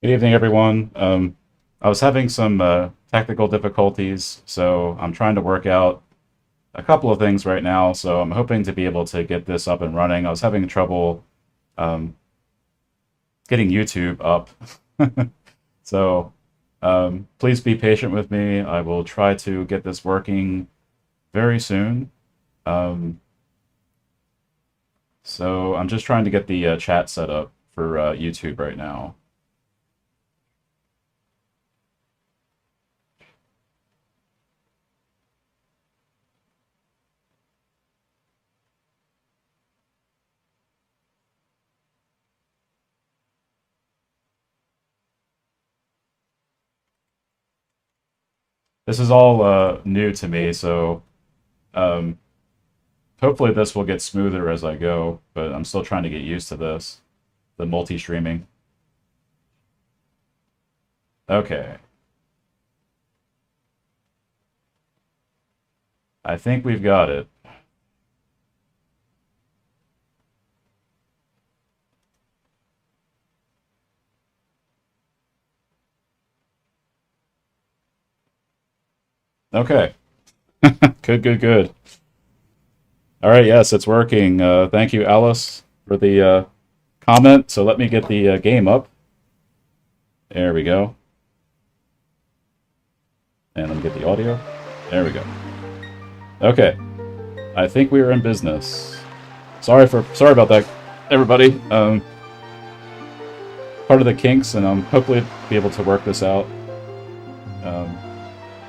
Good evening, everyone. I was having some technical difficulties, so I'm trying to work out a couple of things right now. So I'm hoping to be able to get this up and running. I was having trouble um, getting YouTube up, so please be patient with me. I will try to get this working very soon. Um, so I'm just trying to get the chat set up for YouTube right now. This is all new to me, so um, hopefully this will get smoother as I go, but I'm still trying to get used to this, the multi-streaming. Okay, I think we've got it. Okay, good, good, good. All right, yes, it's working. Thank you, Alice, for the comment. So let me get the game up. There we go. And let me get the audio. There we go. Okay, I think we are in business. Sorry about that, everybody. Part of the kinks, and I'm hopefully be able to work this out um,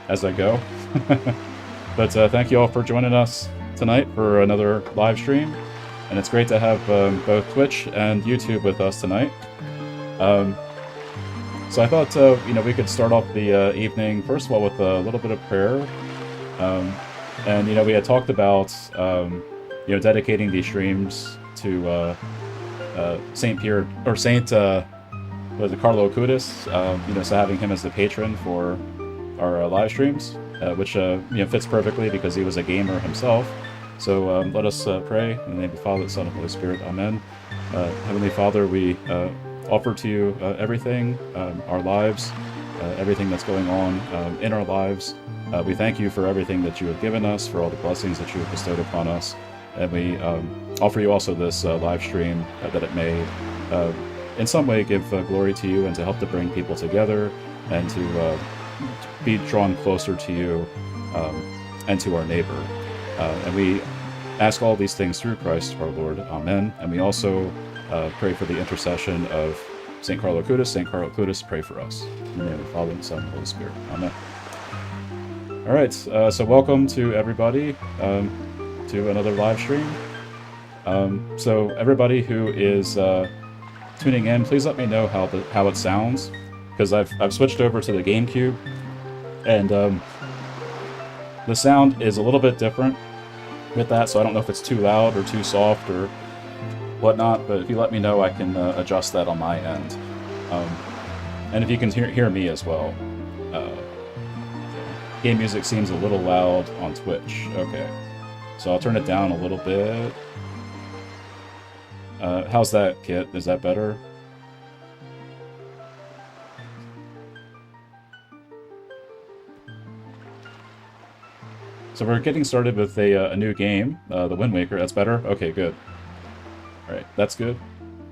as I go. But thank you all for joining us tonight for another live stream, and it's great to have both Twitch and YouTube with us tonight. Um, so I thought we could start off the evening first of all with a little bit of prayer, um, and we had talked about dedicating these streams to Saint Pierre or Saint was it Carlo Acutis, so having him as the patron for our live streams, which fits perfectly because he was a gamer himself. So let us pray in the name of the Father, the Son, and Holy Spirit. Amen. Heavenly Father, we offer to you everything, our lives, everything that's going on in our lives. We thank you for everything that you have given us, for all the blessings that you have bestowed upon us. And we offer you also this live stream that it may in some way give glory to you and to help to bring people together and to be drawn closer to you and to our neighbor. And we ask all these things through Christ our Lord. Amen. And we also pray for the intercession of St. Carlo Acutis. St. Carlo Acutis, pray for us. In the name of the Father, and the Son, and the Holy Spirit. Amen. All right, so welcome to everybody to another live stream. So everybody who is tuning in, please let me know how it sounds, because I've switched over to the GameCube, and the sound is a little bit different with that, so I don't know if it's too loud or too soft or whatnot, but if you let me know, I can adjust that on my end. And if you can hear me as well. Game music seems a little loud on Twitch. Okay, so I'll turn it down a little bit. How's that, Kit? Is that better? So we're getting started with a new game, the Wind Waker. That's better? Okay, good. All right, that's good.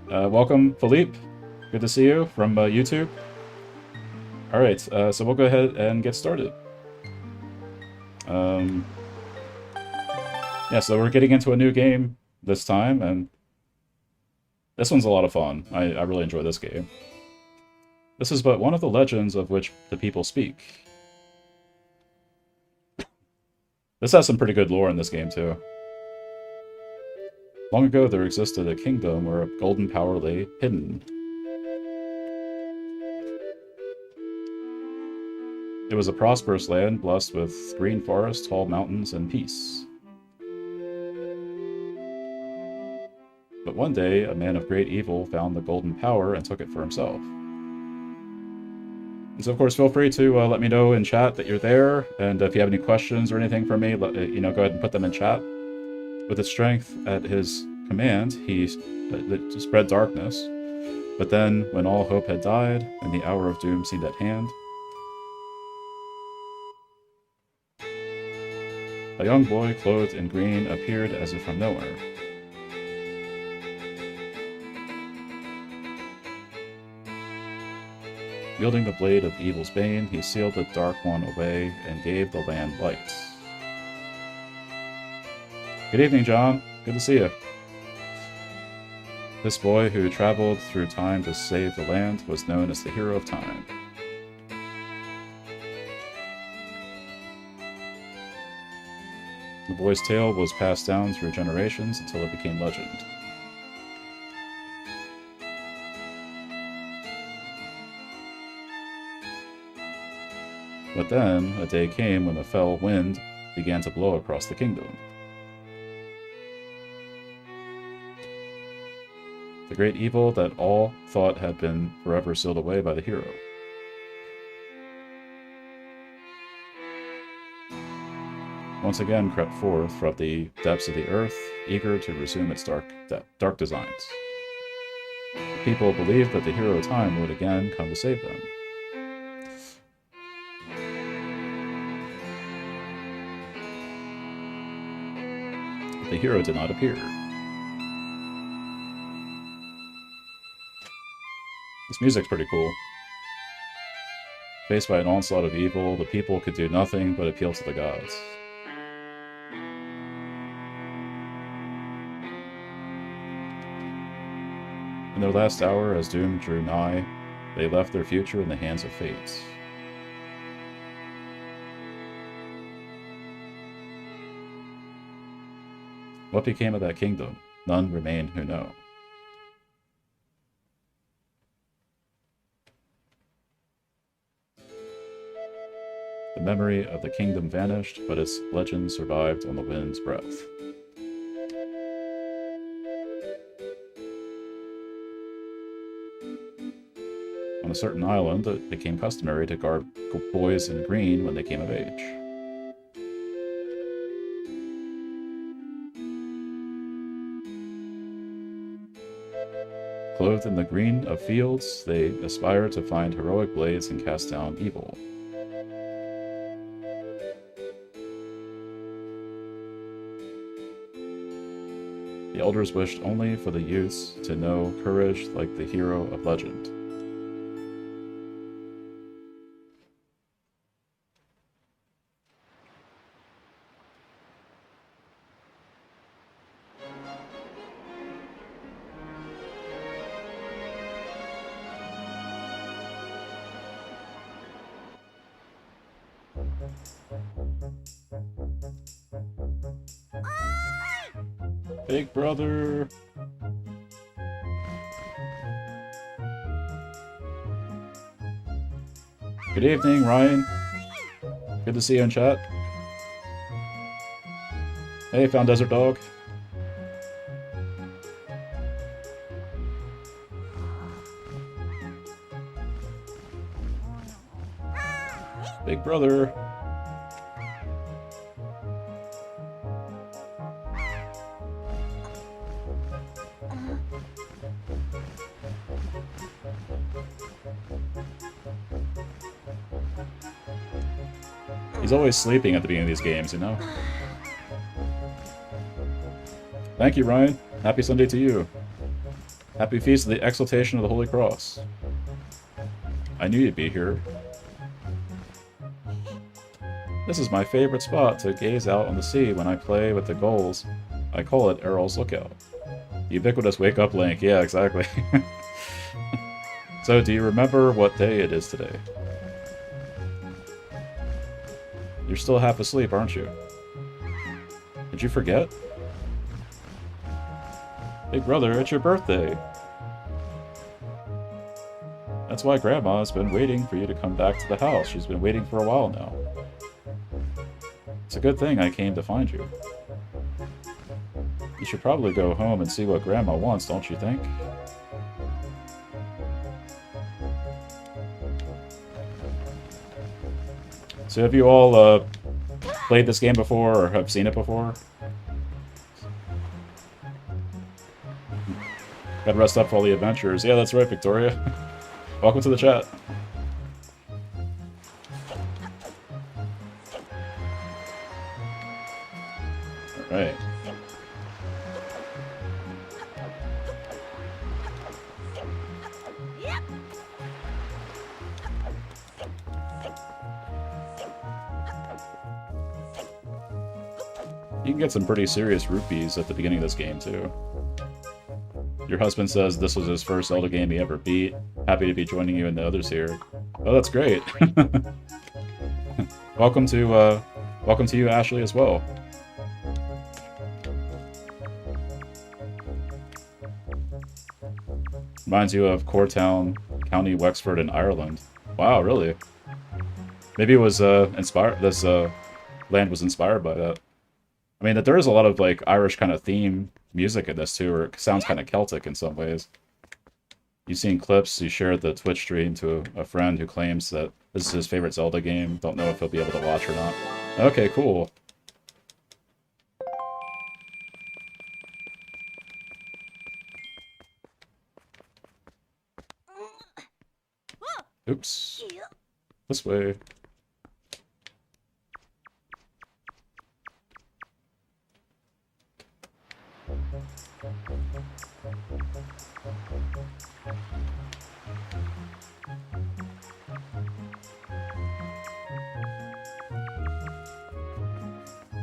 Welcome, Philippe. Good to see you from YouTube. All right, so we'll go ahead and get started. Yeah, so we're getting into a new game this time, and this one's a lot of fun. I really enjoy this game. This is but one of the legends of which the people speak. This has some pretty good lore in this game, too. Long ago, there existed a kingdom where a golden power lay hidden. It was a prosperous land, blessed with green forests, tall mountains, and peace. But one day, a man of great evil found the golden power and took it for himself. And so, of course, feel free to let me know in chat that you're there, and if you have any questions or anything for me, go ahead and put them in chat. With his strength at his command, he spread darkness. But then, when all hope had died, and the hour of doom seemed at hand, a young boy clothed in green appeared as if from nowhere. Wielding the blade of evil's bane, he sealed the Dark One away and gave the land light. Good evening, John. Good to see you. This boy who traveled through time to save the land was known as the Hero of Time. The boy's tale was passed down through generations until it became legend. But then, a day came when the fell wind began to blow across the kingdom. The great evil that all thought had been forever sealed away by the hero. Once again crept forth from the depths of the earth, eager to resume its dark designs. The people believed that the Hero of Time would again come to save them. But the hero did not appear. This music's pretty cool. Faced by an onslaught of evil, the people could do nothing but appeal to the gods. In their last hour, as doom drew nigh, they left their future in the hands of fate. What became of that kingdom? None remain who know. The memory of the kingdom vanished, but its legend survived on the wind's breath. On a certain island, it became customary to guard boys in green when they came of age. Clothed in the green of fields, they aspire to find heroic blades and cast down evil. The elders wished only for the youths to know courage like the hero of legend. Big brother! Good evening, Ryan. Good to see you in chat. Hey, found Desert Dog. Big brother. He's always sleeping at the beginning of these games, you know? Thank you, Ryan. Happy Sunday to you. Happy Feast of the Exaltation of the Holy Cross. I knew you'd be here. This is my favorite spot to gaze out on the sea when I play with the gulls. I call it Errol's Lookout. Ubiquitous wake-up link. Yeah, exactly. So, do you remember what day it is today? You're still half asleep, aren't you? Did you forget? Big brother, it's your birthday! That's why Grandma's been waiting for you to come back to the house. She's been waiting for a while now. It's a good thing I came to find you. You should probably go home and see what Grandma wants, don't you think? So have you all played this game before or have seen it before? Gotta rest up for all the adventures. Yeah, that's right, Victoria. Welcome to the chat. Alright. You can get some pretty serious rupees at the beginning of this game, too. Your husband says this was his first Zelda game he ever beat. Happy to be joining you and the others here. Oh, that's great. welcome to you, Ashley, as well. Reminds you of Cortown, County Wexford in Ireland. Wow, really? Maybe it was inspired. This land was inspired by that. I mean, that there is a lot of like Irish kind of theme music in this too, or it sounds kind of Celtic in some ways. You've seen clips. You shared the Twitch stream to a friend who claims that this is his favorite Zelda game. Don't know if he'll be able to watch or not. Okay, cool. Oops. This way.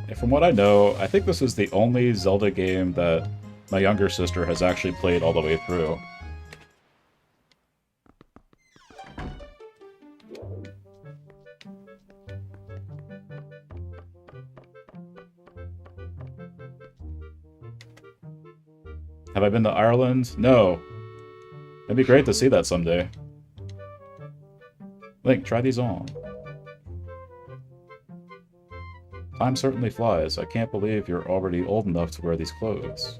And from what I know, I think this is the only Zelda game that my younger sister has actually played all the way through. Have I been to Ireland? No. It'd be great to see that someday. Link, try these on. Time certainly flies. I can't believe you're already old enough to wear these clothes.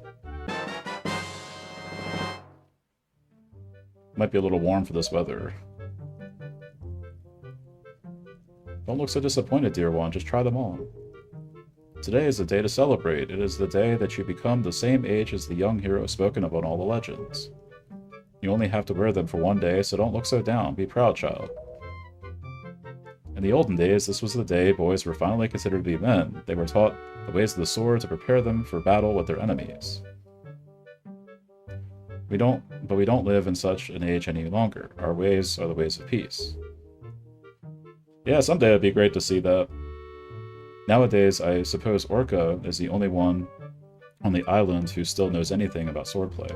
Might be a little warm for this weather. Don't look so disappointed, dear one. Just try them on. Today is the day to celebrate. It is the day that you become the same age as the young hero spoken of on all the legends. You only have to wear them for one day, so don't look so down. Be proud, child. In the olden days, this was the day boys were finally considered to be men. They were taught the ways of the sword to prepare them for battle with their enemies. We don't live in such an age any longer. Our ways are the ways of peace. Yeah, someday it'd be great to see that. Nowadays, I suppose Orca is the only one on the island who still knows anything about swordplay.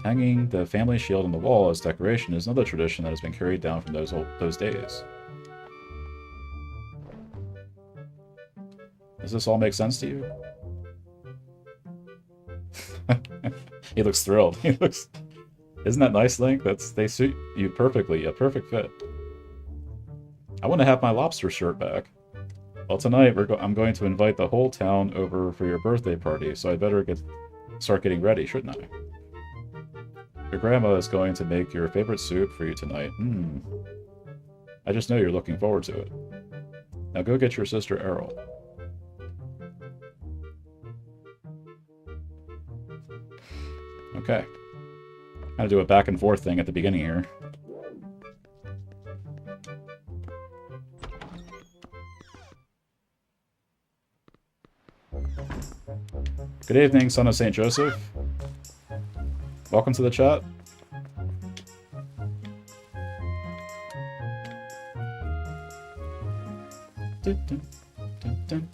Hanging the family shield on the wall as decoration is another tradition that has been carried down from those days. Does this all make sense to you? He looks thrilled. Isn't that nice, Link? They suit you perfectly. A perfect fit. I want to have my lobster shirt back. Well, tonight I'm going to invite the whole town over for your birthday party, so I better start getting ready, shouldn't I? Your grandma is going to make your favorite soup for you tonight. I just know you're looking forward to it. Now go get your sister Errol. Okay. Gotta do a back and forth thing at the beginning here. Good evening, son of St. Joseph. Welcome to the chat. Dun, dun, dun, dun.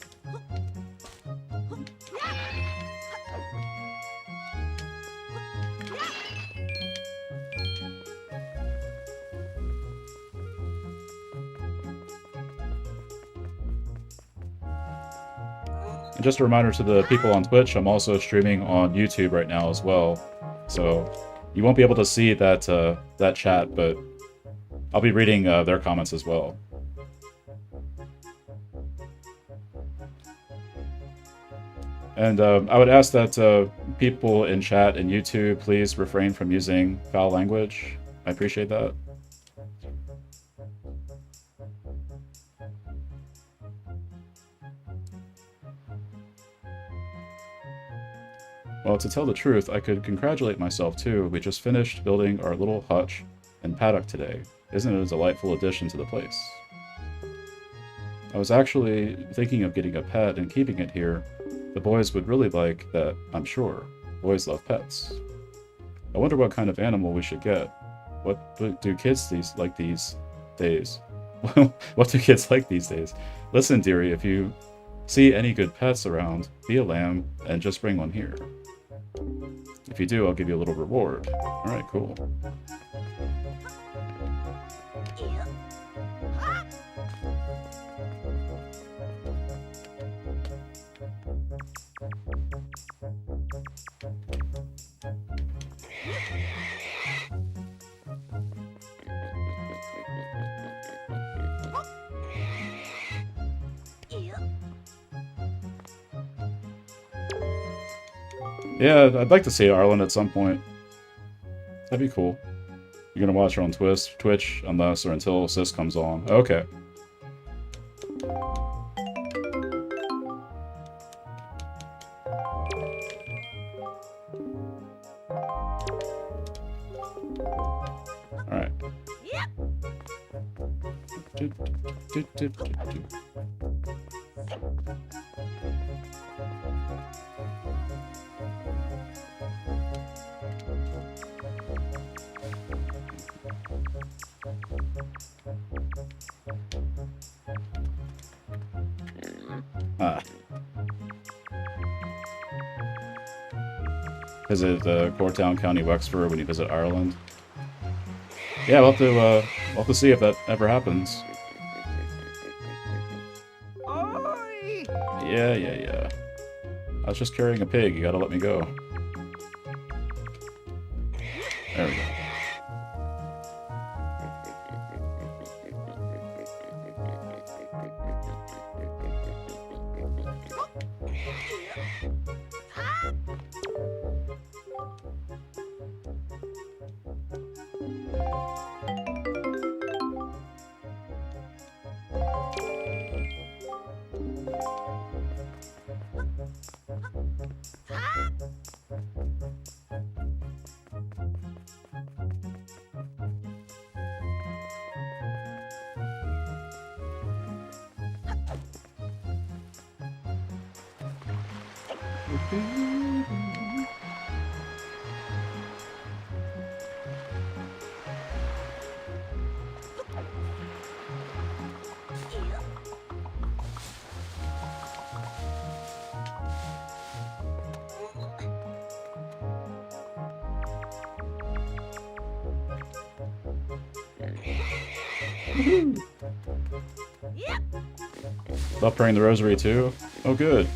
And just a reminder to the people on Twitch, I'm also streaming on YouTube right now as well. So you won't be able to see that that chat, but I'll be reading their comments as well. And I would ask that people in chat and YouTube please refrain from using foul language. I appreciate that. Well, to tell the truth, I could congratulate myself too. We just finished building our little hutch and paddock today. Isn't it a delightful addition to the place? I was actually thinking of getting a pet and keeping it here. The boys would really like that, I'm sure. Boys love pets. I wonder what kind of animal we should get. What do kids like these days? What do kids like these days? Listen, dearie, if you see any good pets around, be a lamb and just bring one here. If you do, I'll give you a little reward. Alright, cool. Yeah, I'd like to see Arlen at some point. That'd be cool. You're gonna watch her on Twitch unless or until Sis comes on. Okay. Alright. Visit Cortown, County Wexford when you visit Ireland. Yeah, we'll have to see if that ever happens. Yeah. I was just carrying a pig. You gotta let me go. There we go. Stop praying the rosary too? Oh, good.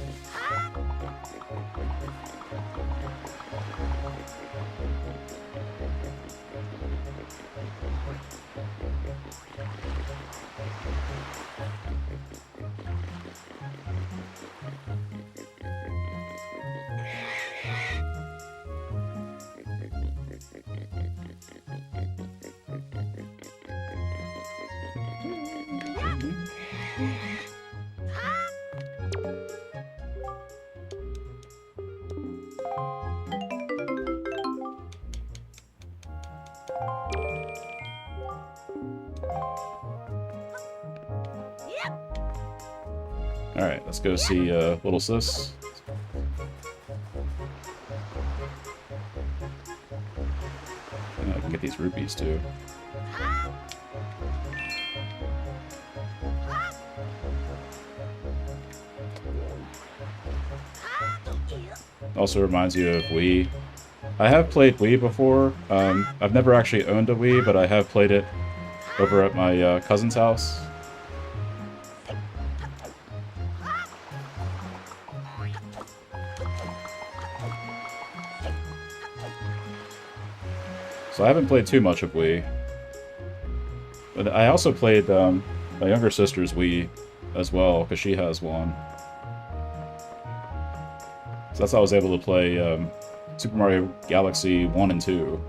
Alright, let's go see little sis. I can get these rupees too. Also reminds you of Wii. I have played Wii before. I've never actually owned a Wii, but I have played it over at my cousin's house. So I haven't played too much of Wii. But I also played my younger sister's Wii as well, because she has one. So that's how I was able to play Super Mario Galaxy 1 and 2.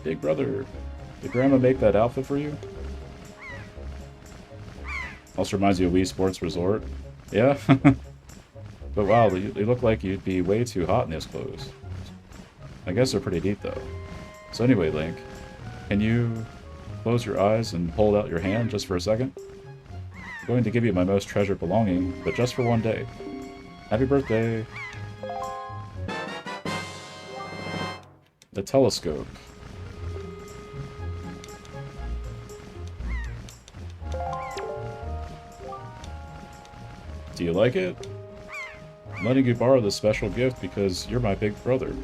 Big brother. Did Grandma make that outfit for you? Also reminds you of Wii Sports Resort. Yeah? But wow, you look like you'd be way too hot in those clothes. I guess they're pretty neat though. So anyway, Link, can you close your eyes and hold out your hand just for a second? I'm going to give you my most treasured belonging, but just for one day. Happy birthday! The telescope. Do you like it? I'm letting you borrow this special gift because you're my big brother.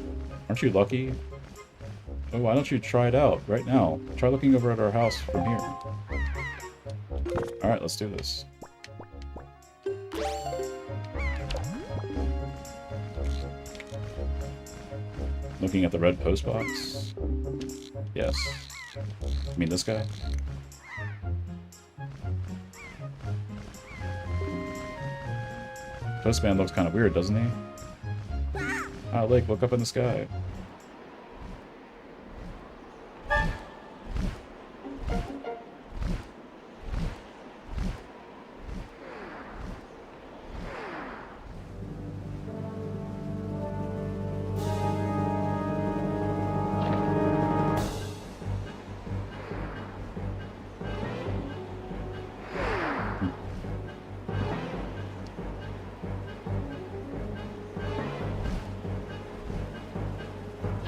Aren't you lucky? Oh, why don't you try it out right now? Try looking over at our house from here. Alright, let's do this. Looking at the red post box? Yes. I mean this guy? Postman looks kind of weird, doesn't he? Ah, Lake, look up in the sky.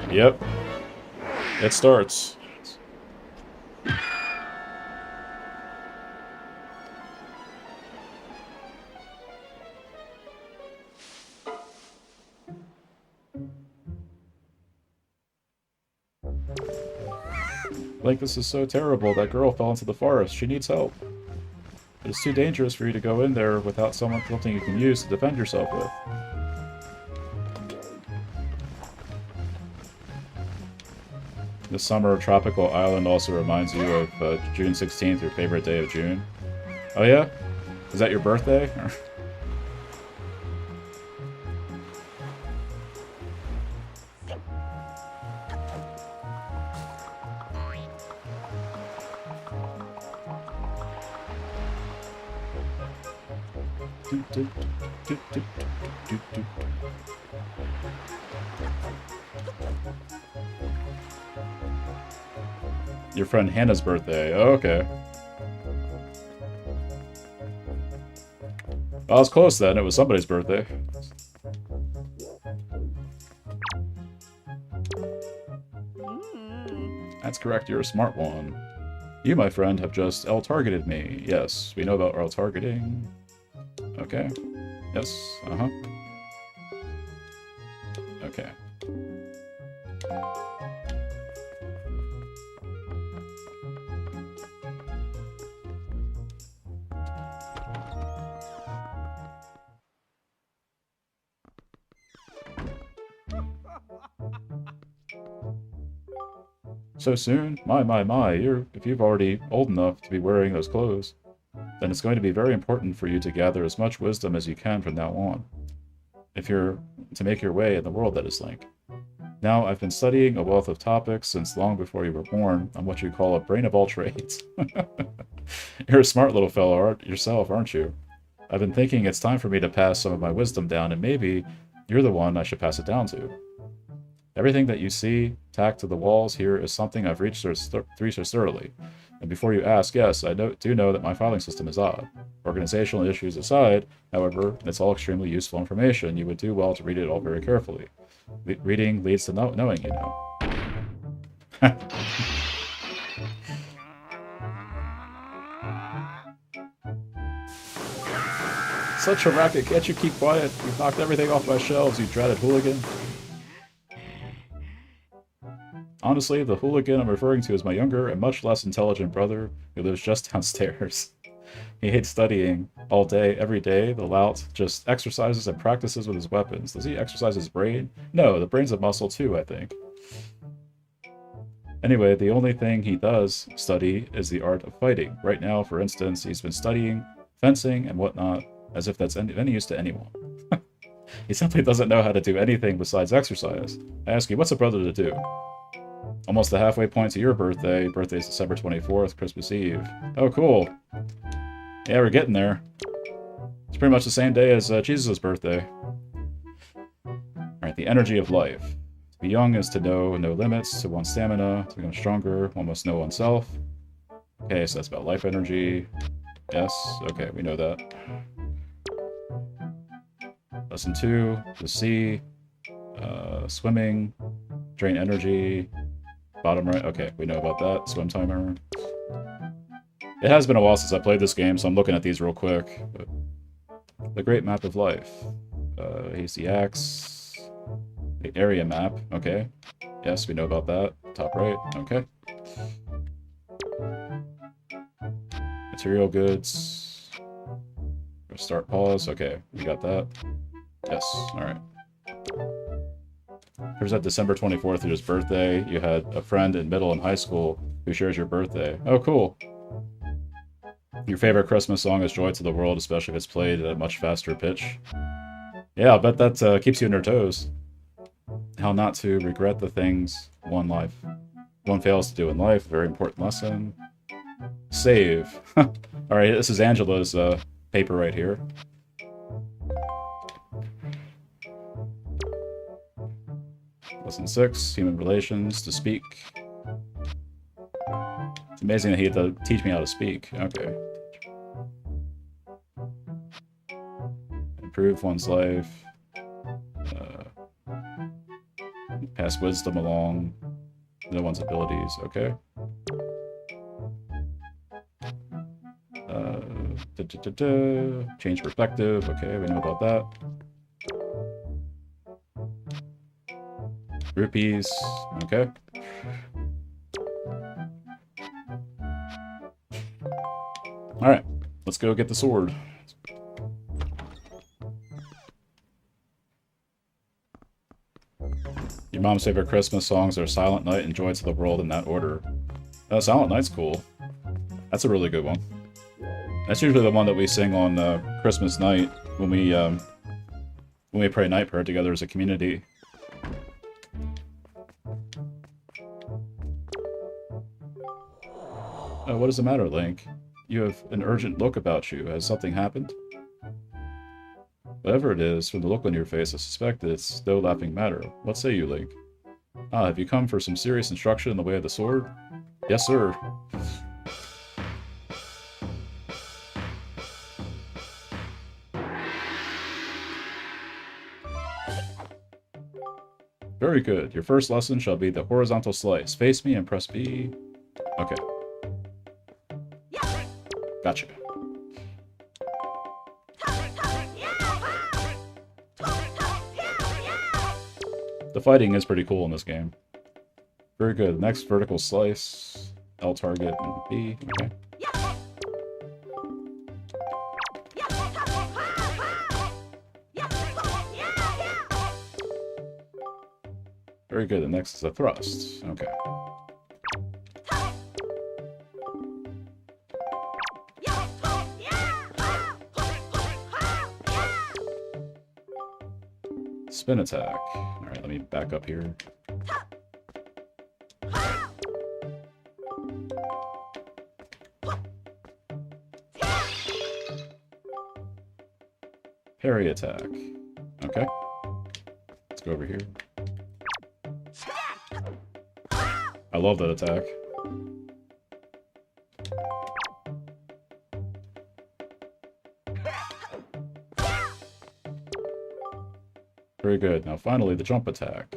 Yep. It starts. Like, this is so terrible. That girl fell into the forest. She needs help. It's too dangerous for you to go in there without something you can use to defend yourself with. The summer tropical island also reminds you of June 16th, your favorite day of June. Oh yeah? Is that your birthday? Your friend Hannah's birthday. Oh, okay. I was close then. It was somebody's birthday. That's correct. You're a smart one. You, my friend, have just L-targeted me. Yes, we know about L-targeting. Okay. Yes. Uh-huh. Okay. So soon? My, if you've already old enough to be wearing those clothes, then it's going to be very important for you to gather as much wisdom as you can from now on. If you're to make your way in the world, that is, Link. Now, I've been studying a wealth of topics since long before you were born on what you call a brain of all trades. You're a smart little fellow yourself, aren't you? I've been thinking it's time for me to pass some of my wisdom down, and maybe you're the one I should pass it down to. Everything that you see tacked to the walls here is something I've researched thoroughly. And before you ask, yes, I do know that my filing system is odd. Organizational issues aside, however, it's all extremely useful information. You would do well to read it all very carefully. Reading leads to knowing, you know. Such a racket, can't you keep quiet? You've knocked everything off my shelves, you dreaded hooligan. Honestly, the hooligan I'm referring to is my younger and much less intelligent brother who lives just downstairs. He hates studying all day, every day. The lout just exercises and practices with his weapons. Does he exercise his brain? No, the brain's a muscle too, I think. Anyway, the only thing he does study is the art of fighting. Right now, for instance, he's been studying fencing and whatnot, as if that's any use to anyone. He simply doesn't know how to do anything besides exercise. I ask you, what's a brother to do? Almost the halfway point to your birthday. Your birthday's December 24th, Christmas Eve. Oh, cool. Yeah, we're getting there. It's pretty much the same day as Jesus' birthday. Alright, the energy of life. To be young is to know no limits to one's stamina. To become stronger, one must know oneself. Okay, so that's about life energy. Yes, okay, we know that. Lesson 2, the sea. Swimming. Drain energy. Bottom right, okay, we know about that. Swim timer. It has been a while since I played this game, so I'm looking at these real quick. But the Great Map of Life. Here's the axe. The area map, okay. Yes, we know about that. Top right, okay. Material goods. Start pause, okay, we got that. Yes, alright. Here's that December 24th, his birthday. You had a friend in middle and high school who shares your birthday. Oh, cool. Your favorite Christmas song is Joy to the World, especially if it's played at a much faster pitch. Yeah, I bet that keeps you on your toes. How not to regret the things one fails to do in life. Very important lesson. Save. Alright, this is Angela's paper right here. Lesson 6, human relations, to speak. It's amazing that he had to teach me how to speak. Okay. Improve one's life. Pass wisdom along. Know one's abilities. Okay. Change perspective. Okay, we know about that. Rupees. Okay. Alright, let's go get the sword. Your mom's favorite Christmas songs are Silent Night and Joy to the World in that order. Silent Night's cool. That's a really good one. That's usually the one that we sing on Christmas night when we pray night prayer together as a community. What is the matter, Link? You have an urgent look about you. Has something happened? Whatever it is, from the look on your face, I suspect it's no laughing matter. What say you, Link? Have you come for some serious instruction in the way of the sword? Yes, sir. Very good. Your first lesson shall be the horizontal slice. Face me and press B. Okay. Gotcha. The fighting is pretty cool in this game. Very good. Next, vertical slice. L target and B. Okay. Very good. The next is a thrust. Okay. Spin attack. Alright, let me back up here. Parry attack. Okay. Let's go over here. I love that attack. Very good. Now finally the jump attack.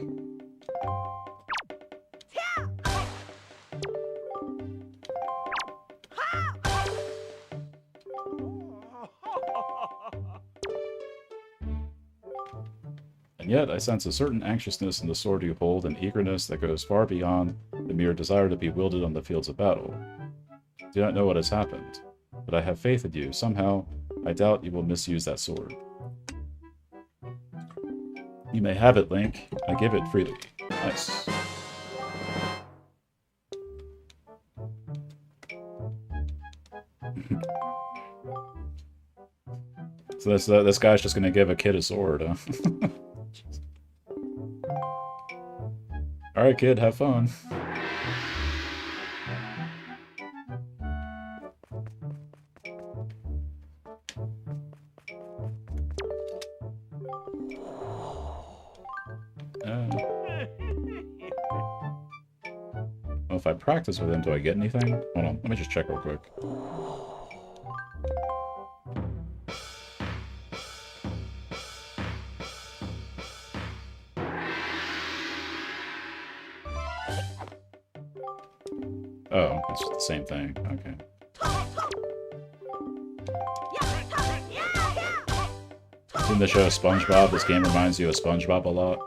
And yet I sense a certain anxiousness in the sword you hold, an eagerness that goes far beyond the mere desire to be wielded on the fields of battle. I do not know what has happened, but I have faith in you. Somehow, I doubt you will misuse that sword. You may have it, Link. I give it freely. Nice. So this guy's just gonna give a kid a sword, huh? Alright, kid, have fun. if I practice with him, do I get anything? Hold on, let me just check real quick. Oh, it's the same thing. Okay. In the show SpongeBob, this game reminds you of SpongeBob a lot.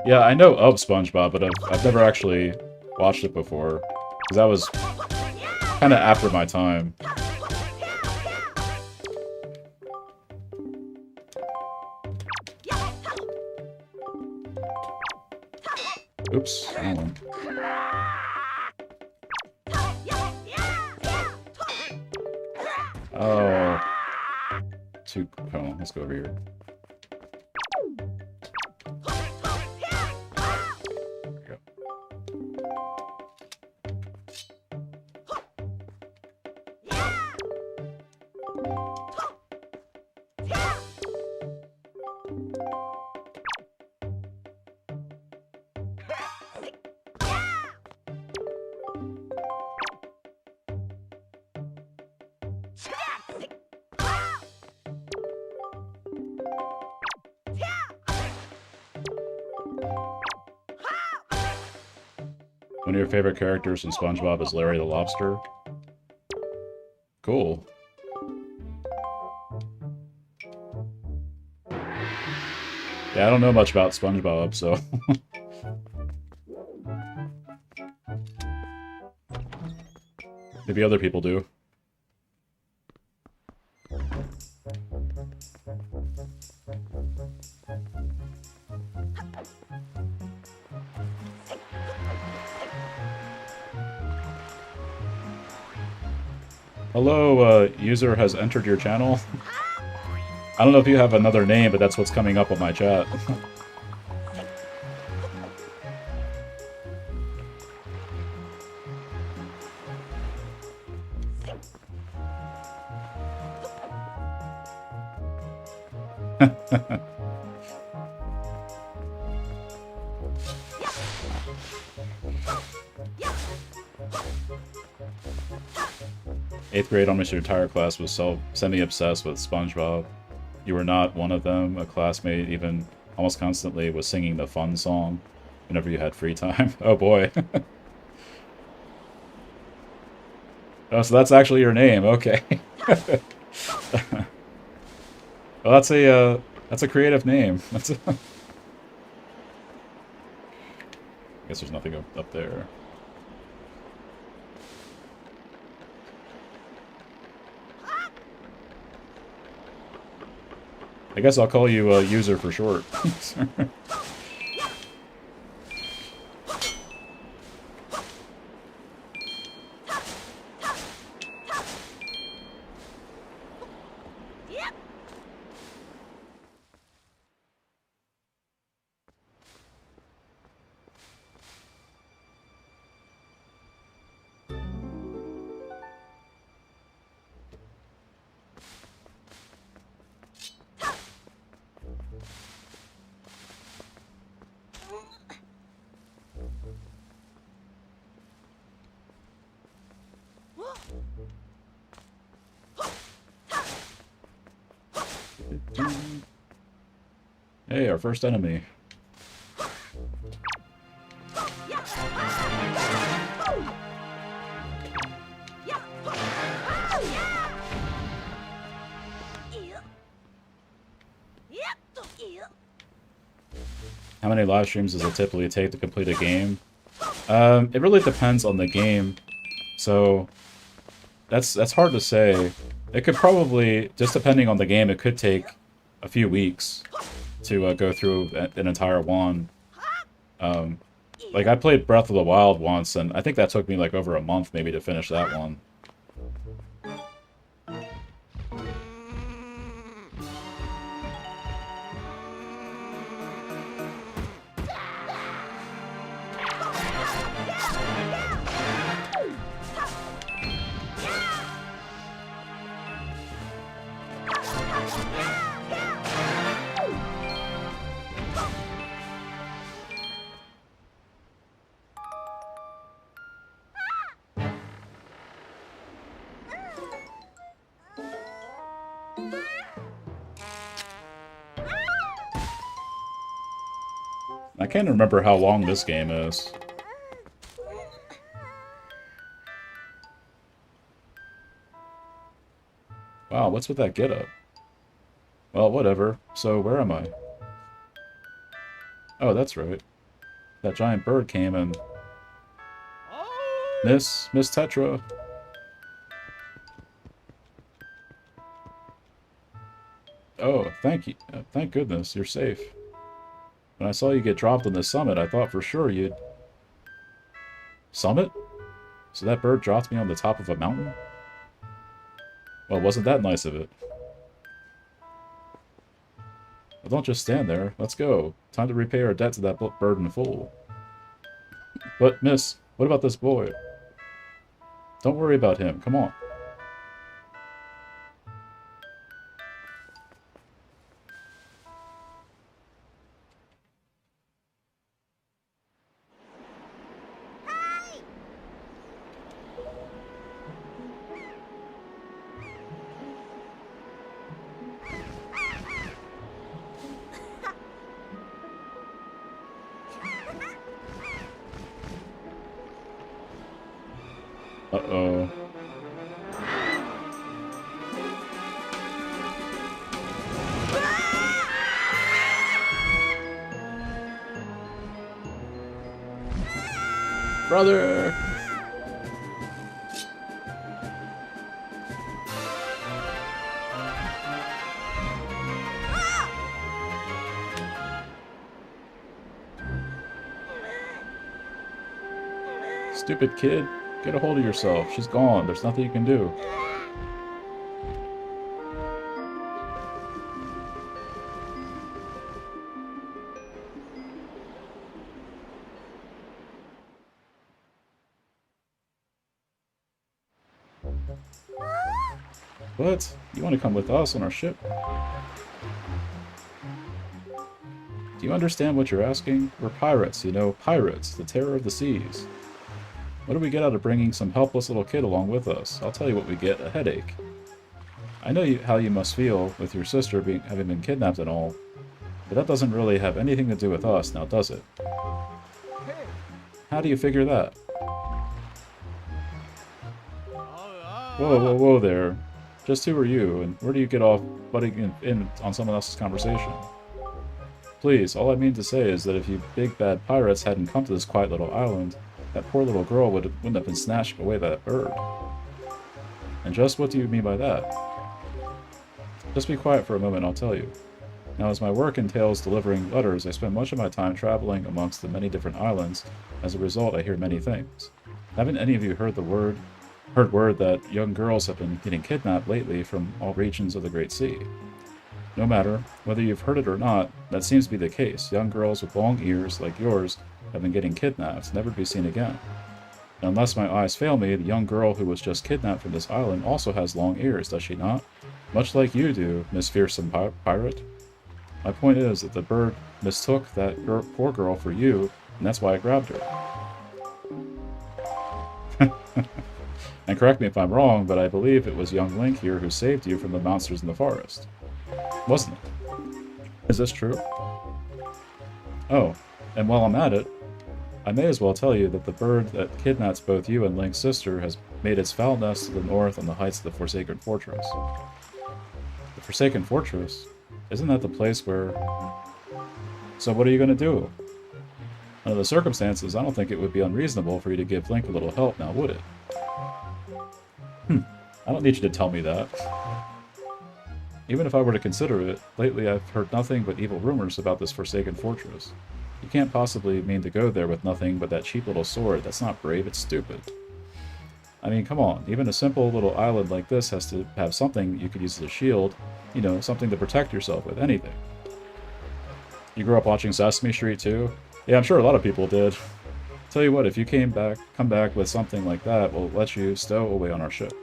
Yeah, I know of SpongeBob, but I've never actually watched it before. Because that was kind of after my time. Oops, hold on. Oh. Hold on, let's go over here. One of your favorite characters in SpongeBob is Larry the Lobster. Cool. Yeah, I don't know much about SpongeBob, so... Maybe other people do. Hello, user has entered your channel. I don't know if you have another name, but that's what's coming up on my chat. Eighth grade, almost your entire class was semi-obsessed with SpongeBob. You were not one of them. A classmate even almost constantly was singing the fun song whenever you had free time. Oh boy. Oh, so that's actually your name. Okay. Well, that's a creative name. That's a... I guess there's nothing up there. I guess I'll call you user for short. Hey, our first enemy. How many live streams does it typically take to complete a game? It really depends on the game, so that's hard to say. It could probably, just depending on the game, it could take a few weeks to go through an entire one. Like, I played Breath of the Wild once, and I think that took me like over a month maybe to finish that one. I can't remember how long this game is. Wow, what's with that getup? Well, whatever. So, where am I? Oh, that's right. That giant bird came and... Miss Tetra. Oh, thank you. Thank goodness, you're safe. When I saw you get dropped on the summit, I thought for sure you'd... Summit? So that bird dropped me on the top of a mountain? Well, wasn't that nice of it? Well, don't just stand there. Let's go. Time to repay our debt to that bird in full. But, miss, what about this boy? Don't worry about him. Come on. Uh-oh. Brother! Stupid kid. Get a hold of yourself. She's gone. There's nothing you can do. What? You want to come with us on our ship? Do you understand what you're asking? We're pirates, you know, pirates, the terror of the seas. What do we get out of bringing some helpless little kid along with us? I'll tell you what we get, a headache. I know how you must feel with your sister having been kidnapped and all, but that doesn't really have anything to do with us, now does it? How do you figure that? Whoa there. Just who are you, and where do you get off butting in on someone else's conversation? Please, all I mean to say is that if you big bad pirates hadn't come to this quiet little island, that poor little girl wouldn't have been snatched away by that bird. And just what do you mean by that? Just be quiet for a moment, I'll tell you. Now, as my work entails delivering letters, I spend much of my time traveling amongst the many different islands. As a result, I hear many things. Haven't any of you heard word that young girls have been getting kidnapped lately from all regions of the Great Sea? No matter whether you've heard it or not, that seems to be the case. Young girls with long ears, like yours, have been getting kidnapped, never to be seen again. And unless my eyes fail me, the young girl who was just kidnapped from this island also has long ears, does she not? Much like you do, Miss Fearsome Pirate. My point is that the bird mistook that poor girl for you, and that's why I grabbed her. And correct me if I'm wrong, but I believe it was young Link here who saved you from the monsters in the forest. Wasn't it? Is this true? Oh, and while I'm at it, I may as well tell you that the bird that kidnaps both you and Link's sister has made its foul nest to the north on the heights of the Forsaken Fortress. The Forsaken Fortress? Isn't that the place where... So what are you going to do? Under the circumstances, I don't think it would be unreasonable for you to give Link a little help now, would it? I don't need you to tell me that. Even if I were to consider it, lately I've heard nothing but evil rumors about this Forsaken Fortress. You can't possibly mean to go there with nothing but that cheap little sword. That's not brave, it's stupid. I mean, come on, even a simple little island like this has to have something you could use as a shield, you know, something to protect yourself with, anything. You grew up watching Sesame Street too? Yeah, I'm sure a lot of people did. Tell you what, if you come back with something like that, we'll let you stow away on our ship.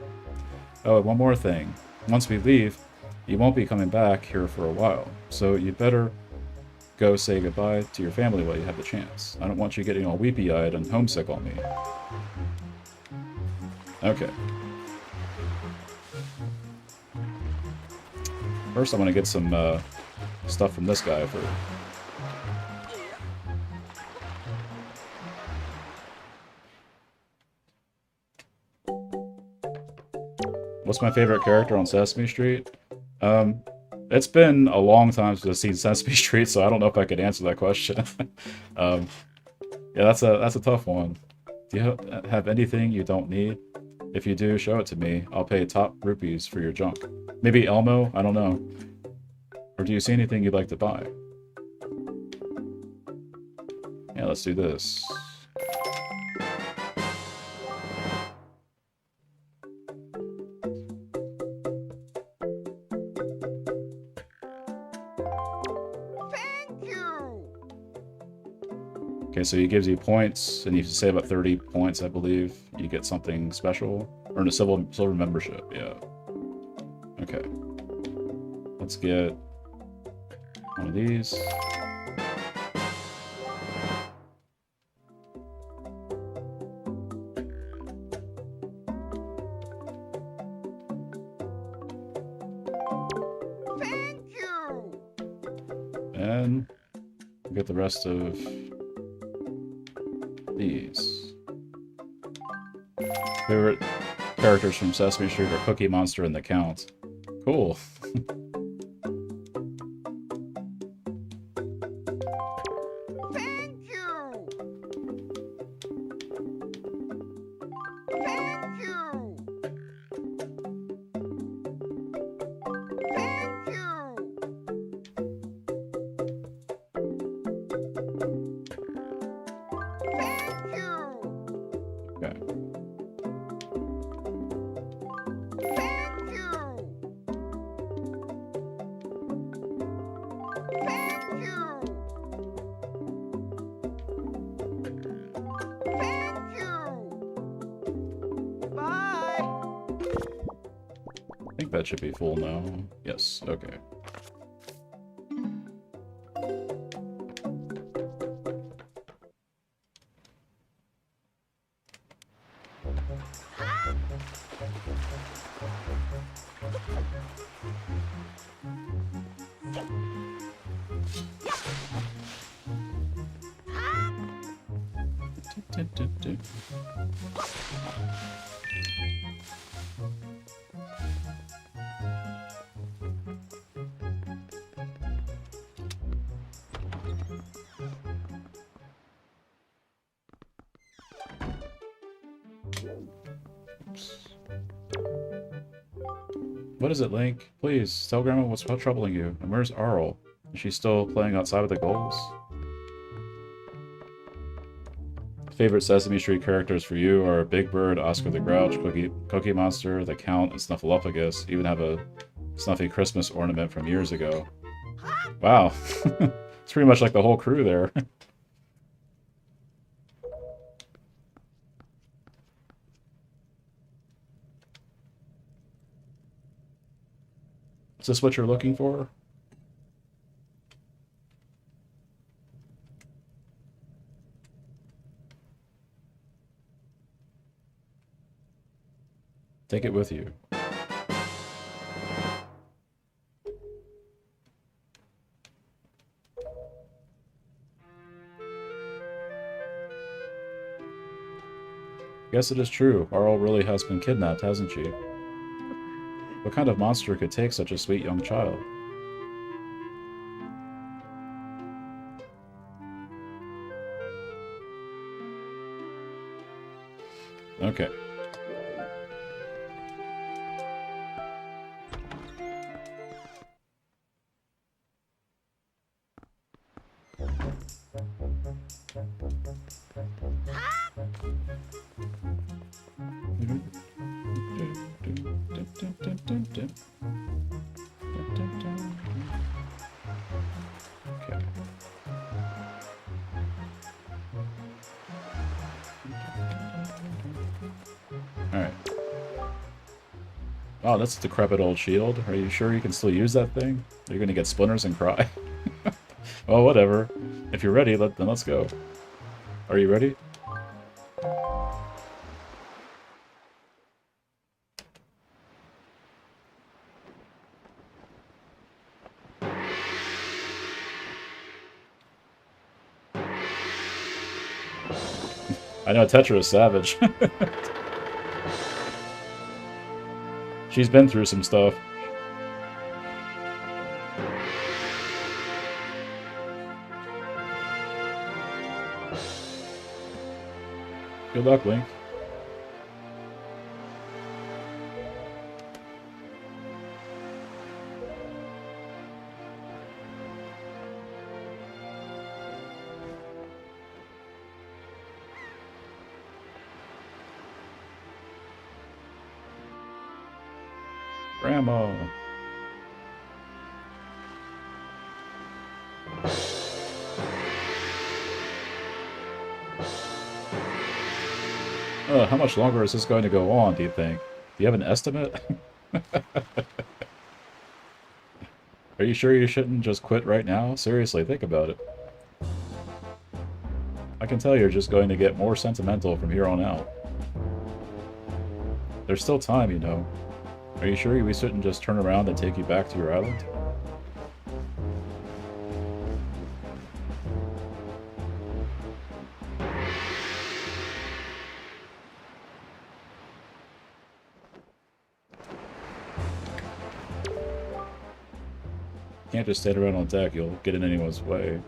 Oh, and one more thing. Once we leave, you won't be coming back here for a while, so you'd better go say goodbye to your family while you have the chance. I don't want you getting all weepy-eyed and homesick on me. Okay. First I want to get some stuff from this guy for... What's my favorite character on Sesame Street? It's been a long time since I've seen Sesame Street, so I don't know if I could answer that question. um, yeah, that's a tough one. Do you have anything you don't need? If you do, show it to me. I'll pay top rupees for your junk. Maybe Elmo? I don't know. Or do you see anything you'd like to buy? Yeah, let's do this. Okay, so he gives you points, and you say about 30 points, I believe. You get something special. Earn a silver membership, yeah. Okay. Let's get one of these. Thank you. And get the rest of these. Favorite characters from Sesame Street are Cookie Monster and the Count. Cool. Thank you. Thank you. Thank you. Thank you. Okay. Thank you. Thank you. Thank you. Bye. I think that should be full now. Yes, okay. What is it, Link? Please, tell Grandma what's troubling you. And where's Arl? Is she still playing outside with the goals? Favorite Sesame Street characters for you are Big Bird, Oscar the Grouch, Cookie Monster, the Count, and Snuffleupagus. Even have a Snuffy Christmas ornament from years ago. Wow. It's pretty much like the whole crew there. Is this what you're looking for? Take it with you. Guess it is true. Arl really has been kidnapped, hasn't she? What kind of monster could take such a sweet young child? Okay. Okay. Alright. Oh, that's a decrepit old shield. Are you sure you can still use that thing? Are you gonna get splinters and cry? Oh, whatever. If you're ready, then let's go. Are you ready? I know Tetra is savage. She's been through some stuff. Good luck, Link. Grandma. How much longer is this going to go on, do you think? Do you have an estimate? Are you sure you shouldn't just quit right now? Seriously, think about it. I can tell you're just going to get more sentimental from here on out. There's still time, you know. Are you sure we shouldn't just turn around and take you back to your island? Can't just stand around on deck, you'll get in anyone's way.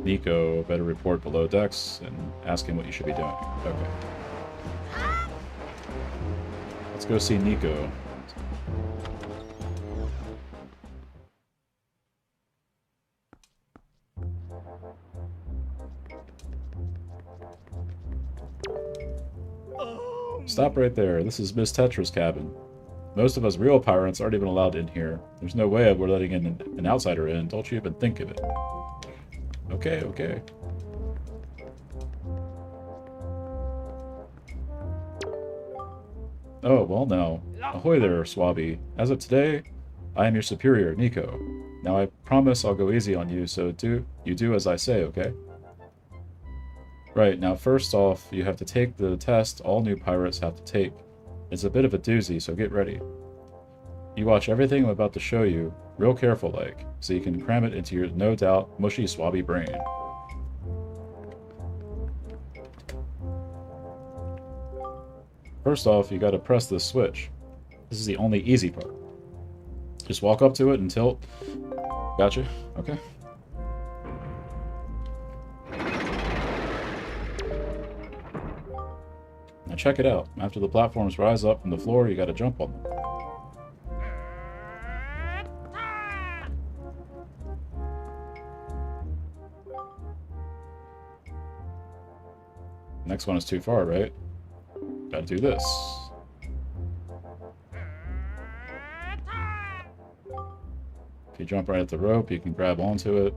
Nico better report below decks and ask him what you should be doing. Okay. Let's go see Nico. Stop right there. This is Miss Tetra's cabin. Most of us real pirates aren't even allowed in here. There's no way we're letting an outsider in. Don't you even think of it. Okay, okay. Oh, well now. Ahoy there, Swabby. As of today, I am your superior, Nico. Now I promise I'll go easy on you, so you do as I say, okay? Right, now first off, you have to take the test all new pirates have to take. It's a bit of a doozy, so get ready. You watch everything I'm about to show you, real careful like, so you can cram it into your no-doubt mushy swabby brain. First off, you gotta press this switch. This is the only easy part. Just walk up to it and tilt. Gotcha. Okay. Now check it out. After the platforms rise up from the floor, you gotta jump on them. Next one is too far, right? Gotta do this. If you jump right at the rope, you can grab onto it,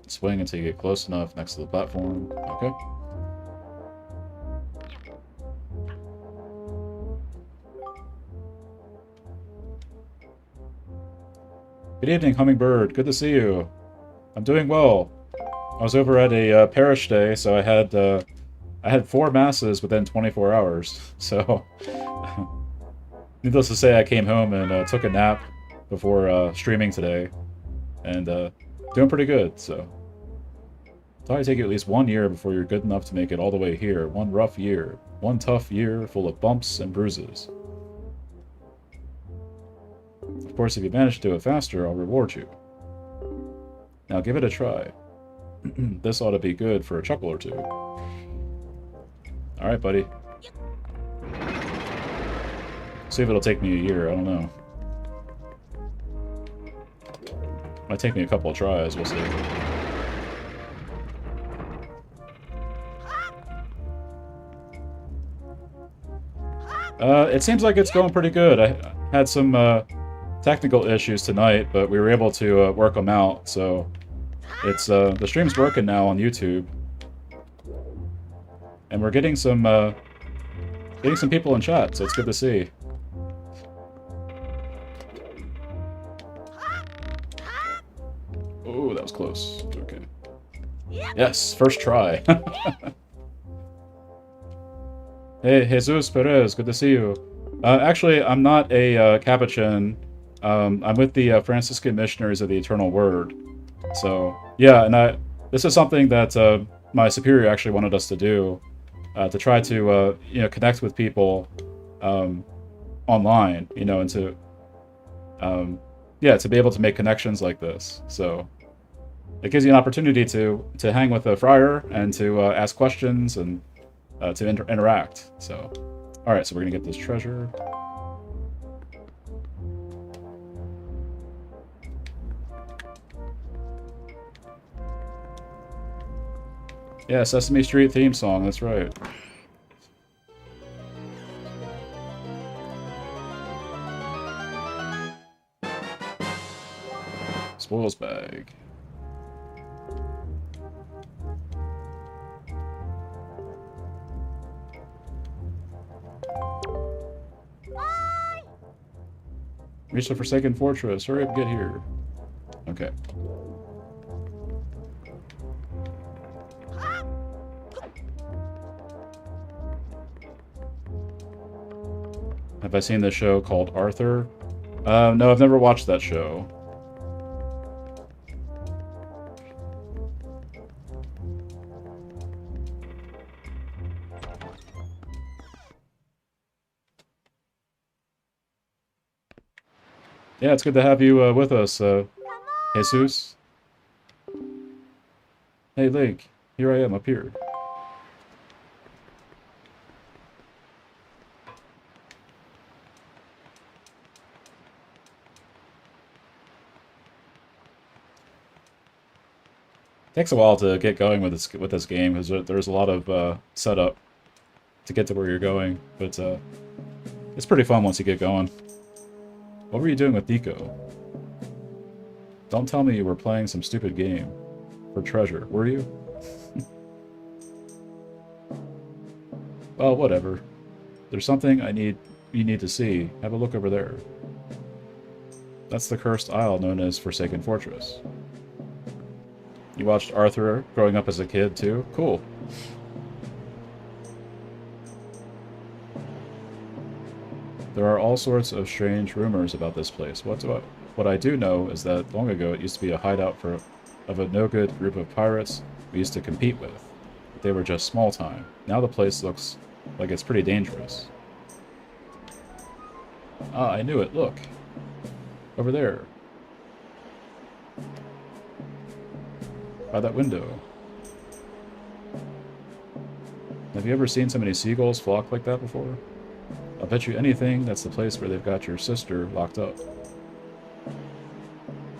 swing until you get close enough next to the platform. Okay. Good evening, Hummingbird. Good to see you. I'm doing well. I was over at a parish day, so I had 4 masses within 24 hours. So, needless to say, I came home and took a nap before streaming today, and doing pretty good. So, it'll probably take you at least 1 year before you're good enough to make it all the way here. 1 rough year, 1 tough year full of bumps and bruises. Of course, if you manage to do it faster, I'll reward you. Now give it a try. This ought to be good for a chuckle or two. Alright, buddy. See if it'll take me a year, I don't know. Might take me a couple of tries, we'll see. It seems like it's going pretty good. I had some technical issues tonight, but we were able to work them out, so it's the stream's working now on YouTube. And we're getting some people in chat, so it's good to see. Oh, that was close. Okay. Yes, first try. Hey, Jesus Perez, good to see you. Actually, I'm not a Capuchin. I'm with the Franciscan Missionaries of the Eternal Word. So, yeah, and this is something that my superior actually wanted us to do. To try to, you know, connect with people online, you know, and to yeah, to be able to make connections like this. So it gives you an opportunity to hang with a friar and to ask questions and to interact. So, all right, so we're gonna get this treasure. Yeah, Sesame Street theme song. That's right. Spoils bag. Reach the Forsaken Fortress. Hurry up, get here. Okay. Have I seen this show called Arthur? No, I've never watched that show. Yeah, it's good to have you with us, Jesus. Hey, Link. Here I am, up here. Takes a while to get going with this game because there's a lot of setup to get to where you're going, but it's pretty fun once you get going. What were you doing with Nico? Don't tell me you were playing some stupid game for treasure, were you? Well, whatever. There's something you need to see. Have a look over there. That's the cursed isle known as Forsaken Fortress. You watched Arthur growing up as a kid, too? Cool. There are all sorts of strange rumors about this place. What I do know is that long ago it used to be a hideout of a no-good group of pirates we used to compete with. But they were just small time. Now the place looks like it's pretty dangerous. Ah, I knew it. Look. Over there. By that window. Have you ever seen so many seagulls flock like that before? I'll bet you anything that's the place where they've got your sister locked up.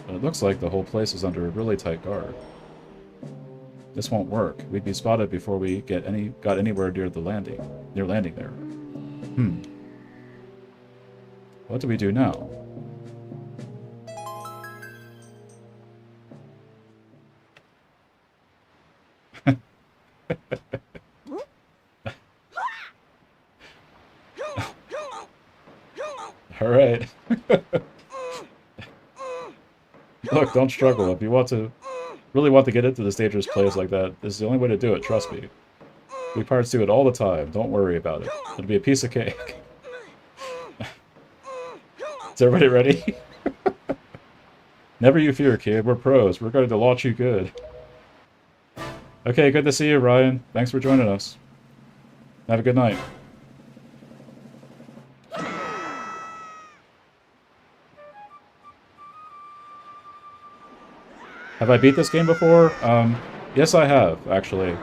But it looks like the whole place is under a really tight guard. This won't work. We'd be spotted before we got anywhere near landing there. What do we do now? Alright. Look, don't struggle. If you really want to get into this dangerous place like that, this is the only way to do it, trust me. We pirates do it all the time. Don't worry about it. It'll be a piece of cake. Is everybody ready? Never you fear, kid. We're pros. We're going to launch you good. Okay, good to see you, Ryan. Thanks for joining us. Have a good night. Have I beat this game before? Yes, I have, actually.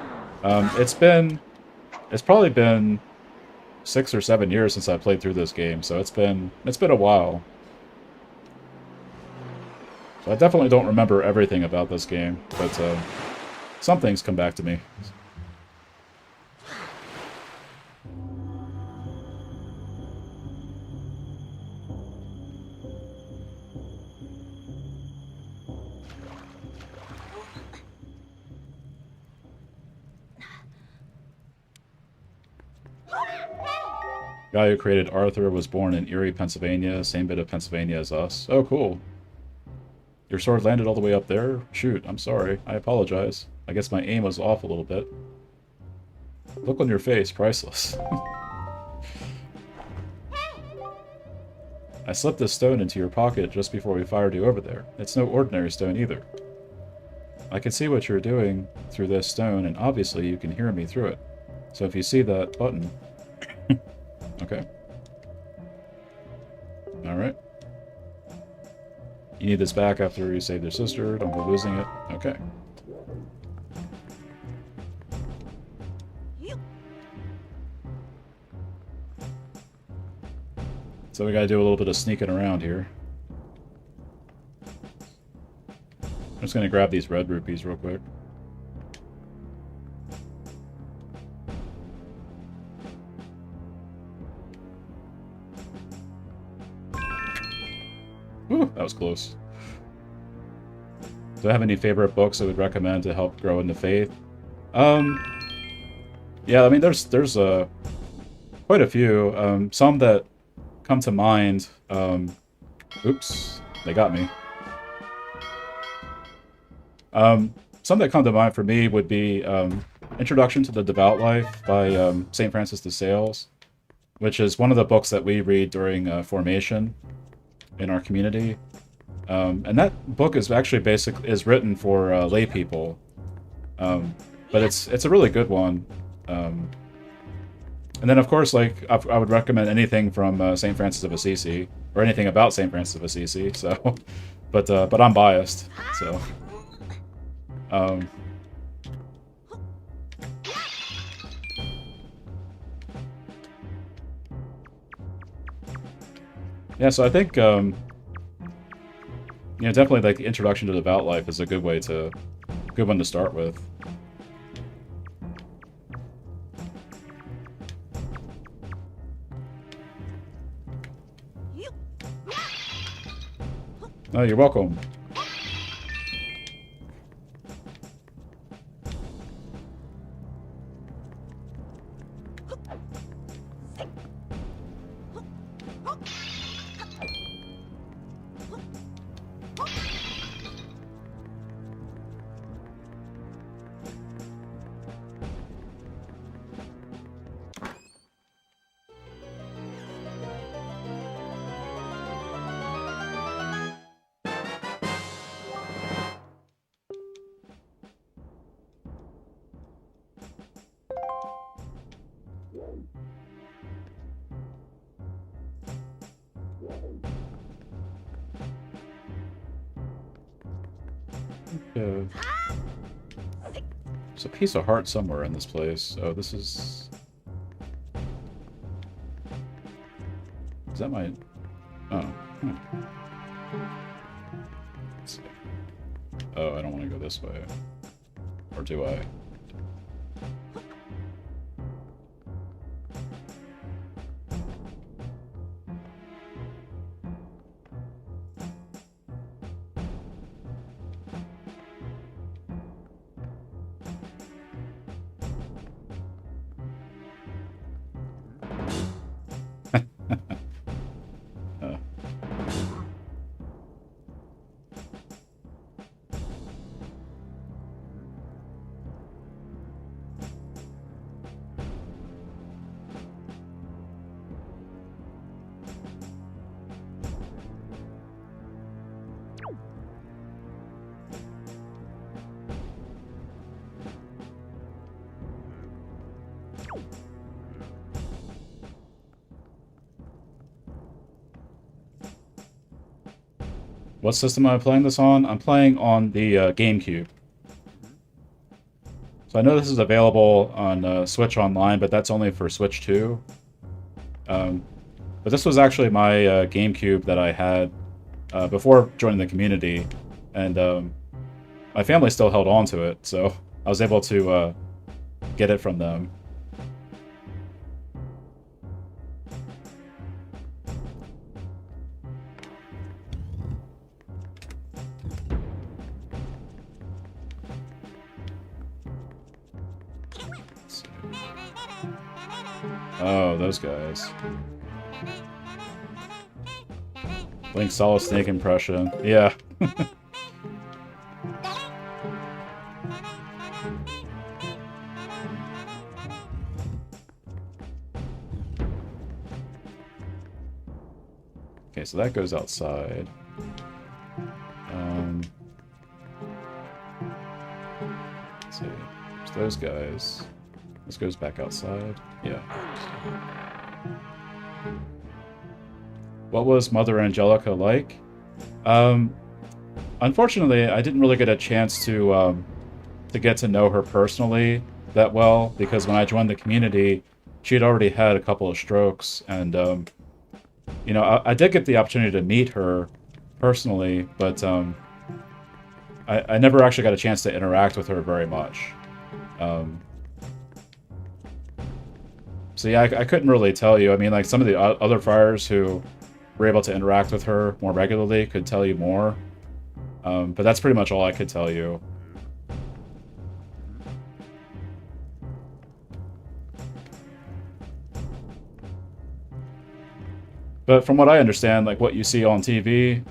It's probably been 6 or 7 years since I played through this game, so it's been a while. So I definitely don't remember everything about this game, but some things come back to me. Guy who created Arthur was born in Erie, Pennsylvania, same bit of Pennsylvania as us. Oh, cool. Your sword landed all the way up there? Shoot, I'm sorry. I apologize. I guess my aim was off a little bit. Look on your face, priceless. I slipped this stone into your pocket just before we fired you over there. It's no ordinary stone either. I can see what you're doing through this stone, and obviously you can hear me through it. So if you see that button... Okay. Alright. You need this back after you saved your sister. Don't go losing it. Okay. So we gotta do a little bit of sneaking around here. I'm just gonna grab these red rupees real quick. Whew, that was close. Do I have any favorite books I would recommend to help grow in the faith? Yeah, I mean, there's quite a few. Some that come to mind. Oops, they got me. Some that come to mind for me would be Introduction to the Devout Life by St. Francis de Sales, which is one of the books that we read during formation in our community. And that book is actually is written for lay people, but it's a really good one. And then, of course, like I would recommend anything from St. Francis of Assisi, or anything about St. Francis of Assisi. So, but I'm biased. So, yeah. So I think you know, definitely like the Introduction to Devout Life is a good one to start with. Oh, you're welcome. There's a piece of heart somewhere in this place. Oh, this is... Is that my... Oh. Hmm. Let's see. Oh, I don't want to go this way. Or do I? What system am I playing this on? I'm playing on the GameCube. So I know this is available on Switch Online, but that's only for Switch 2. But this was actually my GameCube that I had before joining the community, and my family still held on to it, so I was able to get it from them. Oh, those guys. Link's Solid Snake impression. Yeah. Okay, so that goes outside. Let's see. There's those guys. This goes back outside. Yeah. What was Mother Angelica like? Um, Unfortunately, I didn't really get a chance to get to know her personally that well, because when I joined the community, she had already had a couple of strokes, and you know, I did get the opportunity to meet her personally, but I never actually got a chance to interact with her very much. So yeah, I couldn't really tell you. I mean, like, some of the other friars who were able to interact with her more regularly could tell you more. But that's pretty much all I could tell you. But from what I understand, like, what you see on TV,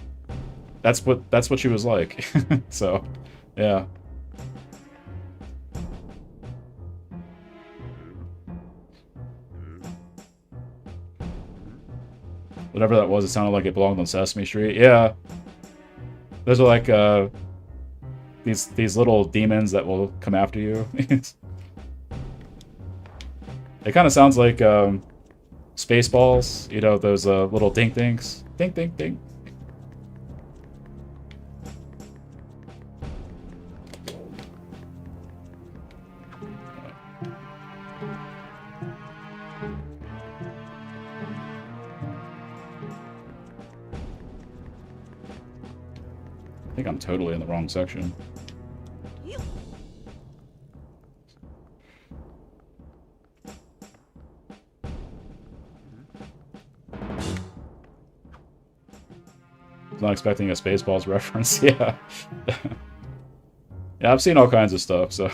that's what she was like. So, yeah. Whatever that was, it sounded like it belonged on Sesame Street. Yeah. Those are like these little demons that will come after you. It kind of sounds like Spaceballs, you know, those little dink dinks. Dink dink dink. I think I'm totally in the wrong section. Not expecting a Spaceballs reference. Yeah. Yeah, I've seen all kinds of stuff, so.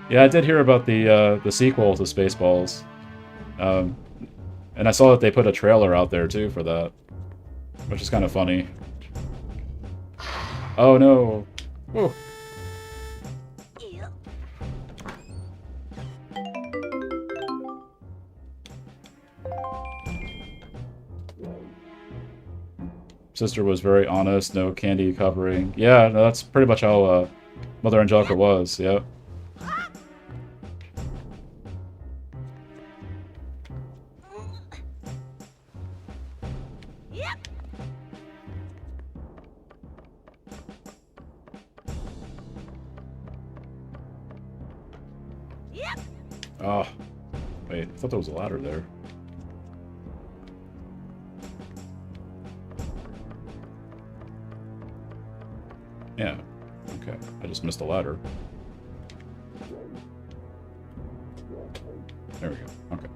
Yeah, I did hear about the sequel to Spaceballs. And I saw that they put a trailer out there too for that, which is kind of funny. Oh no! Oh. Sister was very honest, no candy covering. Yeah, no, that's pretty much how Mother Angelica was. Yep. Oh, wait, I thought there was a ladder there. Yeah, okay, I just missed the ladder. There we go, okay.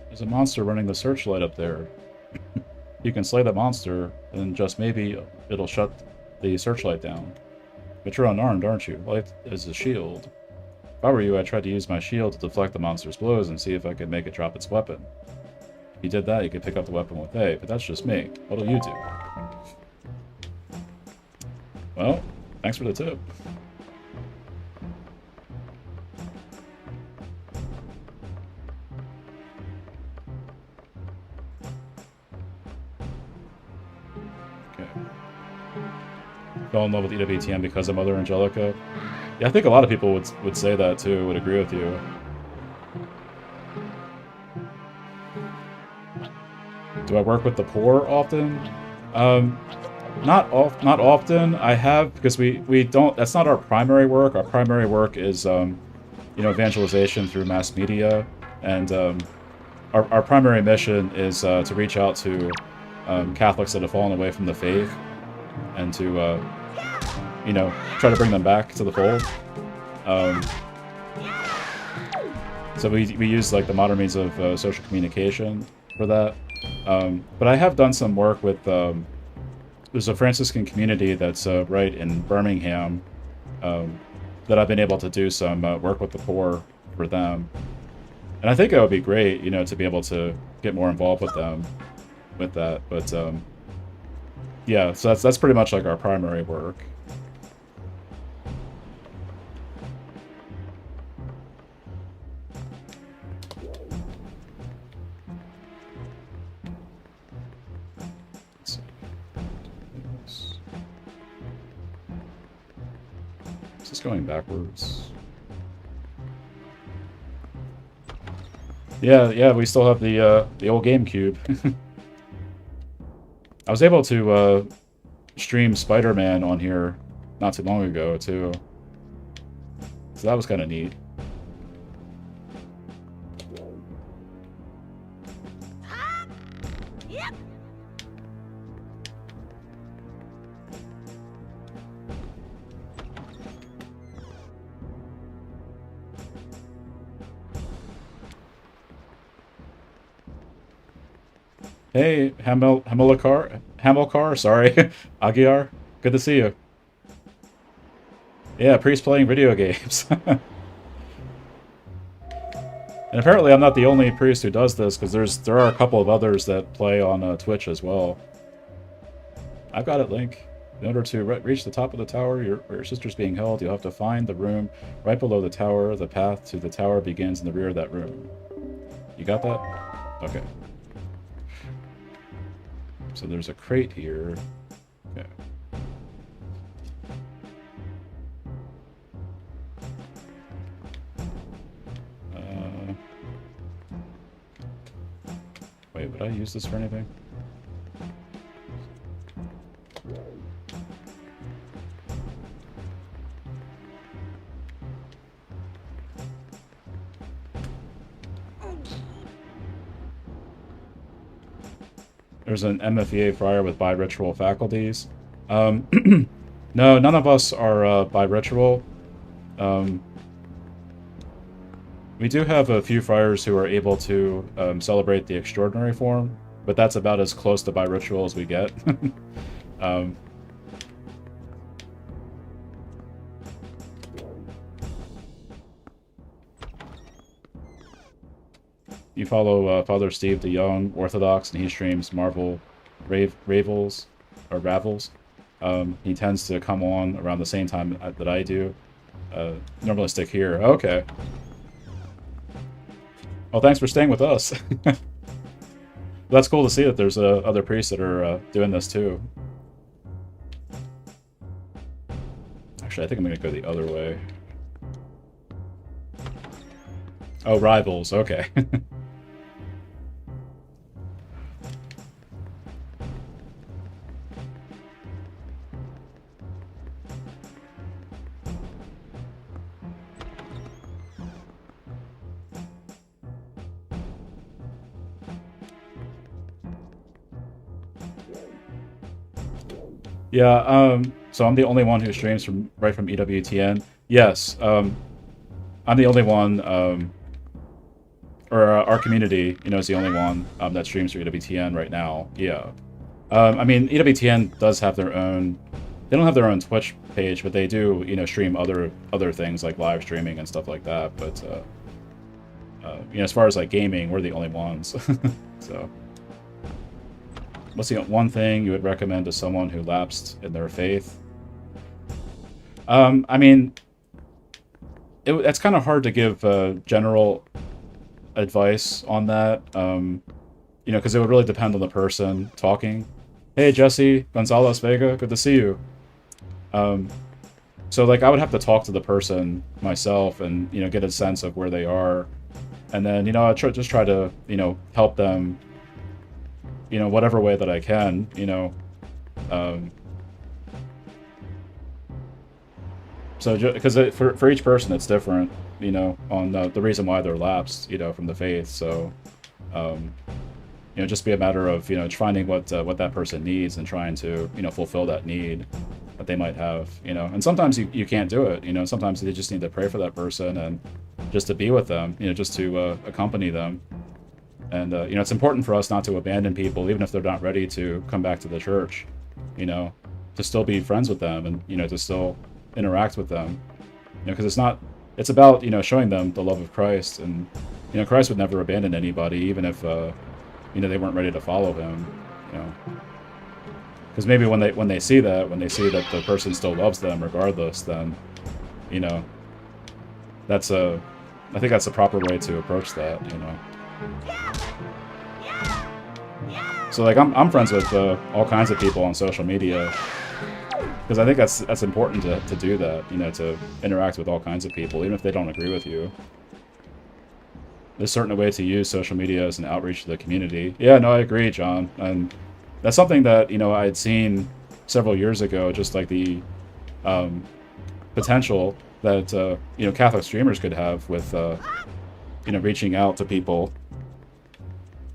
There's a monster running the searchlight up there. You can slay the monster, and just maybe it'll shut the searchlight down. But you're unarmed, aren't you? Life is a shield. If I were you, I'd try to use my shield to deflect the monster's blows and see if I could make it drop its weapon. If you did that, you could pick up the weapon with A, but that's just me. What'll you do? Well, thanks for the tip. Fell in love with EWTM because of Mother Angelica. Yeah, I think a lot of people would say that too, would agree with you. Do I work with the poor often? Not often. I have, because we don't, that's not our primary work. Our primary work is you know, evangelization through mass media, and our primary mission is to reach out to Catholics that have fallen away from the faith, and to you know, try to bring them back to the fold. So we use like the modern means of social communication for that. But I have done some work with there's a Franciscan community that's right in Birmingham that I've been able to do some work with the poor for them. And I think it would be great, you know, to be able to get more involved with them with that. But yeah, so that's pretty much like our primary work. Is this going backwards? Yeah, we still have the old GameCube. I was able to stream Spider-Man on here not too long ago too, so that was kind of neat. Yep. Hey, Hamilcar, sorry, Aguiar, good to see you. Yeah, Priest playing video games. And apparently I'm not the only priest who does this, because there are a couple of others that play on Twitch as well. I've got it, Link. In order to reach the top of the tower where your sister's being held, you'll have to find the room right below the tower. The path to the tower begins in the rear of that room. You got that? Okay. So there's a crate here. Okay. Wait, would I use this for anything? There's an MFEA friar with bi-ritual faculties. No, none of us are bi-ritual. We do have a few friars who are able to celebrate the extraordinary form, but that's about as close to bi-ritual as we get. You follow Father Steve the Young, Orthodox, and he streams Marvel Ravels. He tends to come on around the same time that I do. Normally stick here. Okay. Well, thanks for staying with us. That's cool to see that there's other priests that are doing this too. Actually, I think I'm going to go the other way. Oh, rivals. Okay. Yeah, so I'm the only one who streams right from EWTN. Yes, I'm the only one, or our community, you know, is the only one that streams for EWTN right now. Yeah. I mean, EWTN does have their own, they don't have their own Twitch page, but they do, you know, stream other things like live streaming and stuff like that. But, you know, as far as like gaming, we're the only ones. So. What's the one thing you would recommend to someone who lapsed in their faith? I mean, it's kind of hard to give general advice on that, you know, because it would really depend on the person talking. Hey, Jesse Gonzalez Vega, good to see you. So, like, I would have to talk to the person myself and, you know, get a sense of where they are. And then, you know, I just try to, you know, help them, you know, whatever way that I can, you know. So, because for each person, it's different, you know, on the reason why they're lapsed, you know, from the faith. So, you know, just be a matter of, you know, finding what that person needs and trying to, you know, fulfill that need that they might have, you know. And sometimes you can't do it, you know. Sometimes they just need to pray for that person and just to be with them, you know, just to accompany them. And, you know, it's important for us not to abandon people, even if they're not ready to come back to the church, you know, to still be friends with them and, you know, to still interact with them, you know, because it's about, you know, showing them the love of Christ and, You know, Christ would never abandon anybody, even if you know, they weren't ready to follow him. You know, because maybe when they see that the person still loves them regardless, then you know, that's a I think that's the proper way to approach that. You know. So like I'm friends with all kinds of people on social media because I think that's important to do that. You know, to interact with all kinds of people, even if they don't agree with you. There's certainly a way to use social media as an outreach to the community. Yeah, no, I agree, John. And that's something that, you know, I had seen several years ago, just like the potential that, you know, Catholic streamers could have with, you know, reaching out to people.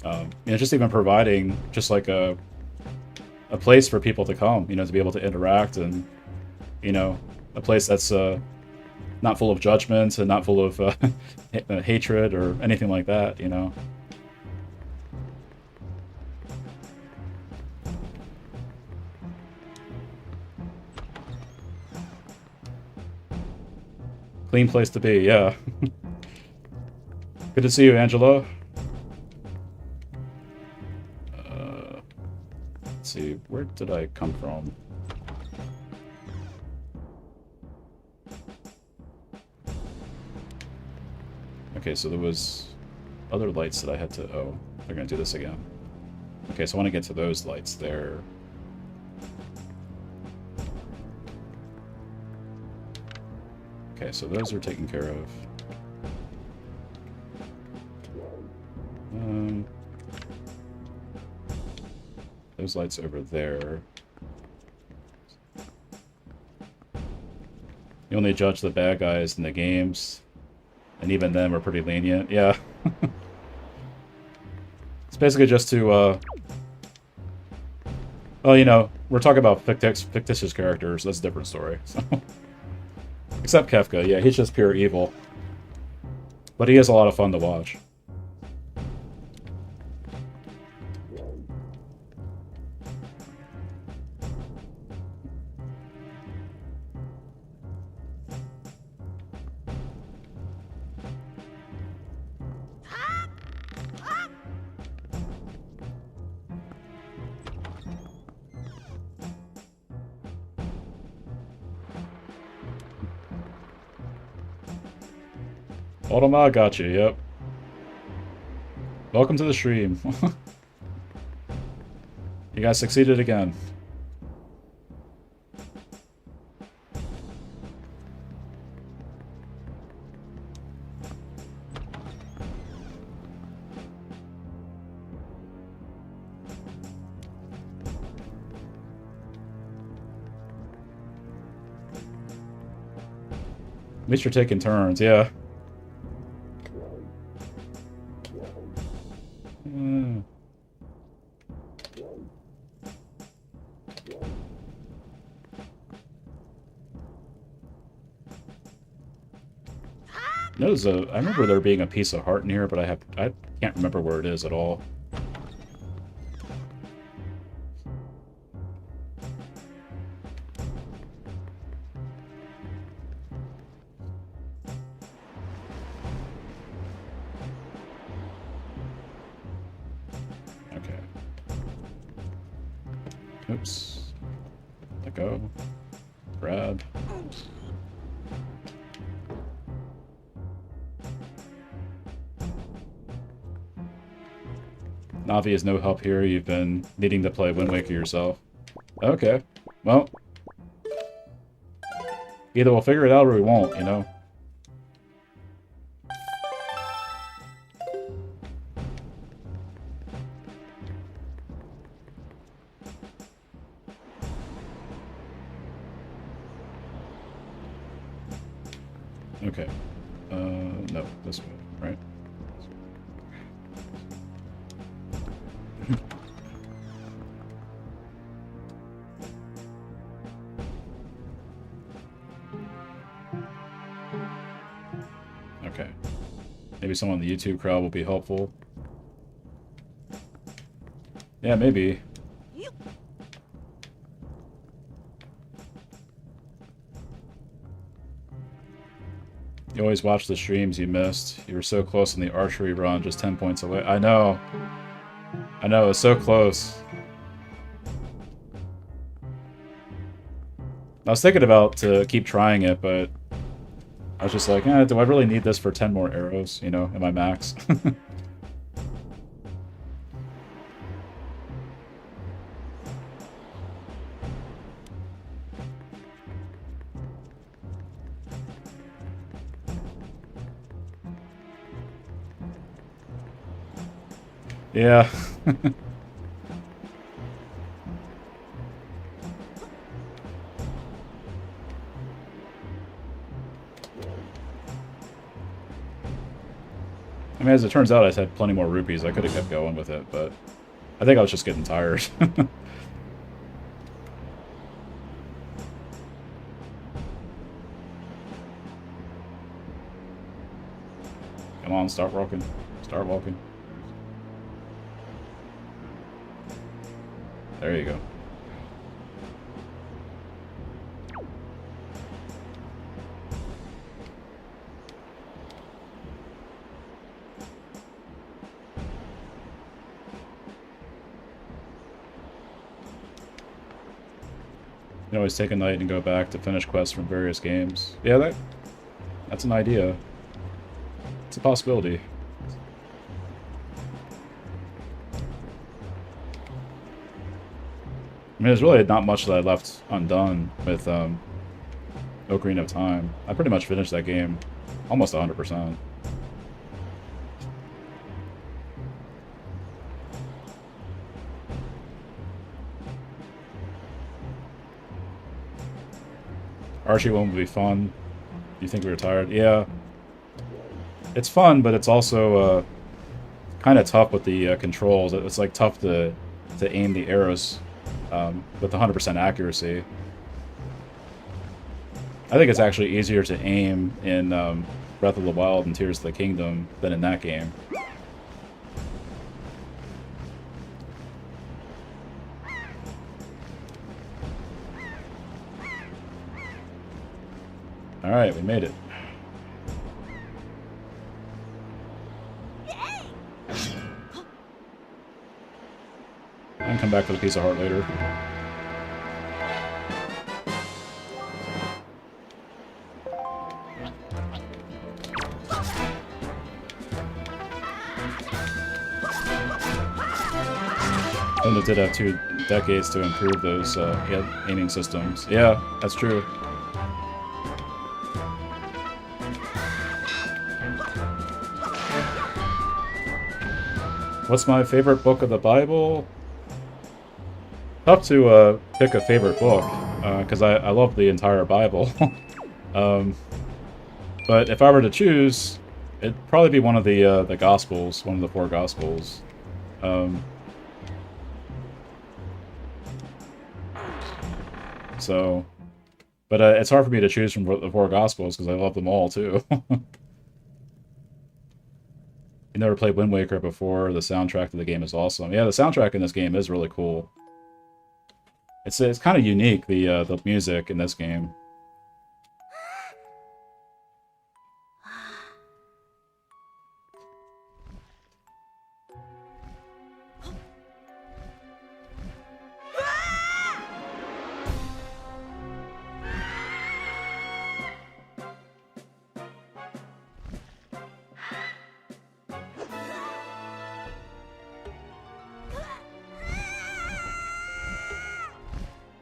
You know, just even providing just like a place for people to come, you know, to be able to interact and, you know, a place that's not full of judgment and not full of hatred or anything like that, you know. Clean place to be, yeah. Good to see you, Angela. Let's see, where did I come from? Okay, so there was other lights that I had to... Oh, they're going to do this again. Okay, so I want to get to those lights there. Okay, so those are taken care of. Those lights over there. You only judge the bad guys in the games. And even then, we're pretty lenient. Yeah. It's basically just to, well, you know, we're talking about fictitious characters. That's a different story. So. Except Kefka. Yeah, he's just pure evil. But he is a lot of fun to watch. Automa got you, yep. Welcome to the stream. You guys succeeded again. At least you're taking turns, yeah. There's I remember there being a piece of heart in here, but I can't remember where it is at all. Okay. Oops. Let go. Grab. Navi is no help here. You've been needing to play Wind Waker yourself. Okay. Well. Either we'll figure it out or we won't, you know? Okay. No, this way, right? Okay. Maybe someone in the YouTube crowd will be helpful. Yeah, maybe. You always watch the streams you missed. You were so close in the archery run, just 10 points away. I know. I know, it's so close. I was thinking about to keep trying it, but I was just like, do I really need this for 10 more arrows, you know, in my max? Yeah. I mean, as it turns out, I had plenty more rupees. I could have kept going with it, but I think I was just getting tired. Come on, start walking. Start walking. There you go. You can always take a night and go back to finish quests from various games. Yeah, that's an idea. It's a possibility. I mean, there's really not much that I left undone with Ocarina of Time. I pretty much finished that game almost 100%. Archie one would be fun. You think we were tired? Yeah. It's fun, but it's also kind of tough with the controls. It's like tough to aim the arrows with 100% accuracy. I think it's actually easier to aim in Breath of the Wild and Tears of the Kingdom than in that game. Alright, we made it. I can come back for the piece of heart later. And it did have 2 decades to improve those aiming systems. Yeah, that's true. What's my favorite book of the Bible? Tough to pick a favorite book, because I love the entire Bible. But if I were to choose, it'd probably be one of the Gospels, one of the 4 Gospels. But it's hard for me to choose from the 4 Gospels because I love them all too. You never played Wind Waker before. The soundtrack to the game is awesome. Yeah, the soundtrack in this game is really cool. It's kind of unique, the music in this game.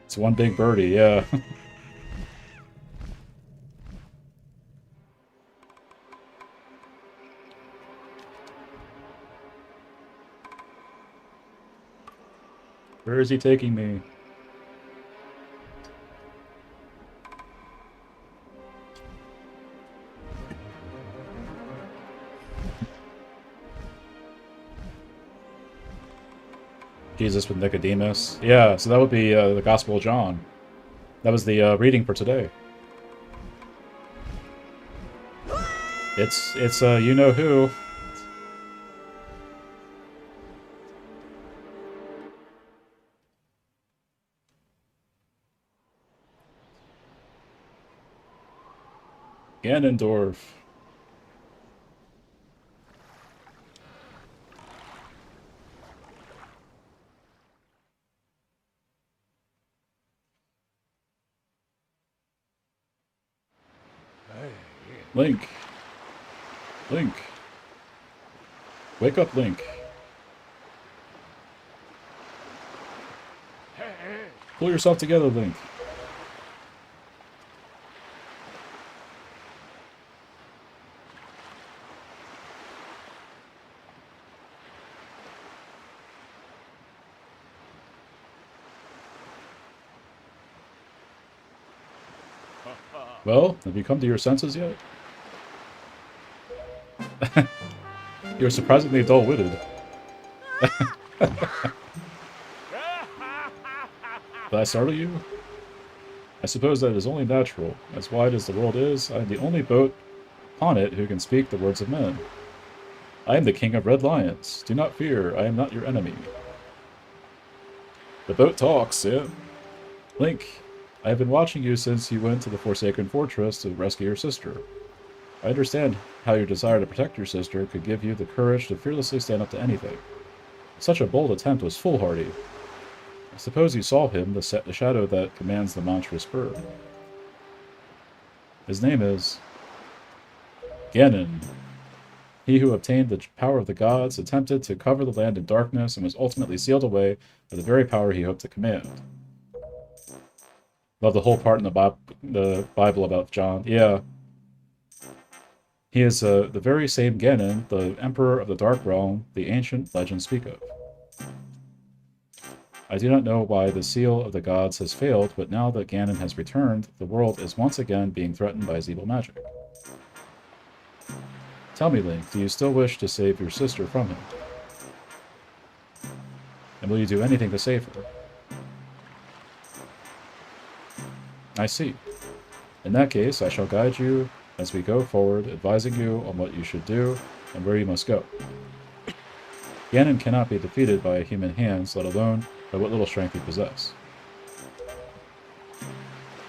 It's one big birdie, yeah. Where is he taking me? Jesus with Nicodemus. Yeah, so that would be the Gospel of John. That was the reading for today. It's you know who. Ganondorf. Link. Link. Wake up, Link. Pull yourself together, Link. Well, have you come to your senses yet? You're surprisingly dull-witted. Did I startle you? I suppose that is only natural. As wide as the world is, I am the only boat on it who can speak the words of men. I am the king of red lions. Do not fear, I am not your enemy. The boat talks, yeah. Link, I have been watching you since you went to the Forsaken Fortress to rescue your sister. I understand how your desire to protect your sister could give you the courage to fearlessly stand up to anything. Such a bold attempt was foolhardy. I suppose you saw him, the shadow that commands the monstrous bird. His name is Ganon. He who obtained the power of the gods, attempted to cover the land in darkness, and was ultimately sealed away by the very power he hoped to command. Love the whole part in the Bible about John. Yeah. He is the very same Ganon, the Emperor of the Dark Realm, the ancient legends speak of. I do not know why the seal of the gods has failed, but now that Ganon has returned, the world is once again being threatened by his evil magic. Tell me, Link, do you still wish to save your sister from him? And will you do anything to save her? I see. In that case, I shall guide you as we go forward, advising you on what you should do and where you must go. Ganon cannot be defeated by human hands, let alone by what little strength you possess.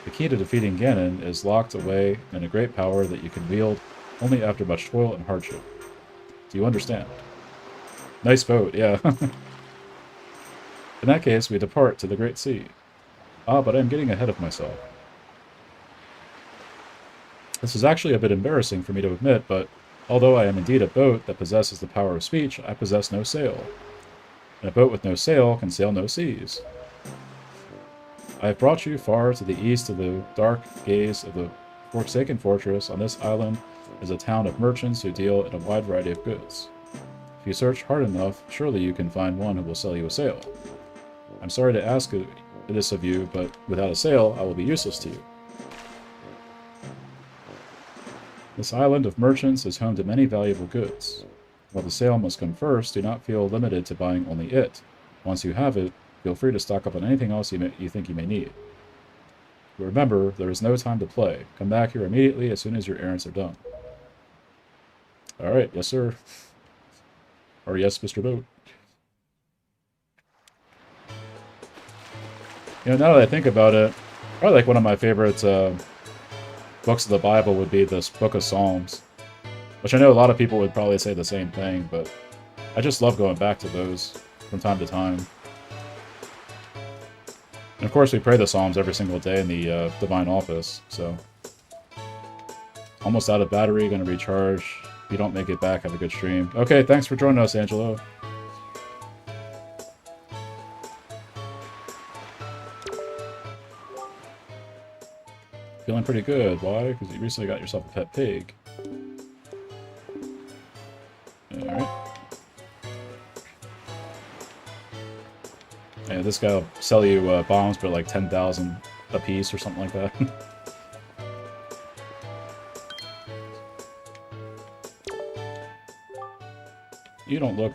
The key to defeating Ganon is locked away in a great power that you can wield only after much toil and hardship. Do you understand? Nice boat, yeah. In that case, we depart to the Great Sea. Ah, but I'm getting ahead of myself. This is actually a bit embarrassing for me to admit, but although I am indeed a boat that possesses the power of speech, I possess no sail. And a boat with no sail can sail no seas. I have brought you far to the east of the dark gaze of the Forsaken Fortress. On this island is a town of merchants who deal in a wide variety of goods. If you search hard enough, surely you can find one who will sell you a sail. I'm sorry to ask this of you, but without a sail, I will be useless to you. This island of merchants is home to many valuable goods. While the sail must come first, do not feel limited to buying only it. Once you have it, feel free to stock up on anything else you think you may need. But remember, there is no time to play. Come back here immediately as soon as your errands are done. Alright, yes sir. Or yes, Mr. Boat. You know, now that I think about it, probably like one of my favorite books of the Bible would be this Book of Psalms. Which I know a lot of people would probably say the same thing, but I just love going back to those from time to time. And of course we pray the Psalms every single day in the Divine Office, so... Almost out of battery, gonna recharge. If you don't make it back, have a good stream. Okay, thanks for joining us, Angelo. Feeling pretty good. Why? Because you recently got yourself a pet pig. Alright. Yeah, this guy will sell you bombs for like 10,000 a piece or something like that. You don't look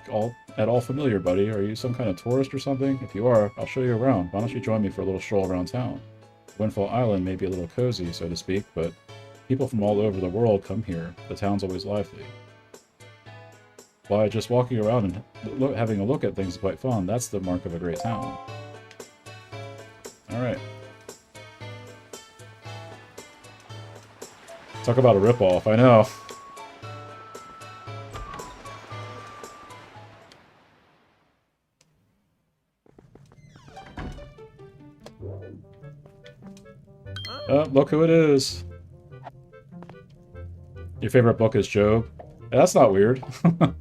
at all familiar, buddy. Are you some kind of tourist or something? If you are, I'll show you around. Why don't you join me for a little stroll around town? Windfall Island may be a little cozy, so to speak, but people from all over the world come here. The town's always lively. Why, just walking around and having a look at things is quite fun. That's the mark of a great town. Alright. Talk about a ripoff, I know. Look who it is. Your favorite book is Job? Yeah, that's not weird. I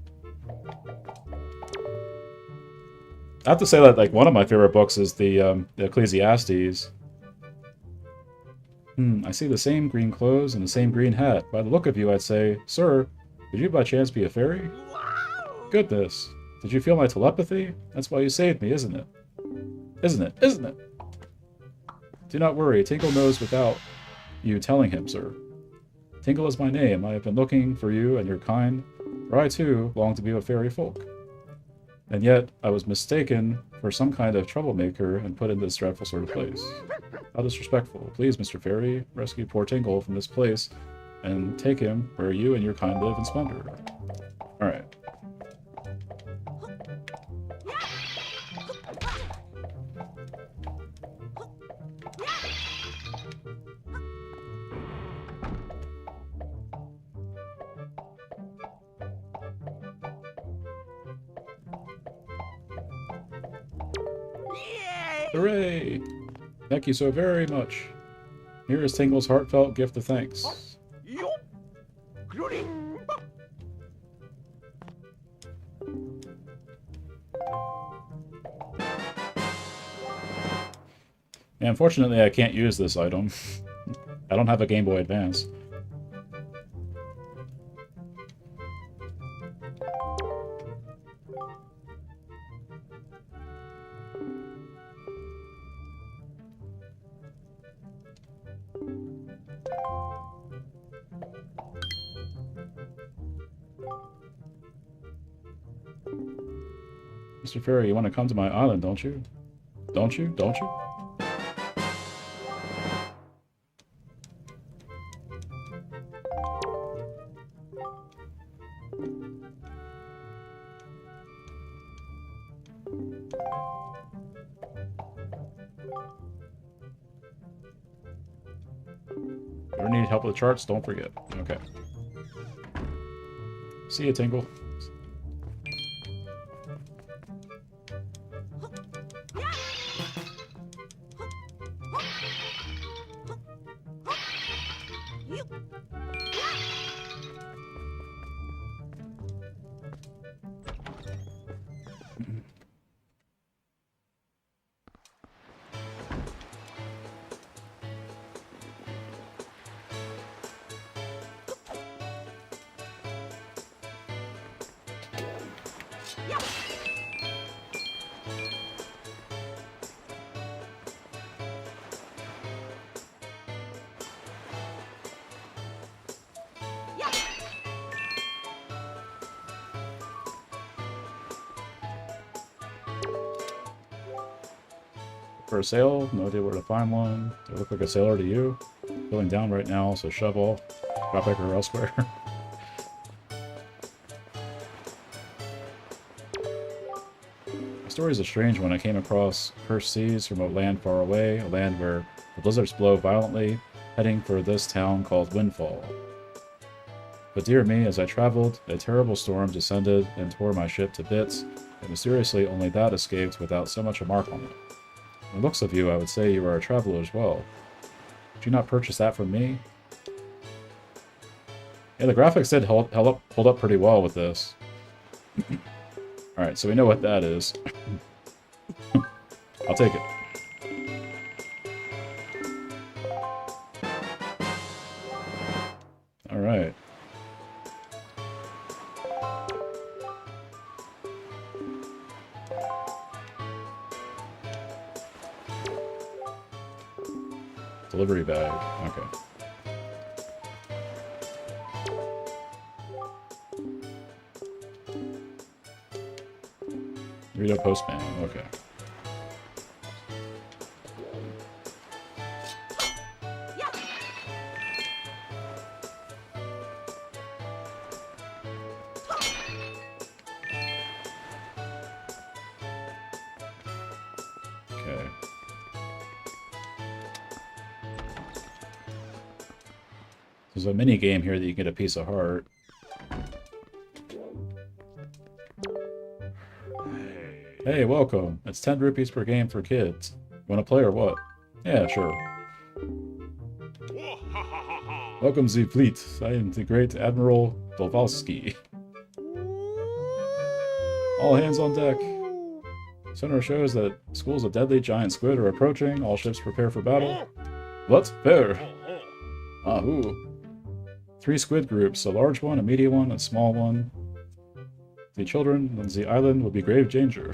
have to say that like one of my favorite books is the Ecclesiastes. I see the same green clothes and the same green hat. By the look of you, I'd say, Sir, could you by chance be a fairy? Goodness, did you feel my telepathy? That's why you saved me, isn't it? Isn't it? Isn't it? Do not worry, Tinkle knows without you telling him, sir. Tinkle is my name. I have been looking for you and your kind, for I too long to be with fairy folk. And yet, I was mistaken for some kind of troublemaker and put in this dreadful sort of place. How disrespectful. Please, Mr. Fairy, rescue poor Tinkle from this place and take him where you and your kind live in splendor. Alright. Hooray! Thank you so very much. Here is Tinkle's heartfelt gift of thanks. Yeah, unfortunately, I can't use this item. I don't have a Game Boy Advance. Mr. Fairy, you want to come to my island, don't you? Don't you? Don't you? Ever need help with the charts? Don't forget. Okay. See ya, Tinkle. For a sail? No idea where to find one. Do I look like a sailor to you? Going down right now, so shove off. Tropic or elsewhere. The story is a strange one. I came across cursed seas from a land far away, a land where the blizzards blow violently, heading for this town called Windfall. But dear me, as I traveled, a terrible storm descended and tore my ship to bits, and mysteriously only that escaped without so much a mark on it. From the looks of you, I would say you are a traveler as well. Did you not purchase that from me? Yeah, the graphics did hold up pretty well with this. Alright, so we know what that is. I'll take it. Alright. Delivery bag. Okay. Rito postman. Okay. Okay. There's a mini game here that you get a piece of heart. Hey, welcome. It's 10 rupees per game for kids. You want to play or what? Yeah, sure. Welcome the fleet. I am the great Admiral Dolvalski. All hands on deck. Sonar shows that schools of deadly giant squid are approaching. All ships prepare for battle. What? Fair. Ahoo. 3 squid groups, a large one, a medium one, a small one. The children on the island will be grave danger.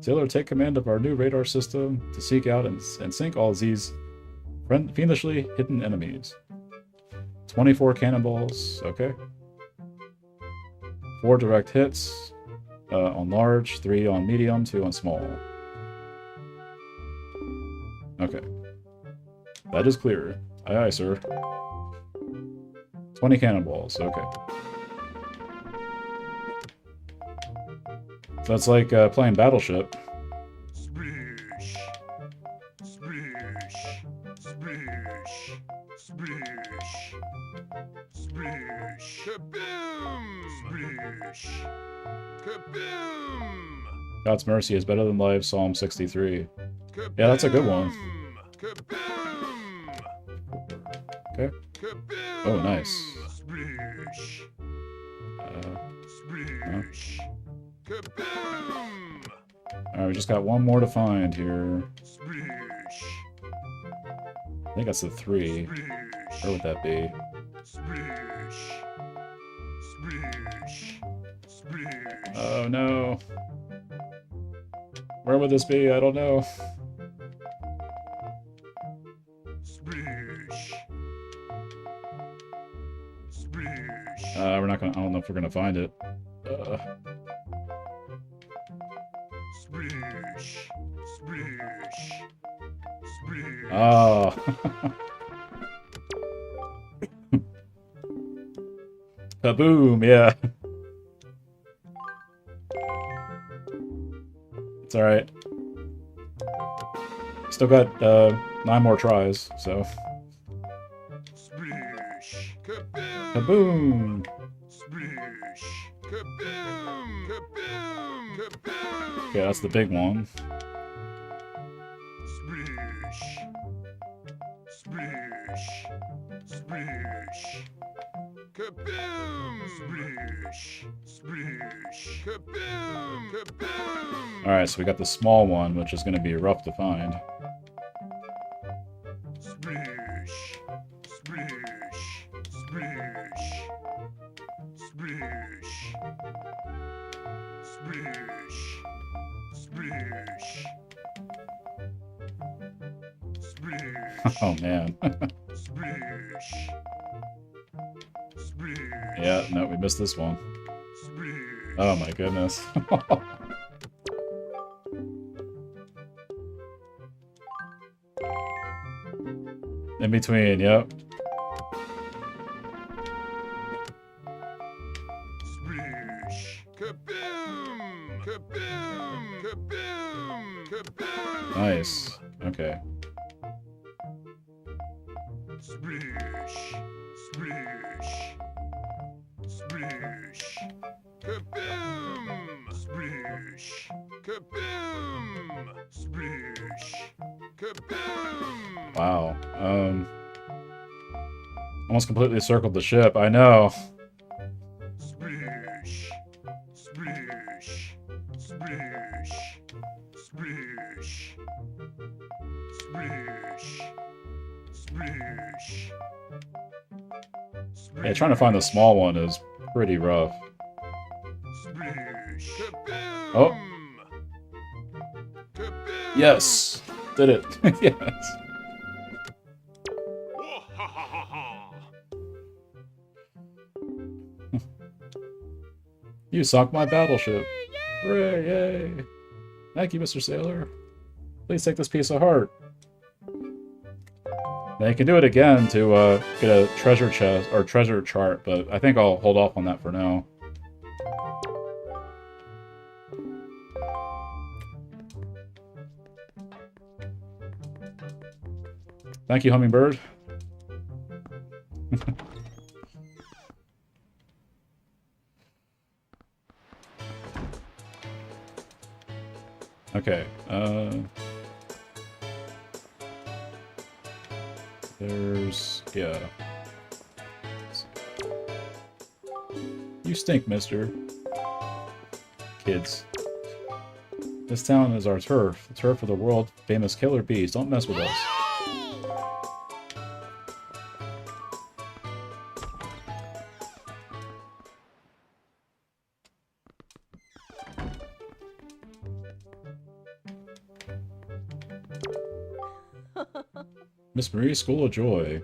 Sailor, take command of our new radar system to seek out and sink all these fiendishly hidden enemies. 24 cannonballs, okay. 4 direct hits on large, 3 on medium, 2 on small. Okay. That is clear. Aye aye, sir. 20 cannonballs, okay. So it's like playing Battleship. Splish. Splish. Splish. Splish. Splish. Kaboom! Splish. Kaboom! God's mercy is better than life, Psalm 63. Yeah, that's a good one. Kaboom! Okay. Kaboom! Oh, nice. Splish. No. Splish. Kaboom! Alright, we just got one more to find here. Splish. I think that's the 3. Splish. Where would that be? Splish. Splish. Splish. Oh no. Where would this be? I don't know. Splish. Splish. We're not gonna. I don't know if we're gonna find it. Splish. Splish. Splish. Oh. Kaboom! Yeah. It's all right. Still got 9 more tries, so. Splish. Kaboom! Kaboom! Splish. Kaboom! Kaboom! Kaboom! Okay, that's the big one. Splish. Splish. Splish. Kaboom! Splish. Splish. Kaboom! Kaboom! All right, so we got the small one, which is going to be rough to find. Splish. Splish. Splish. Splish. Splish. Splish. Splish. Oh man. Splish. Splish. Yeah, no, we missed this one. Splish. Oh my goodness. In between, yep. Splish. Kaboom! Kaboom! Kaboom! Kaboom! Nice. Okay. Splish. Splish. Splish. Kaboom! Splish. Kaboom! Splish. Kaboom! Wow. Almost completely circled the ship. I know. Splish. Splish. Splish. Splish. Splish. Splish. Yeah, trying to find the small one is pretty rough. Splish. Kaboom! Oh. Kaboom! Yes! Did it. Yes. You sunk my battleship. Hooray, yay. Thank you, Mr. Sailor. Please take this piece of heart. Now you can do it again to get a treasure chest or treasure chart, but I think I'll hold off on that for now. Thank you, Hummingbird. Okay, there's, yeah. You stink, mister. Kids. This town is our turf. The turf of the world-famous killer bees. Don't mess with us. Miss Marie, School of Joy.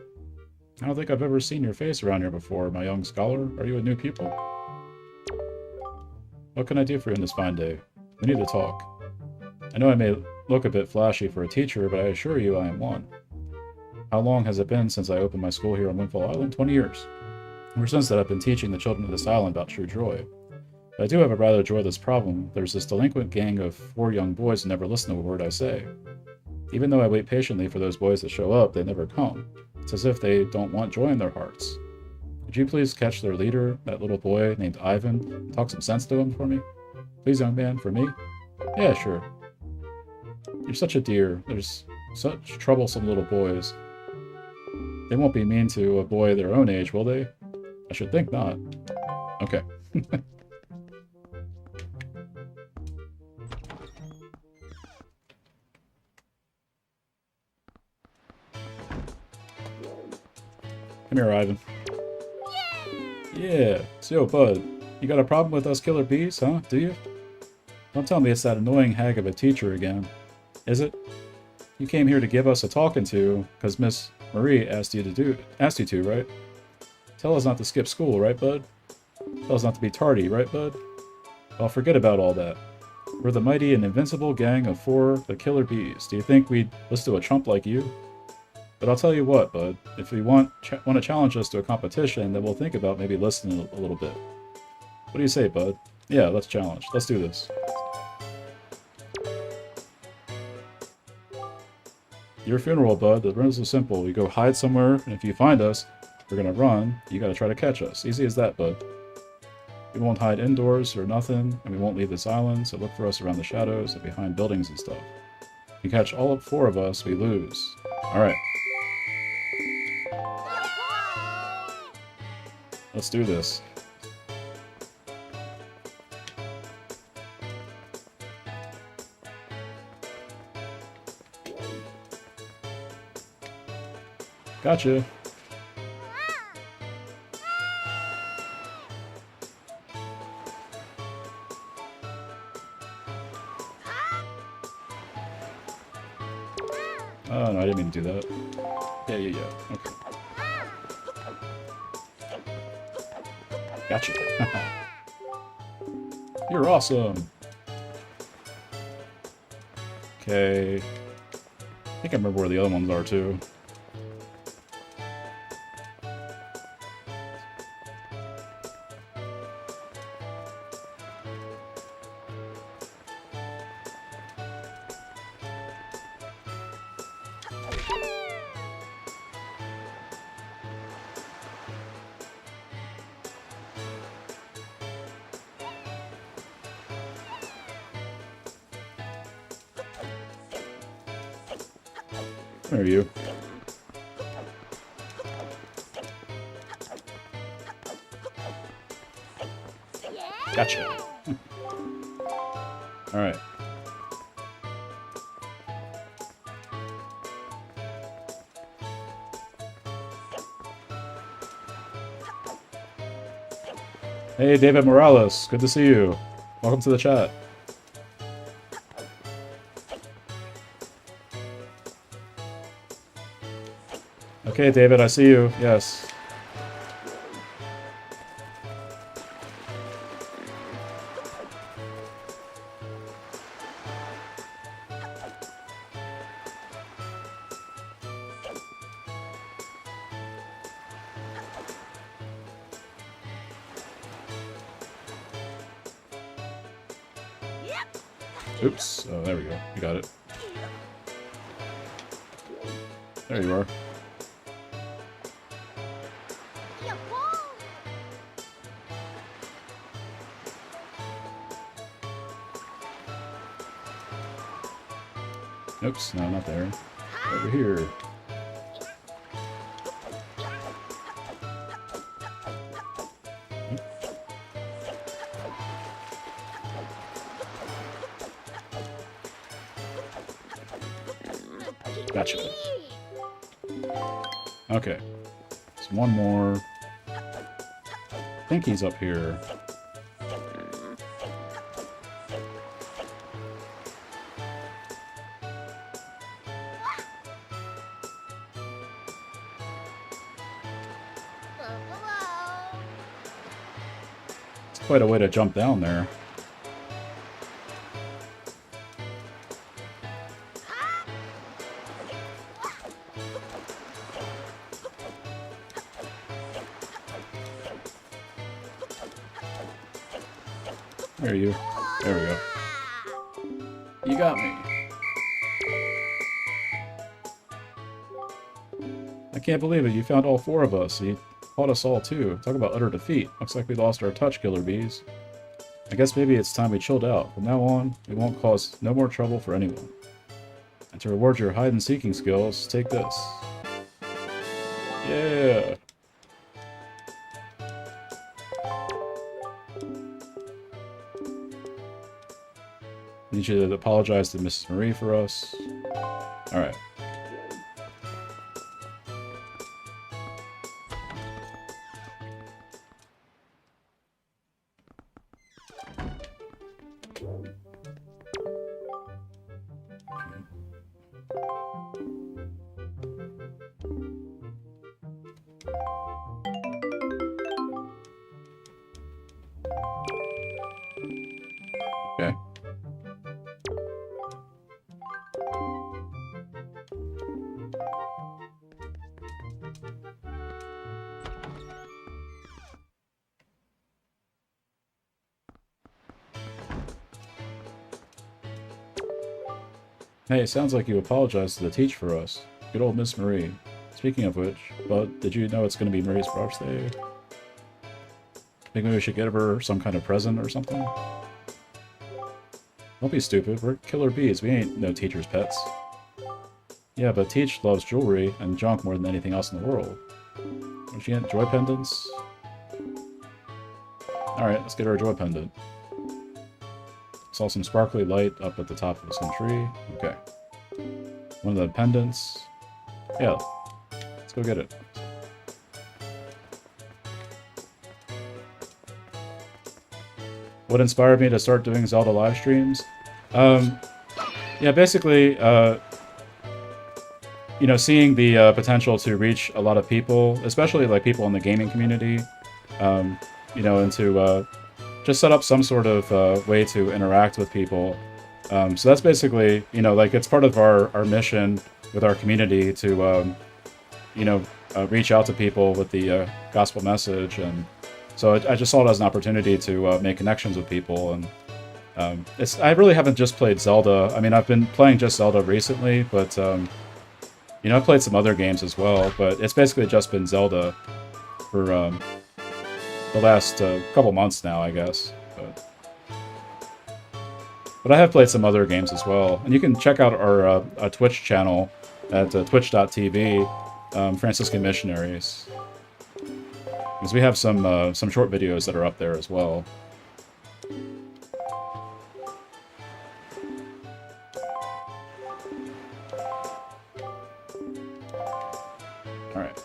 I don't think I've ever seen your face around here before, my young scholar. Are you a new pupil? What can I do for you on this fine day? We need to talk. I know I may look a bit flashy for a teacher, but I assure you I am one. How long has it been since I opened my school here on Windfall Island? 20 years. Ever since that, I've been teaching the children of this island about true joy. But I do have a rather joyless problem. There's this delinquent gang of 4 young boys who never listen to a word I say. Even though I wait patiently for those boys to show up, they never come. It's as if they don't want joy in their hearts. Could you please catch their leader, that little boy named Ivan, and talk some sense to him for me? Please, young man, for me? Yeah, sure. You're such a dear. There's such troublesome little boys. They won't be mean to a boy their own age, will they? I should think not. Okay. Come here, Ivan. Yeah. So, bud, you got a problem with us killer bees, huh? Do you? Don't tell me it's that annoying hag of a teacher again. Is it? You came here to give us a talking to because Miss Marie asked you to, right? Tell us not to skip school, right, bud? Tell us not to be tardy, right, bud? Well, forget about all that. We're the mighty and invincible gang of 4, the killer bees. Do you think we'd listen to a chump like you? But I'll tell you what, bud. If you want to challenge us to a competition, then we'll think about maybe listening a little bit. What do you say, bud? Yeah, let's challenge. Let's do this. Your funeral, bud. The rules are simple. We go hide somewhere, and if you find us, we're gonna run. You gotta try to catch us. Easy as that, bud. We won't hide indoors or nothing, and we won't leave this island, so look for us around the shadows and behind buildings and stuff. If you catch all 4 of us, we lose. Alright. Let's do this. Gotcha. Oh, no, I didn't mean to do that. Yeah. Okay. Gotcha. You're awesome. Okay. I think I remember where the other ones are, too. Where are you? Gotcha. Alright. Hey, David Morales. Good to see you. Welcome to the chat. Okay, David, I see you. Yes. Oops. Oh, there we go. You got it. There you are. Oops, no, not there. Over here. Gotcha. Okay. There's one more. I think he's up here. It's quite a way to jump down there. There you. There we go. You got me. I can't believe it. You found all four of us. You fought us all too. Talk about utter defeat. Looks like we lost our touch, killer bees. I guess maybe it's time we chilled out. From now on, we won't cause no more trouble for anyone. And to reward your hide-and-seeking skills, take this. Yeah! I need you to apologize to Mrs. Marie for us. Alright. Okay. Hey, it sounds like you apologized to the teacher for us. Good old Miss Marie. Speaking of which, Bud, did you know it's going to be Marie's birthday? Think maybe we should get her some kind of present or something? Don't be stupid, we're killer bees, we ain't no teacher's pets. Yeah, but Teach loves jewelry and junk more than anything else in the world. Don't she get joy pendants? Alright, let's get her a joy pendant. Saw some sparkly light up at the top of some tree. Okay. One of the pendants. Yeah, let's go get it. What inspired me to start doing Zelda live streams? Yeah, basically, you know, seeing the potential to reach a lot of people, especially like people in the gaming community, you know, and to just set up some sort of way to interact with people. So that's basically, you know, like it's part of our mission with our community to, you know, reach out to people with the gospel message. And so I just saw it as an opportunity to make connections with people. And I really haven't just played Zelda. I mean, I've been playing just Zelda recently, but, you know, I've played some other games as well. But it's basically just been Zelda for the last couple months now, I guess. But I have played some other games as well. And you can check out our Twitch channel at twitch.tv, Franciscan Missionaries. Because we have some short videos that are up there as well. Alright.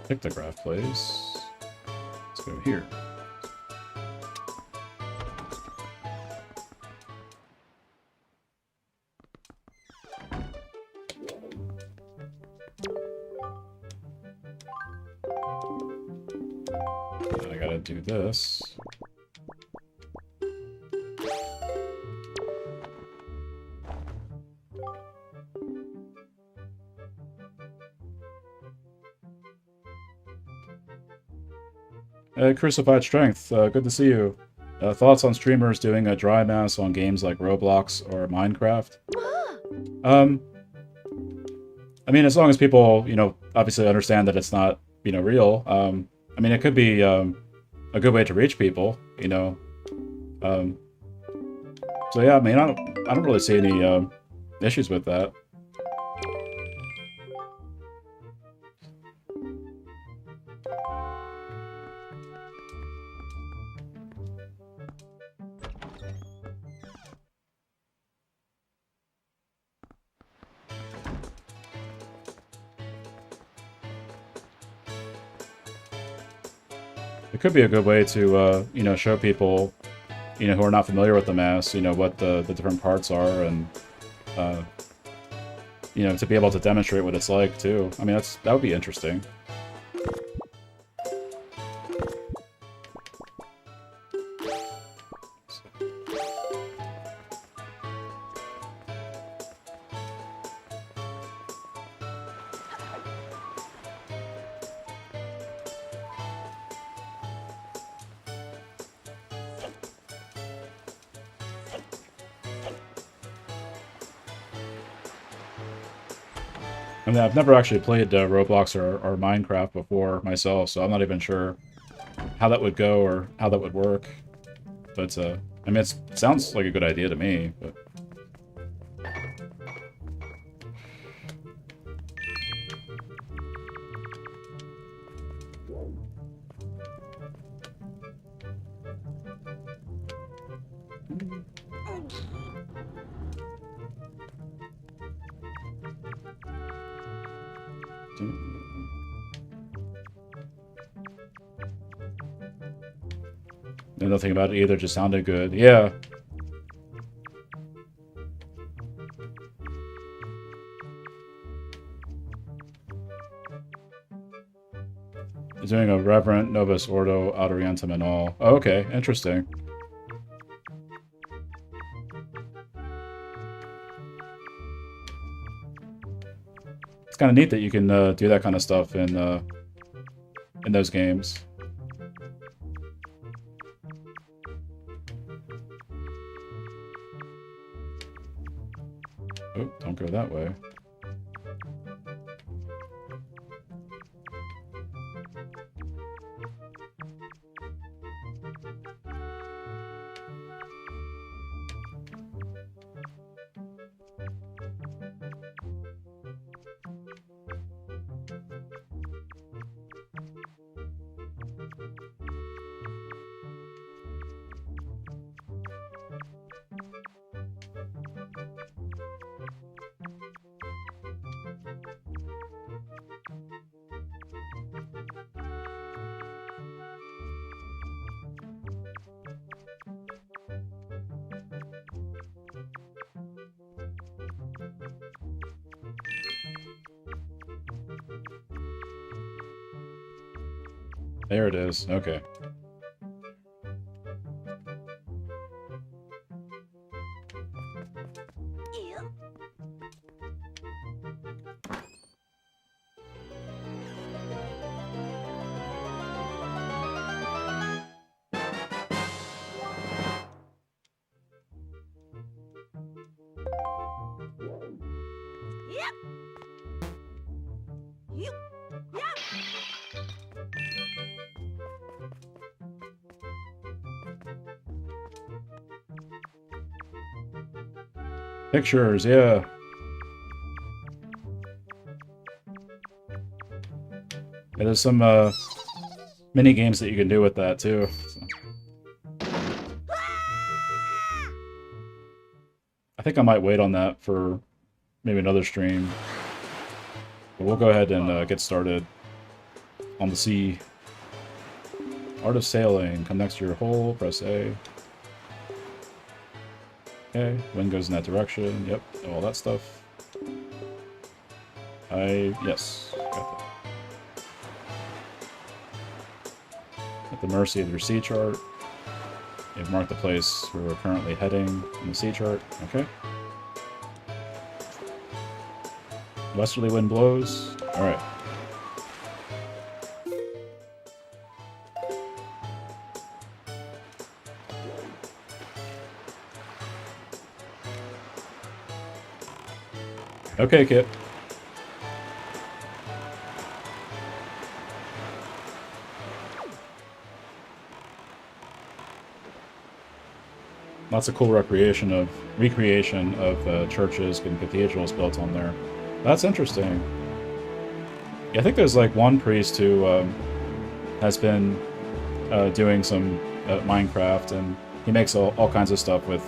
Pictograph place. Let's go here. I gotta do this. Crucified Strength, good to see you. Thoughts on streamers doing a dry mass on games like Roblox or Minecraft? I mean, as long as people, you know, obviously understand that it's not, real. I mean, it could be a good way to reach people, Um, so yeah, I mean, I don't really see any issues with that. It could be a good way to, show people, who are not familiar with the mass, what the different parts are, and, to be able to demonstrate what it's like, too. I mean, that would be interesting. I mean, I've never actually played Roblox or Minecraft before myself, so I'm not even sure how that would go or how that would work. But, I mean, it sounds like a good idea to me, but... Knew nothing about it either, just sounded good. Yeah. Doing a reverent novus ordo ad orientem and all. Oh, okay, interesting. It's kind of neat that you can do that kind of stuff in those games. Oh, don't go that way. There it is. Okay. Pictures, yeah. Yeah, there's some mini games that you can do with that too. So. I think I might wait on that for maybe another stream. But we'll go ahead and get started on the sea. Art of sailing. Come next to your hull, press A. Okay, wind goes in that direction. Yep, all that stuff. Yes, got that. At the mercy of your sea chart. You've marked the place where we're currently heading in the sea chart. Okay. Westerly wind blows. Alright. Okay, Kit. Lots of cool recreation of recreation of churches and cathedrals built on there. That's interesting. Yeah, I think there's like one priest who has been doing some Minecraft, and he makes all kinds of stuff with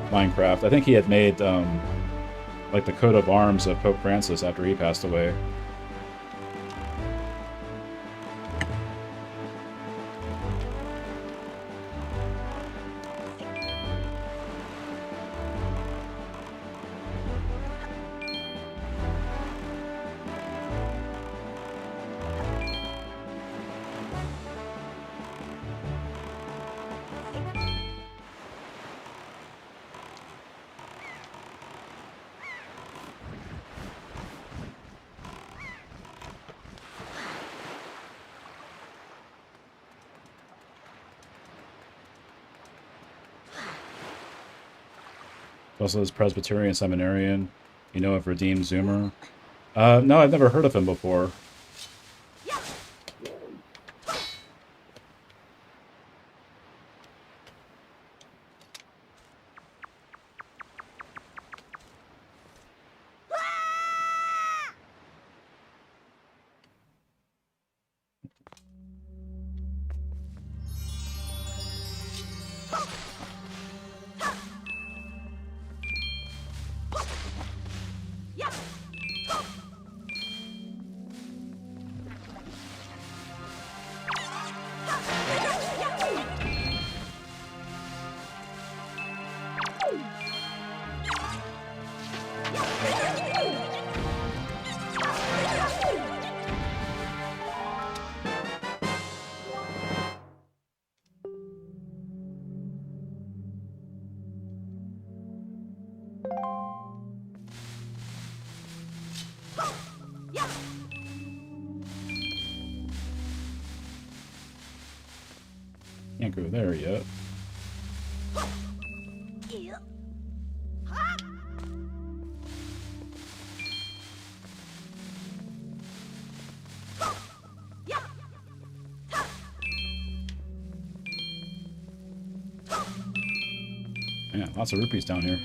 Minecraft. I think he had made like the coat of arms of Pope Francis after he passed away. Also, this Presbyterian seminarian, you know, of Redeemed Zoomer. No, I've never heard of him before. Can't go there yet. Yeah, lots of rupees down here.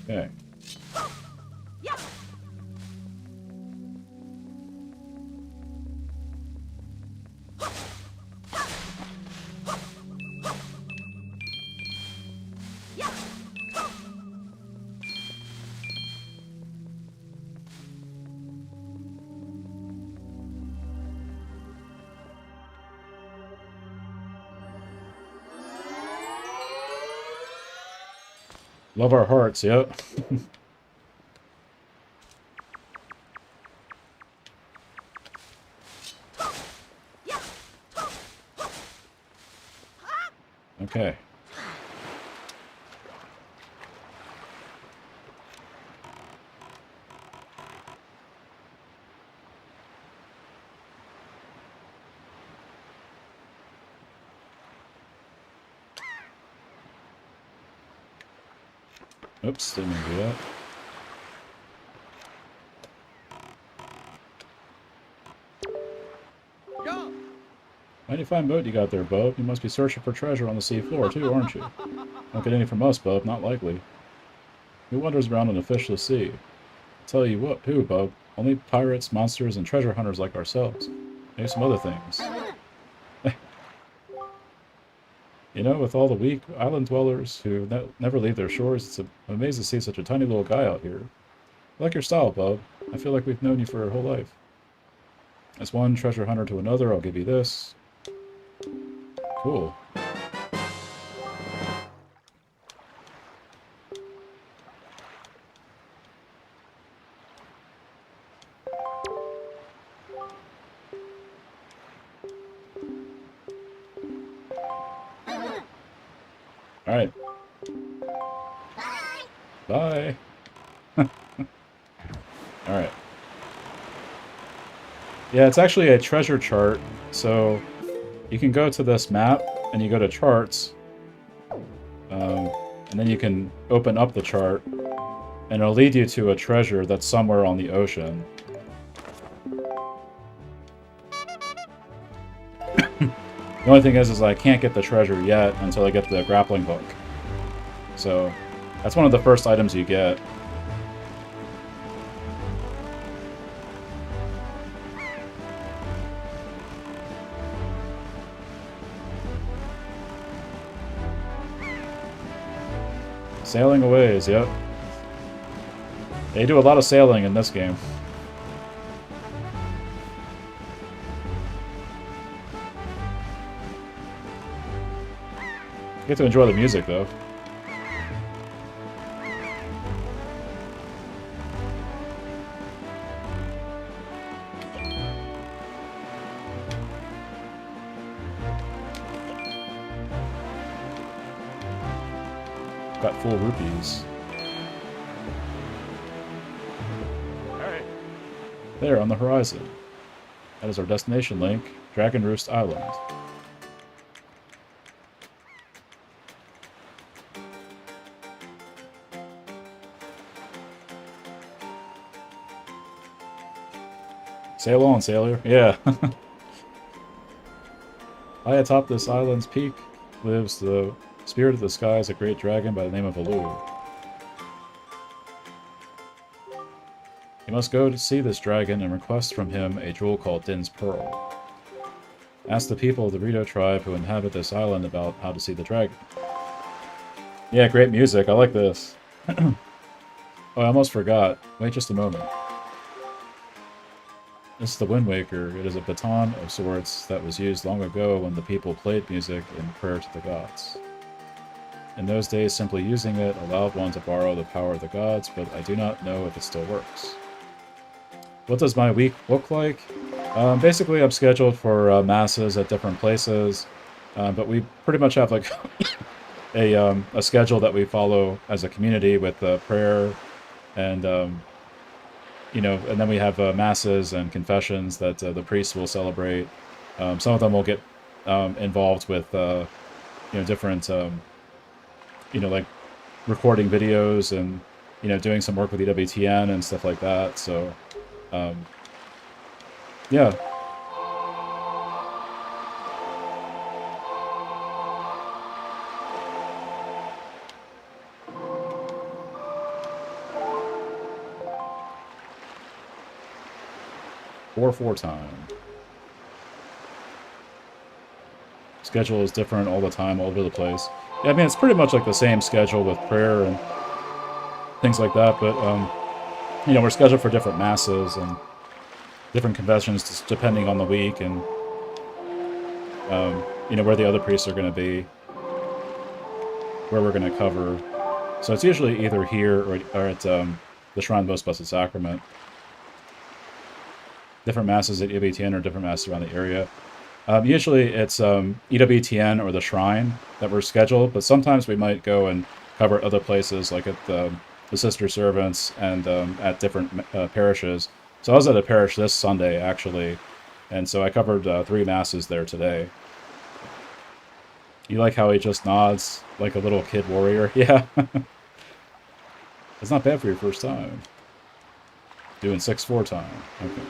Okay. Love our hearts, yep. Okay. Oops, didn't mean to do that. Mighty fine boat you got there, Bub. You must be searching for treasure on the sea floor, too, aren't you? Don't get any from us, Bub. Not likely. Who wanders around in a fishless sea? Tell you what, who, Bub? Only pirates, monsters, and treasure hunters like ourselves. Maybe some other things. You know, with all the weak island dwellers who never leave their shores, I'm amazed to see such a tiny little guy out here. I like your style, Bub. I feel like we've known you for your whole life. As one treasure hunter to another, I'll give you this. Cool. Alright. Bye. Alright. Yeah, it's actually a treasure chart, so you can go to this map, and you go to charts, and then you can open up the chart, and it'll lead you to a treasure that's somewhere on the ocean. The only thing is I can't get the treasure yet until I get the grappling hook. So, that's one of the first items you get. Sailing aways, yep. They do a lot of sailing in this game. You get to enjoy the music, though. Got full rupees. Alright. There, on the horizon. That is our destination link, Dragon Roost Island. Sail on, sailor. Yeah. High atop this island's peak lives the spirit of the skies, a great dragon by the name of Alu. You must go to see this dragon and request from him a jewel called Din's Pearl. Ask the people of the Rito tribe who inhabit this island about how to see the dragon. Yeah, great music. I like this. Oh, I almost forgot. Wait just a moment. This is the Wind Waker. It is a baton of sorts that was used long ago when the people played music in prayer to the gods. In those days, simply using it allowed one to borrow the power of the gods, but I do not know if it still works. What does my week look like? Basically, I'm scheduled for masses at different places, but we pretty much have like a schedule that we follow as a community with prayer and you know, and then we have masses and confessions that the priests will celebrate. Some of them will get involved with, you know, different, you know, like recording videos and, you know, doing some work with EWTN and stuff like that. So, yeah. Four time. Schedule is different all the time, all over the place. Yeah, I mean, it's pretty much like the same schedule with prayer and things like that, but, you know, we're scheduled for different masses and different confessions just depending on the week and, you know, where the other priests are going to be, where we're going to cover. So it's usually either here or at the Shrine of the Most Blessed Sacrament. Different masses at EWTN or different masses around the area. Usually it's EWTN or the Shrine that we're scheduled, but sometimes we might go and cover other places, like at the Sister Servants and at different parishes. So I was at a parish this Sunday, actually, and so I covered 3 masses there today. You like how he just nods like a little kid warrior? Yeah. It's not bad for your first time. Doing 6-4 time. Okay.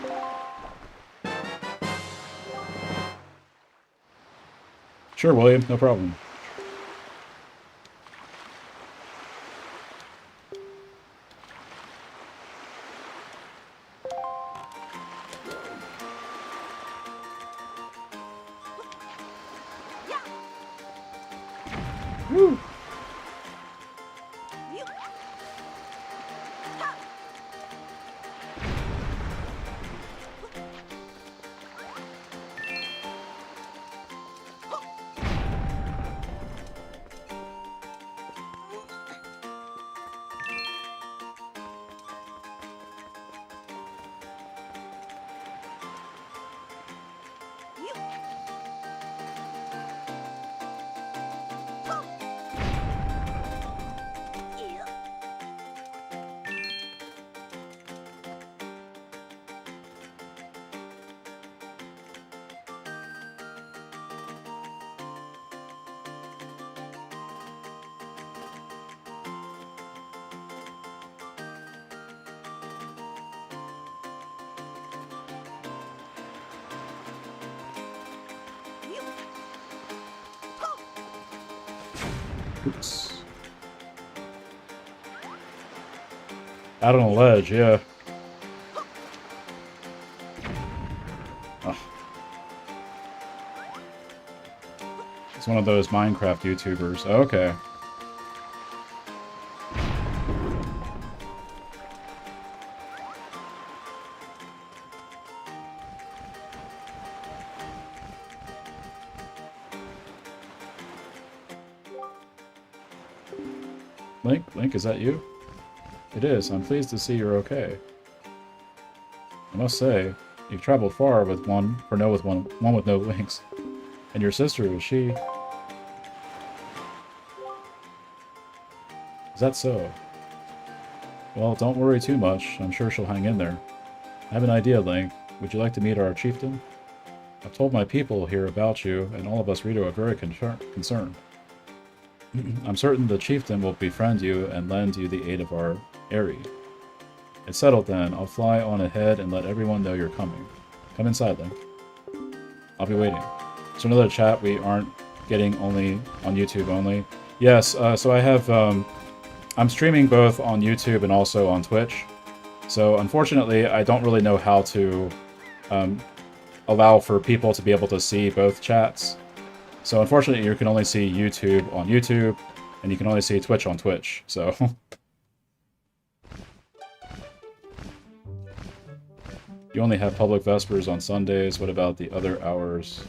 Sure, William, no problem. Woo! Oops. Out on a ledge, yeah. Oh. It's one of those Minecraft YouTubers. Okay. Link, is that you? It is. I'm pleased to see you're okay. I must say, you've traveled far with one with no wings. And your sister, is she? Is that so? Well, don't worry too much. I'm sure she'll hang in there. I have an idea, Link. Would you like to meet our chieftain? I've told my people here about you, and all of us Rito are very concerned. I'm certain the chieftain will befriend you and lend you the aid of our Aerie. It's settled then. I'll fly on ahead and let everyone know you're coming. Come inside, Link. I'll be waiting. So another chat we aren't getting only on YouTube only. Yes, so I have, I'm streaming both on YouTube and also on Twitch. So unfortunately, I don't really know how to allow for people to be able to see both chats. So unfortunately, you can only see YouTube on YouTube, and you can only see Twitch on Twitch, so... You only have public Vespers on Sundays. What about the other hours?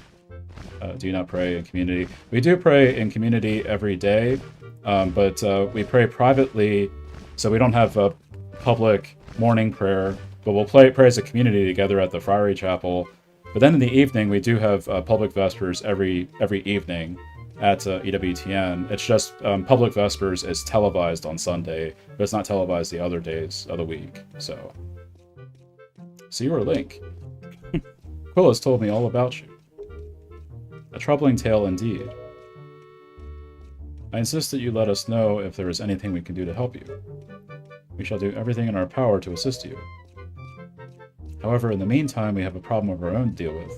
Do you not pray in community? We do pray in community every day, but we pray privately, so we don't have a public morning prayer, but we'll pray as a community together at the Friary Chapel. But then in the evening, we do have public Vespers every evening at EWTN. It's just public Vespers is televised on Sunday, but it's not televised the other days of the week, so... So you are Link. Quill has told me all about you. A troubling tale indeed. I insist that you let us know if there is anything we can do to help you. We shall do everything in our power to assist you. However, in the meantime, we have a problem of our own to deal with.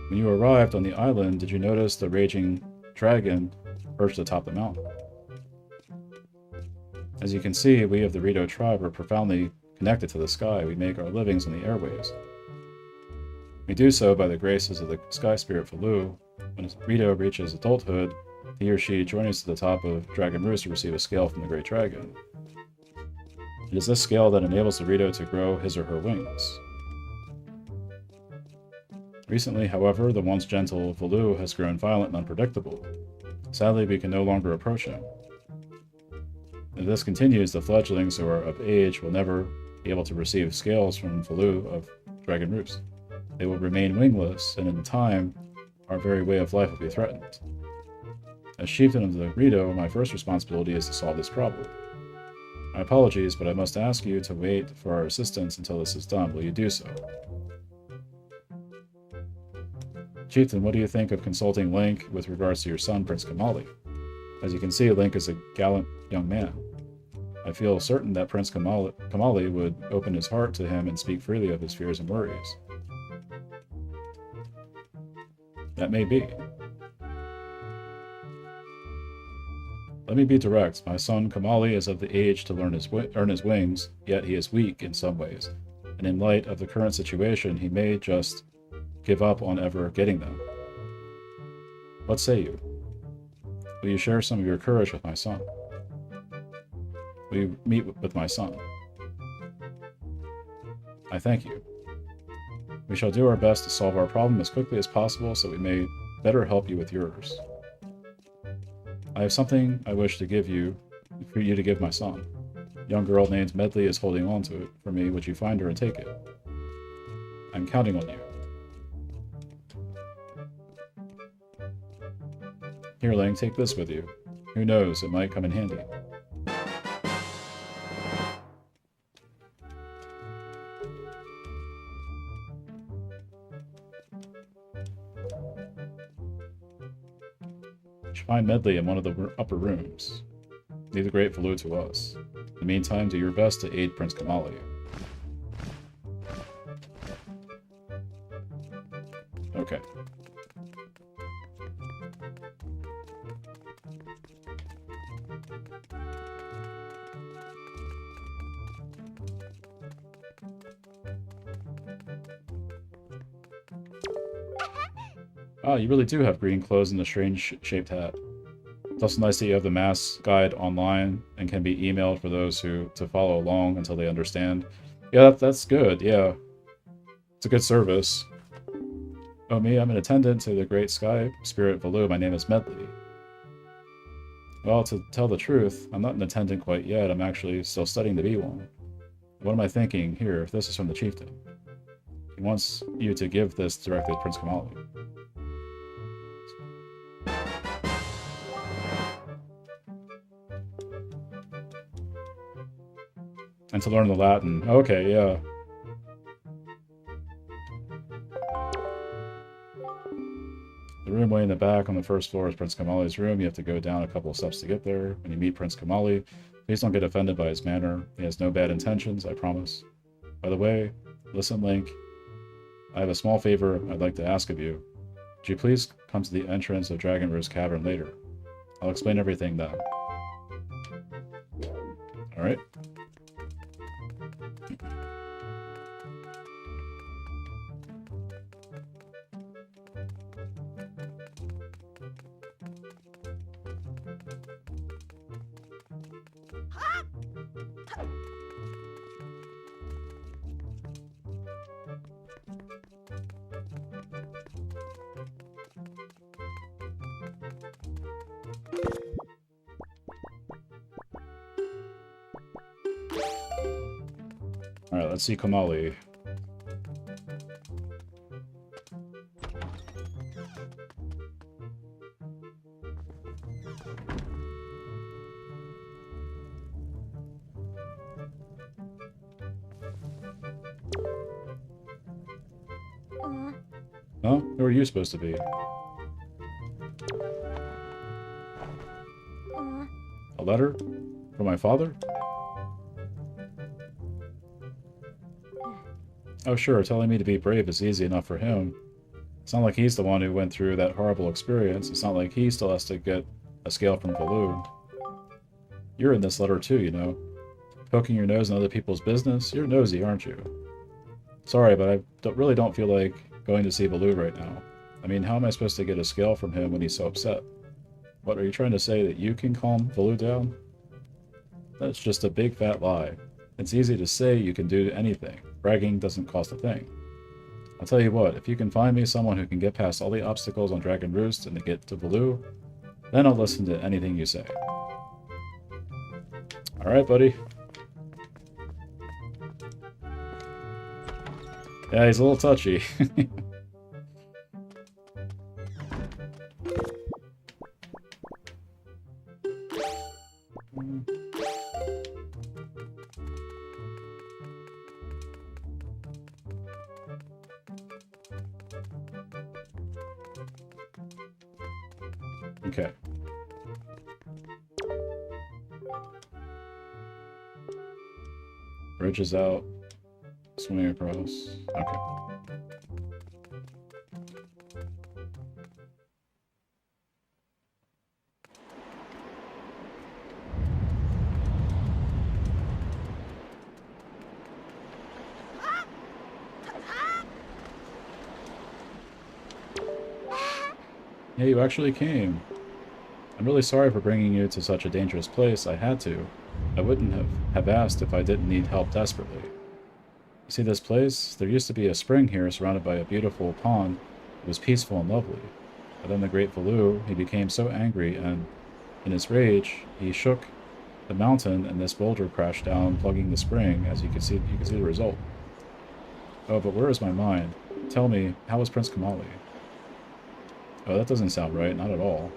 When you arrived on the island, did you notice the raging dragon perched atop the mountain? As you can see, we of the Rito tribe are profoundly connected to the sky. We make our livings on the airwaves. We do so by the graces of the sky spirit Falu. When Rito reaches adulthood, he or she journeys to the top of Dragon Roost to receive a scale from the Great Dragon. It is this scale that enables the Rito to grow his or her wings. Recently, however, the once gentle Falu has grown violent and unpredictable. Sadly, we can no longer approach him. If this continues, the fledglings who are of age will never be able to receive scales from Falu of Dragon Roost. They will remain wingless, and in time, our very way of life will be threatened. As chieftain of the Rito, my first responsibility is to solve this problem. My apologies, but I must ask you to wait for our assistance until this is done. Will you do so? Chieftain, what do you think of consulting Link with regards to your son, Prince Kamali? As you can see, Link is a gallant young man. I feel certain that Prince Kamali would open his heart to him and speak freely of his fears and worries. That may be. Let me be direct. My son Kamali is of the age to earn his wings, yet he is weak in some ways, and in light of the current situation, he may just give up on ever getting them. What say you? Will you share some of your courage with my son? Will you meet with my son? I thank you. We shall do our best to solve our problem as quickly as possible so we may better help you with yours. I have something I wish to give you, for you to give my son. A young girl named Medley is holding on to it for me. Would you find her and take it? I'm counting on you. Here, Lang, take this with you. Who knows, it might come in handy. You should find Medley in one of the upper rooms. Leave the great Falu to us. In the meantime, do your best to aid Prince Kamali. Okay. Ah, you really do have green clothes and a strange-shaped hat. It's also nice that you have the mass guide online and can be emailed for those who to follow along until they understand. Yeah, that's good, yeah. It's a good service. Oh, me? I'm an attendant to the Great Sky Spirit Valoo. My name is Medley. Well, to tell the truth, I'm not an attendant quite yet. I'm actually still studying to be one. What am I thinking? Here, this is from the chieftain. He wants you to give this directly to Prince Kamali. And to learn the Latin. Okay, yeah. The room way in the back on the first floor is Prince Kamali's room. You have to go down a couple of steps to get there. When you meet Prince Kamali, please don't get offended by his manner. He has no bad intentions, I promise. By the way, listen, Link. I have a small favor I'd like to ask of you. Would you please come to the entrance of Roost Cavern later? I'll explain everything then. Alright. Alright, let's see Kamali. Huh? Who are you supposed to be? A letter? From my father? Oh sure, telling me to be brave is easy enough for him. It's not like he's the one who went through that horrible experience. It's not like he still has to get a scale from Valoo. You're in this letter too, you know. Poking your nose in other people's business? You're nosy, aren't you? Sorry, but I really don't feel like going to see Valoo right now. I mean, how am I supposed to get a scale from him when he's so upset? What, are you trying to say that you can calm Valoo down? That's just a big fat lie. It's easy to say you can do anything. Bragging doesn't cost a thing. I'll tell you what, if you can find me someone who can get past all the obstacles on Dragon Roost and to get to Valoo, then I'll listen to anything you say. Alright, buddy. Yeah, he's a little touchy. Okay. Bridge is out. Swimming across. Okay. Yeah, you actually came. I'm really sorry for bringing you to such a dangerous place. I had to. I wouldn't have asked if I didn't need help desperately. You see this place? There used to be a spring here surrounded by a beautiful pond. It was peaceful and lovely. But then the great Valoo, he became so angry and, in his rage, he shook the mountain and this boulder crashed down, plugging the spring. As you can see the result. Oh, but where is my mind? Tell me, how is Prince Kamali? Oh, that doesn't sound right. Not at all.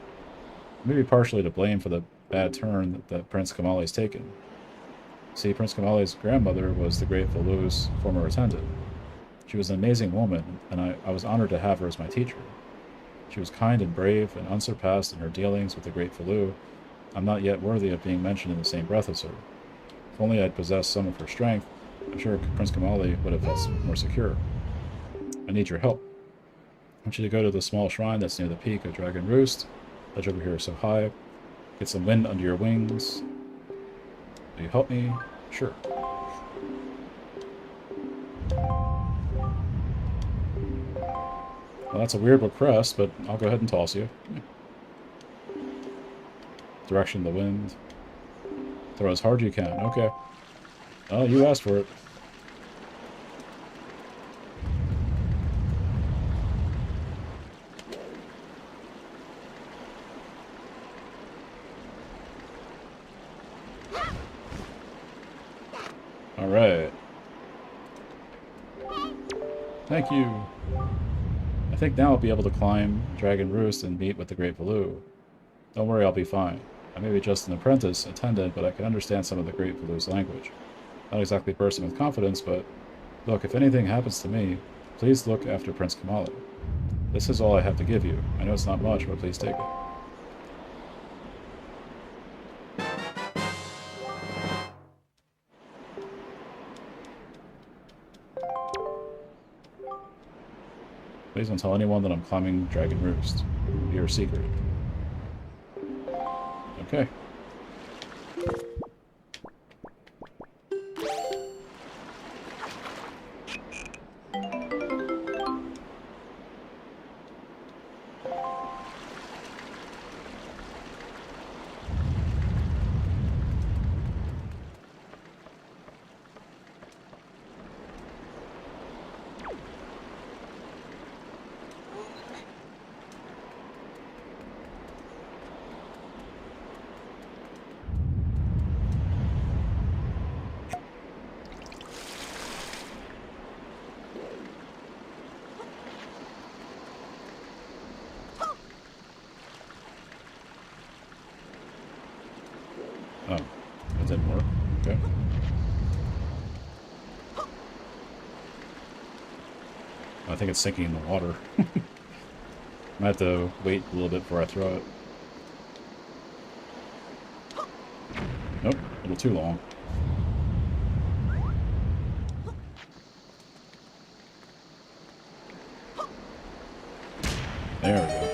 Maybe partially to blame for the bad turn that Prince Kamali's taken. See, Prince Kamali's grandmother was the great Valoo's former attendant. She was an amazing woman, and I was honored to have her as my teacher. She was kind and brave and unsurpassed in her dealings with the great Valoo. I'm not yet worthy of being mentioned in the same breath as her. If only I'd possessed some of her strength, I'm sure Prince Kamali would have felt more secure. I need your help. I want you to go to the small shrine that's near the peak of Dragon Roost. Ledge over here is so high. Get some wind under your wings. Will you help me? Sure. Well, that's a weird request, but I'll go ahead and toss you. Direction of the wind. Throw as hard as you can. Okay. Oh, you asked for it. Alright. Thank you. I think now I'll be able to climb Dragon Roost and meet with the Great Valoo. Don't worry, I'll be fine. I may be just an apprentice, attendant, but I can understand some of the Great Valoo's language. Not exactly bursting with confidence, but look, if anything happens to me, please look after Prince Kamala. This is all I have to give you. I know it's not much, but please take it. Please don't tell anyone that I'm climbing Dragon Roost. It'll be your secret. Okay. Oh, that didn't work. Okay. I think it's sinking in the water. I have to wait a little bit before I throw it. Nope, a little too long. There we go.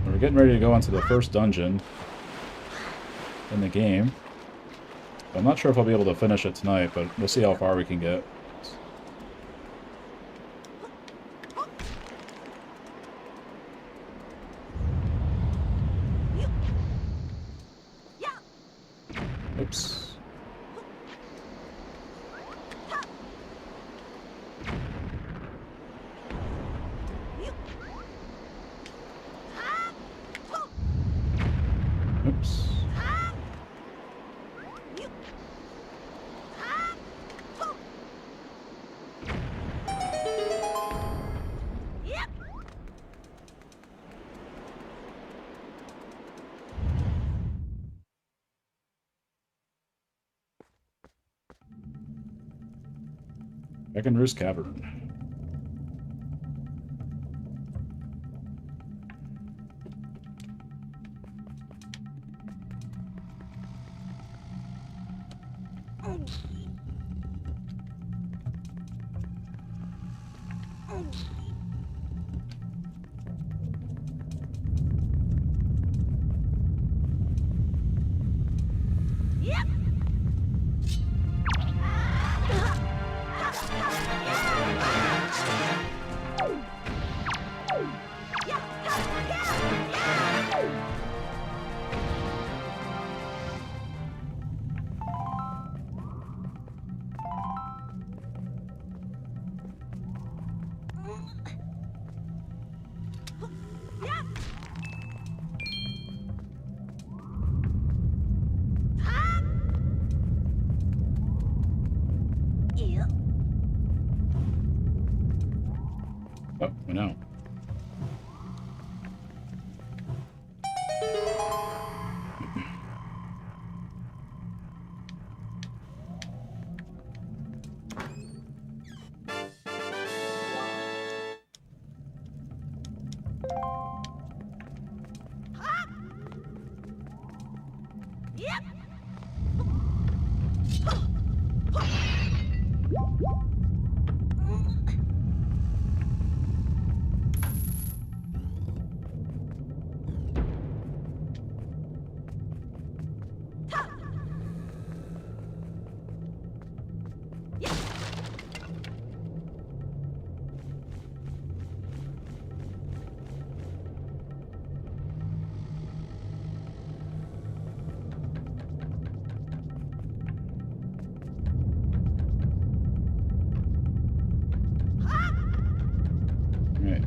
We're getting ready to go into the first dungeon in the game. I'm not sure if I'll be able to finish it tonight, but we'll see how far we can get. Oops. Oops. Back in Roost Cavern. Oh, we know. Right.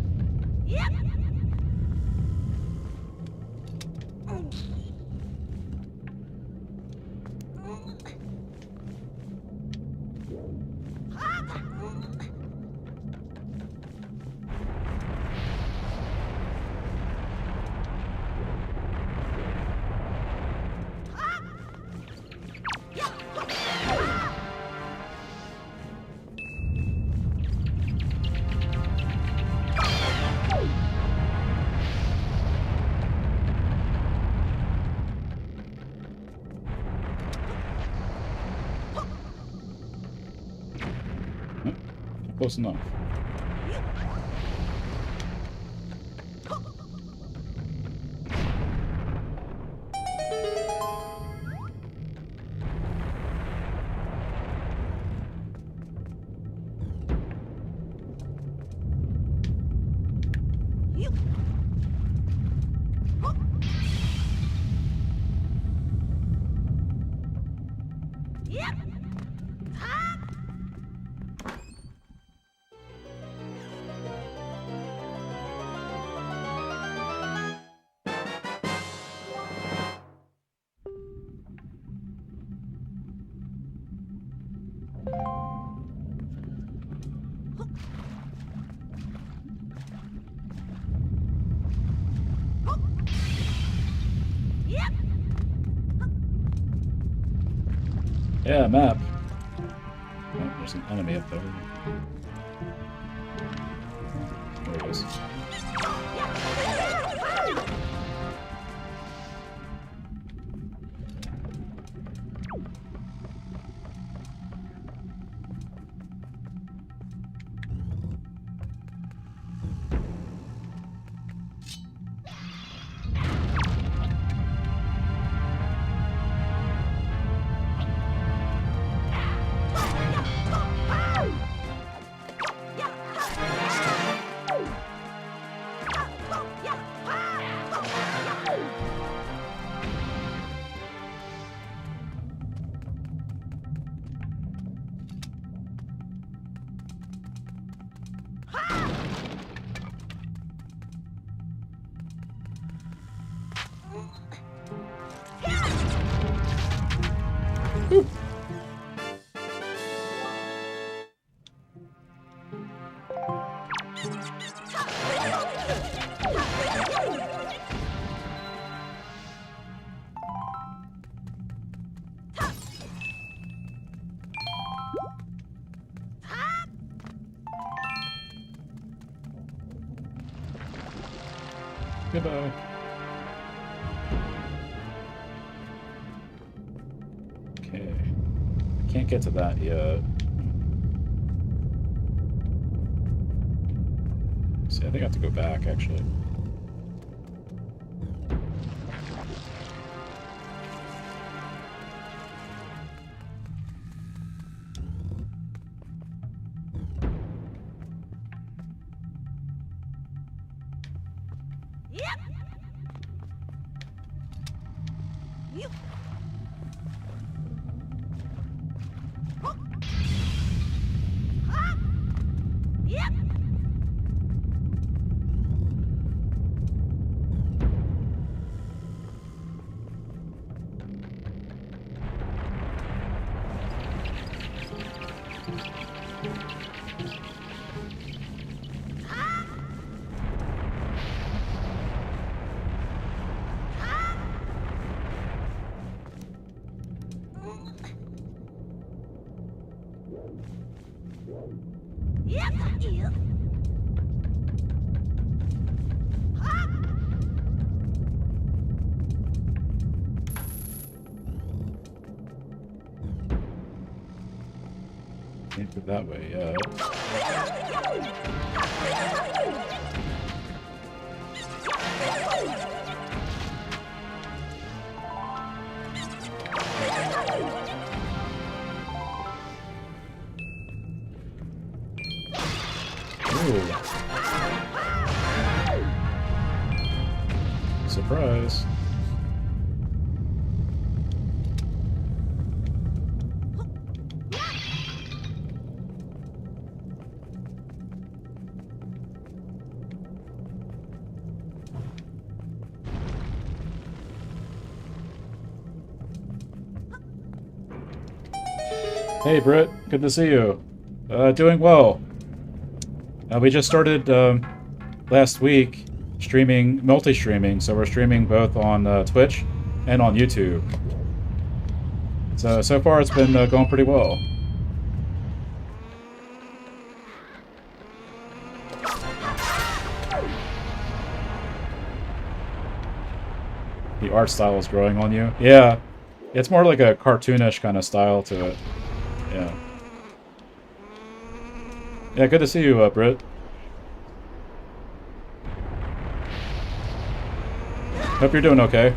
Close enough. Yeah, map. Oh, there's an enemy up there. There it is. Goodbye. Okay. Can't get to that yet. See, I think I have to go back, actually. Can't go that way yet. Ooh. Surprise. Hey Britt, good to see you. Doing well. We just started last week streaming, multi-streaming, so we're streaming both on Twitch and on YouTube. So far it's been going pretty well. The art style is growing on you. Yeah, it's more like a cartoonish kind of style to it. Yeah. Yeah, good to see you, Britt. Hope you're doing okay.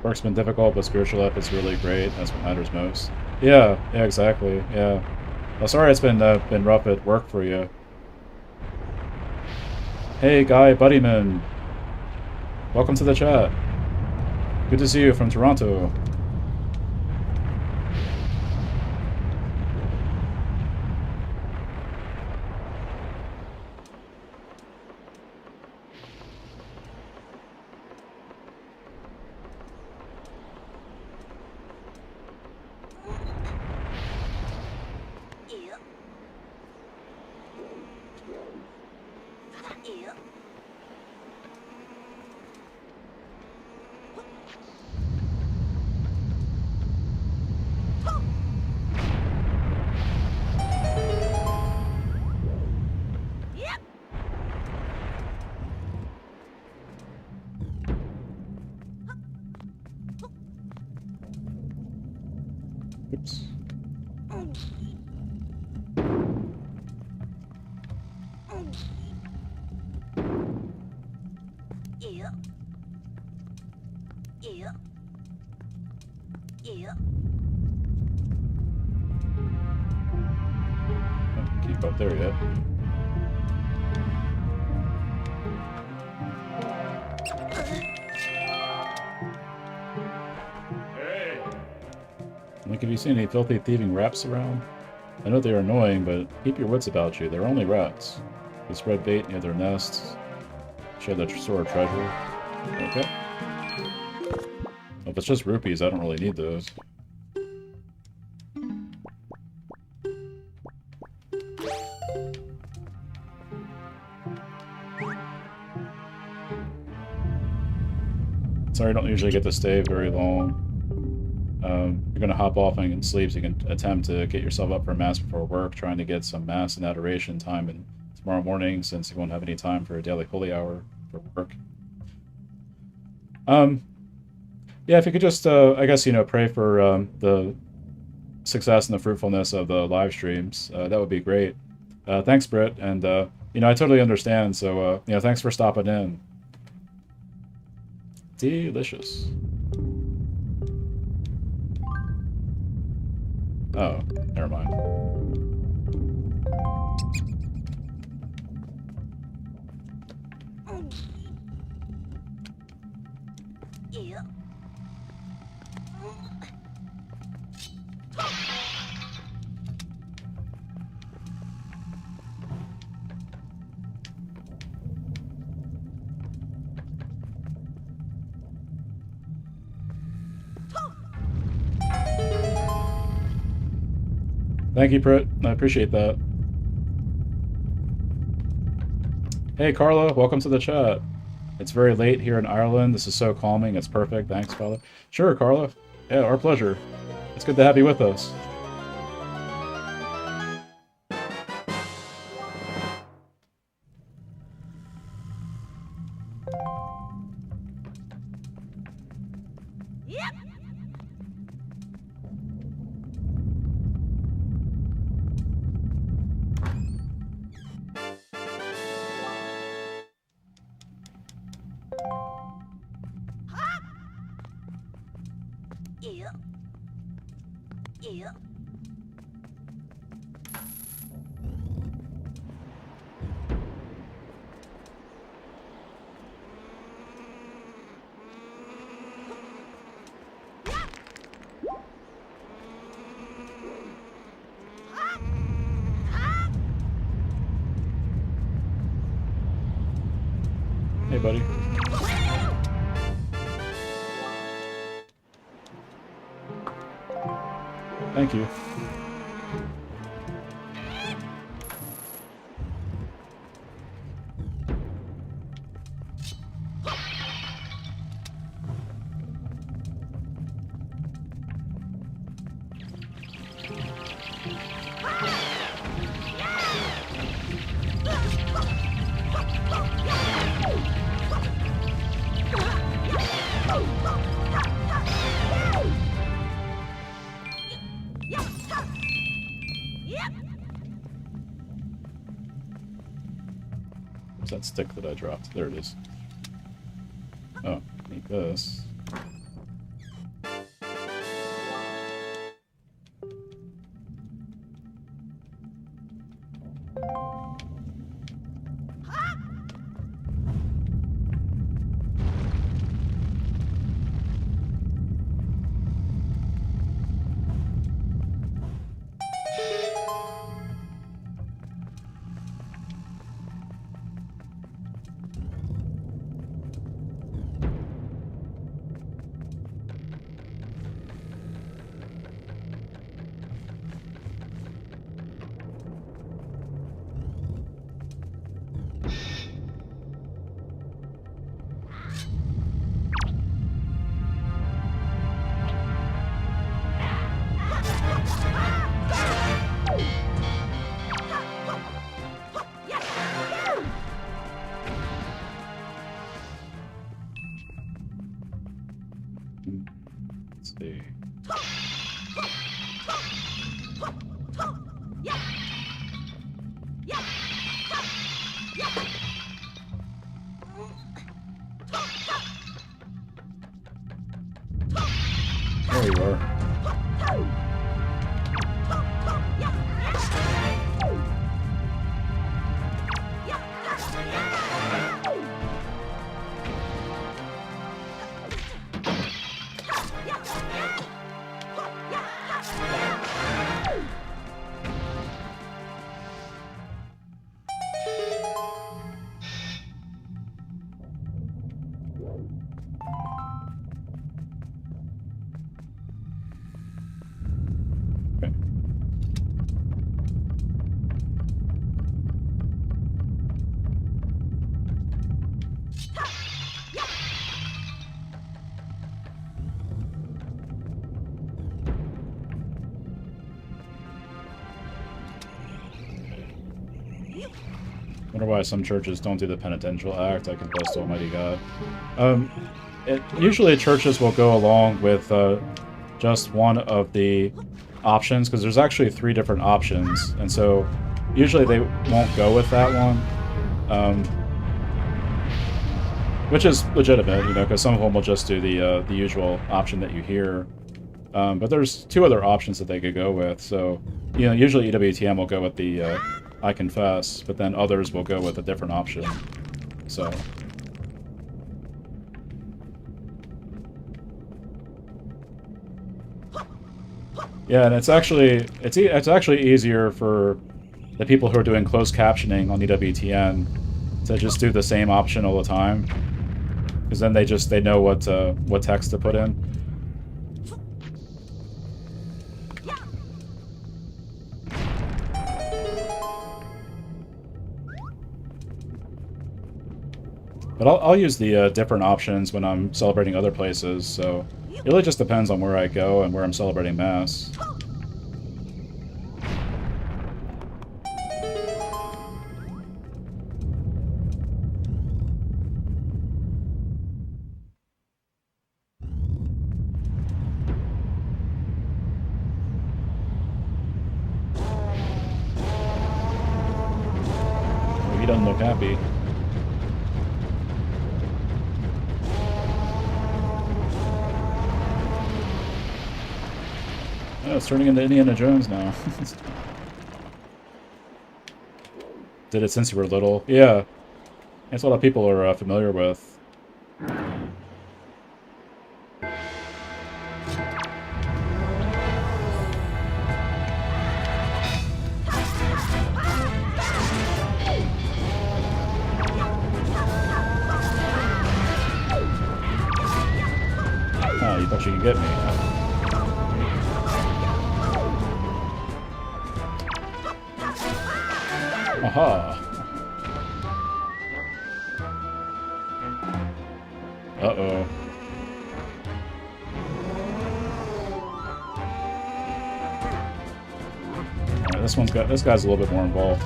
Work's been difficult, but spiritual life is really great. That's what matters most. Yeah, exactly. Yeah. Well, sorry it's been rough at work for you. Hey, Guy Buddyman. Welcome to the chat. Good to see you from Toronto. Oops. Don't keep up there yet. Like, have you seen any filthy thieving rats around? I know they're annoying, but keep your wits about you. They're only rats. They spread bait near their nests. Share their store of treasure. Okay. Well, if it's just rupees, I don't really need those. Sorry, I don't usually get to stay very long. You're going to hop off and sleep, so you can attempt to get yourself up for Mass before work, trying to get some Mass and adoration time in tomorrow morning, since you won't have any time for a daily holy hour for work. Yeah, if you could just, I guess, pray for the success and the fruitfulness of the live streams, that would be great. Thanks, Britt, and, I totally understand, so, thanks for stopping in. Delicious. Oh, never mind. Thank you, Prit. I appreciate that. Hey, Carla. Welcome to the chat. It's very late here in Ireland. This is so calming. It's perfect. Thanks, Carla. Sure, Carla. Yeah, our pleasure. It's good to have you with us. Hey, buddy. Thank you. Where's that stick that I dropped? There it is. Oh, need this. Let's see. There you are. Wonder why some churches don't do the penitential act. I confess to Almighty God. Usually churches will go along with just one of the options, because there's actually 3 different options, and so usually they won't go with that one, which is legitimate, you know, because some of them will just do the usual option that you hear. But there's 2 other options that they could go with, so, you know, usually EWTM will go with the I confess, but then others will go with a different option. So Yeah, and it's actually easier for the people who are doing closed captioning on EWTN to just do the same option all the time, because then they know what text to put in. But I'll use the different options when I'm celebrating other places, so it really just depends on where I go and where I'm celebrating Mass. Oh, he doesn't look happy. Oh, it's turning into Indiana Jones now. Did it since you were little. Yeah, that's what a lot of people are familiar with. Oh, you thought you could get me. Aha! Uh-oh. Alright, this guy's a little bit more involved.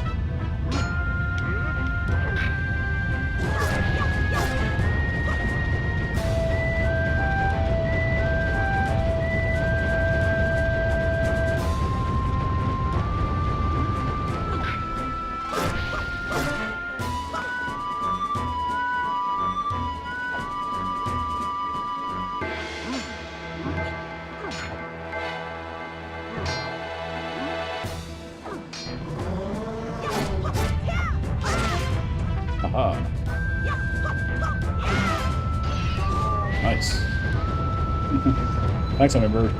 Aha. Nice. Thanks, Hummingbird.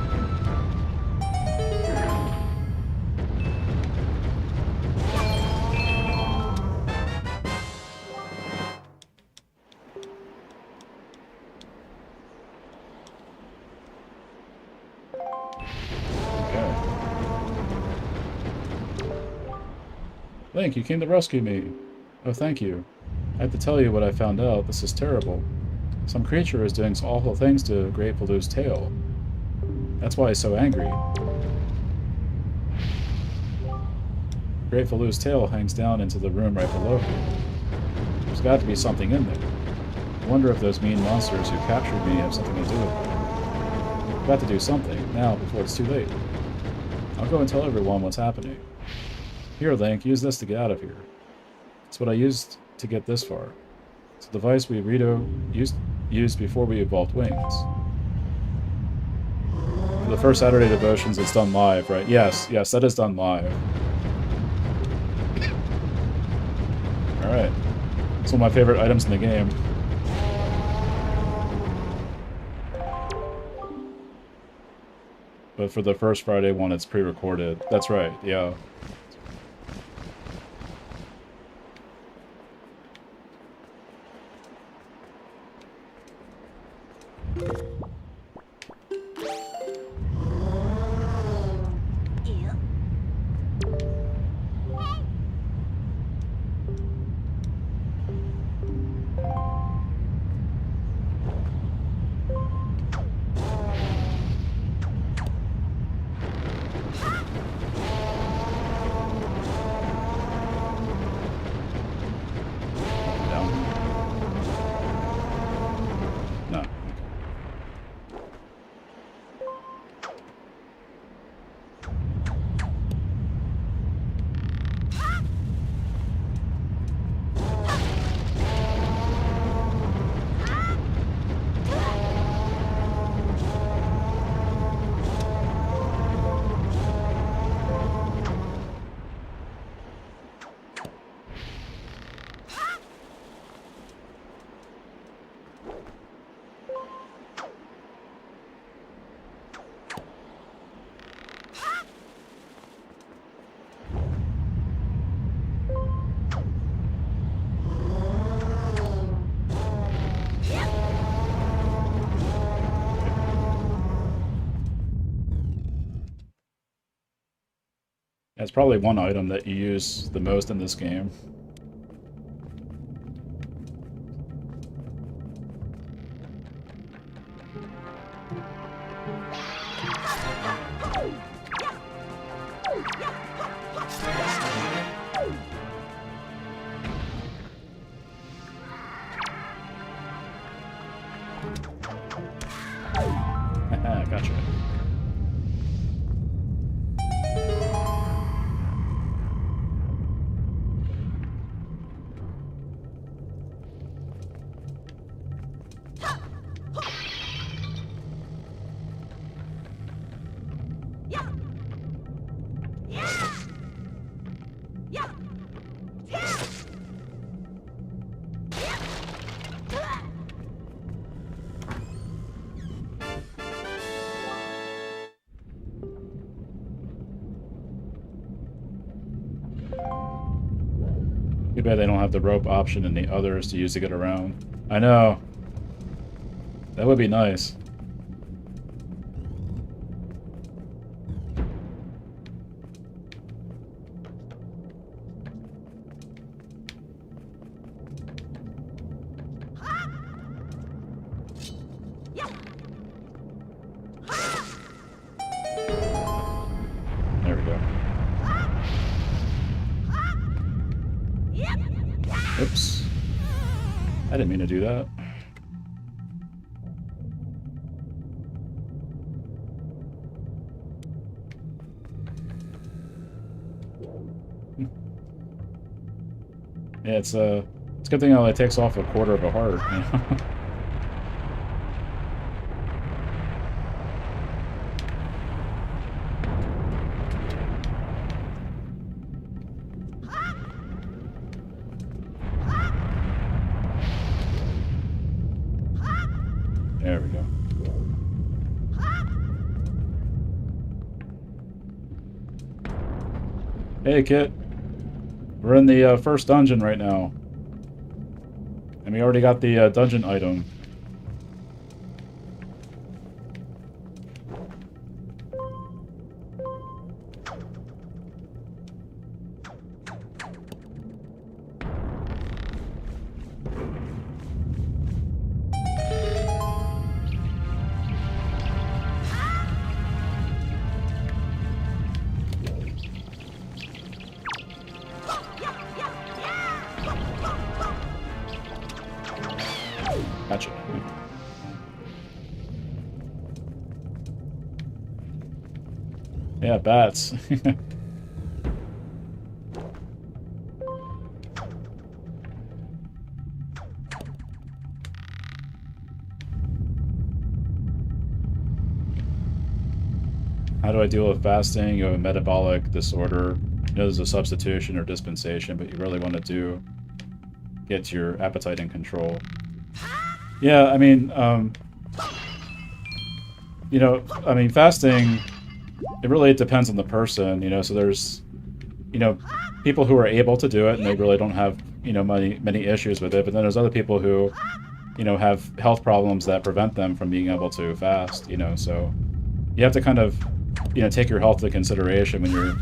Okay. Link, you came to rescue me. Oh, thank you. I have to tell you what I found out. This is terrible. Some creature is doing some awful things to Grateful Loo's tail. That's why he's so angry. Grateful Loo's tail hangs down into the room right below here. There's got to be something in there. I wonder if those mean monsters who captured me have something to do with it. I've got to do something, now, before it's too late. I'll go and tell everyone what's happening. Here, Link, use this to get out of here. It's what I used to get this far. It's a device we Rito used before we evolved wings. For the first Saturday devotions, it's done live, right? Yes, that is done live. Alright. It's one of my favorite items in the game. But for the first Friday one, it's pre-recorded. That's right, yeah. It's probably one item that you use the most in this game. Gotcha. Too bad they don't have the rope option in the others to use to get around. I know. That would be nice. There we go. Oops. I didn't mean to do that. Yeah, it's a good thing it only takes off a quarter of a heart, you know? There we go. Hey, Kit. We're in the first dungeon right now. And we already got the dungeon item. Gotcha. Yeah, bats. How do I deal with fasting? You have a metabolic disorder. You know there's a substitution or dispensation, but you really want to get your appetite in control. Yeah, I mean, you know, I mean, fasting, it really depends on the person, you know, so there's, you know, people who are able to do it and they really don't have, you know, many issues with it, but then there's other people who, you know, have health problems that prevent them from being able to fast, you know, so you have to kind of, you know, take your health into consideration when you're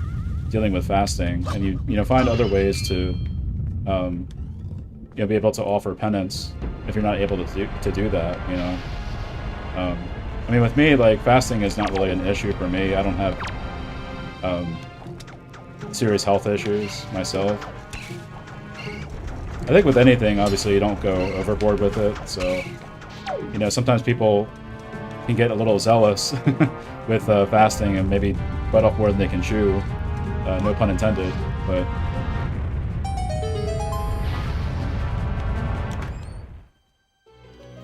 dealing with fasting, and you know, find other ways to, you know, be able to offer penance if you're not able to do that, you know. I mean, with me, like, fasting is not really an issue for me. I don't have serious health issues myself. I think with anything, obviously, you don't go overboard with it, so, you know, sometimes people can get a little zealous with fasting and maybe bite off more than they can chew. No pun intended, but...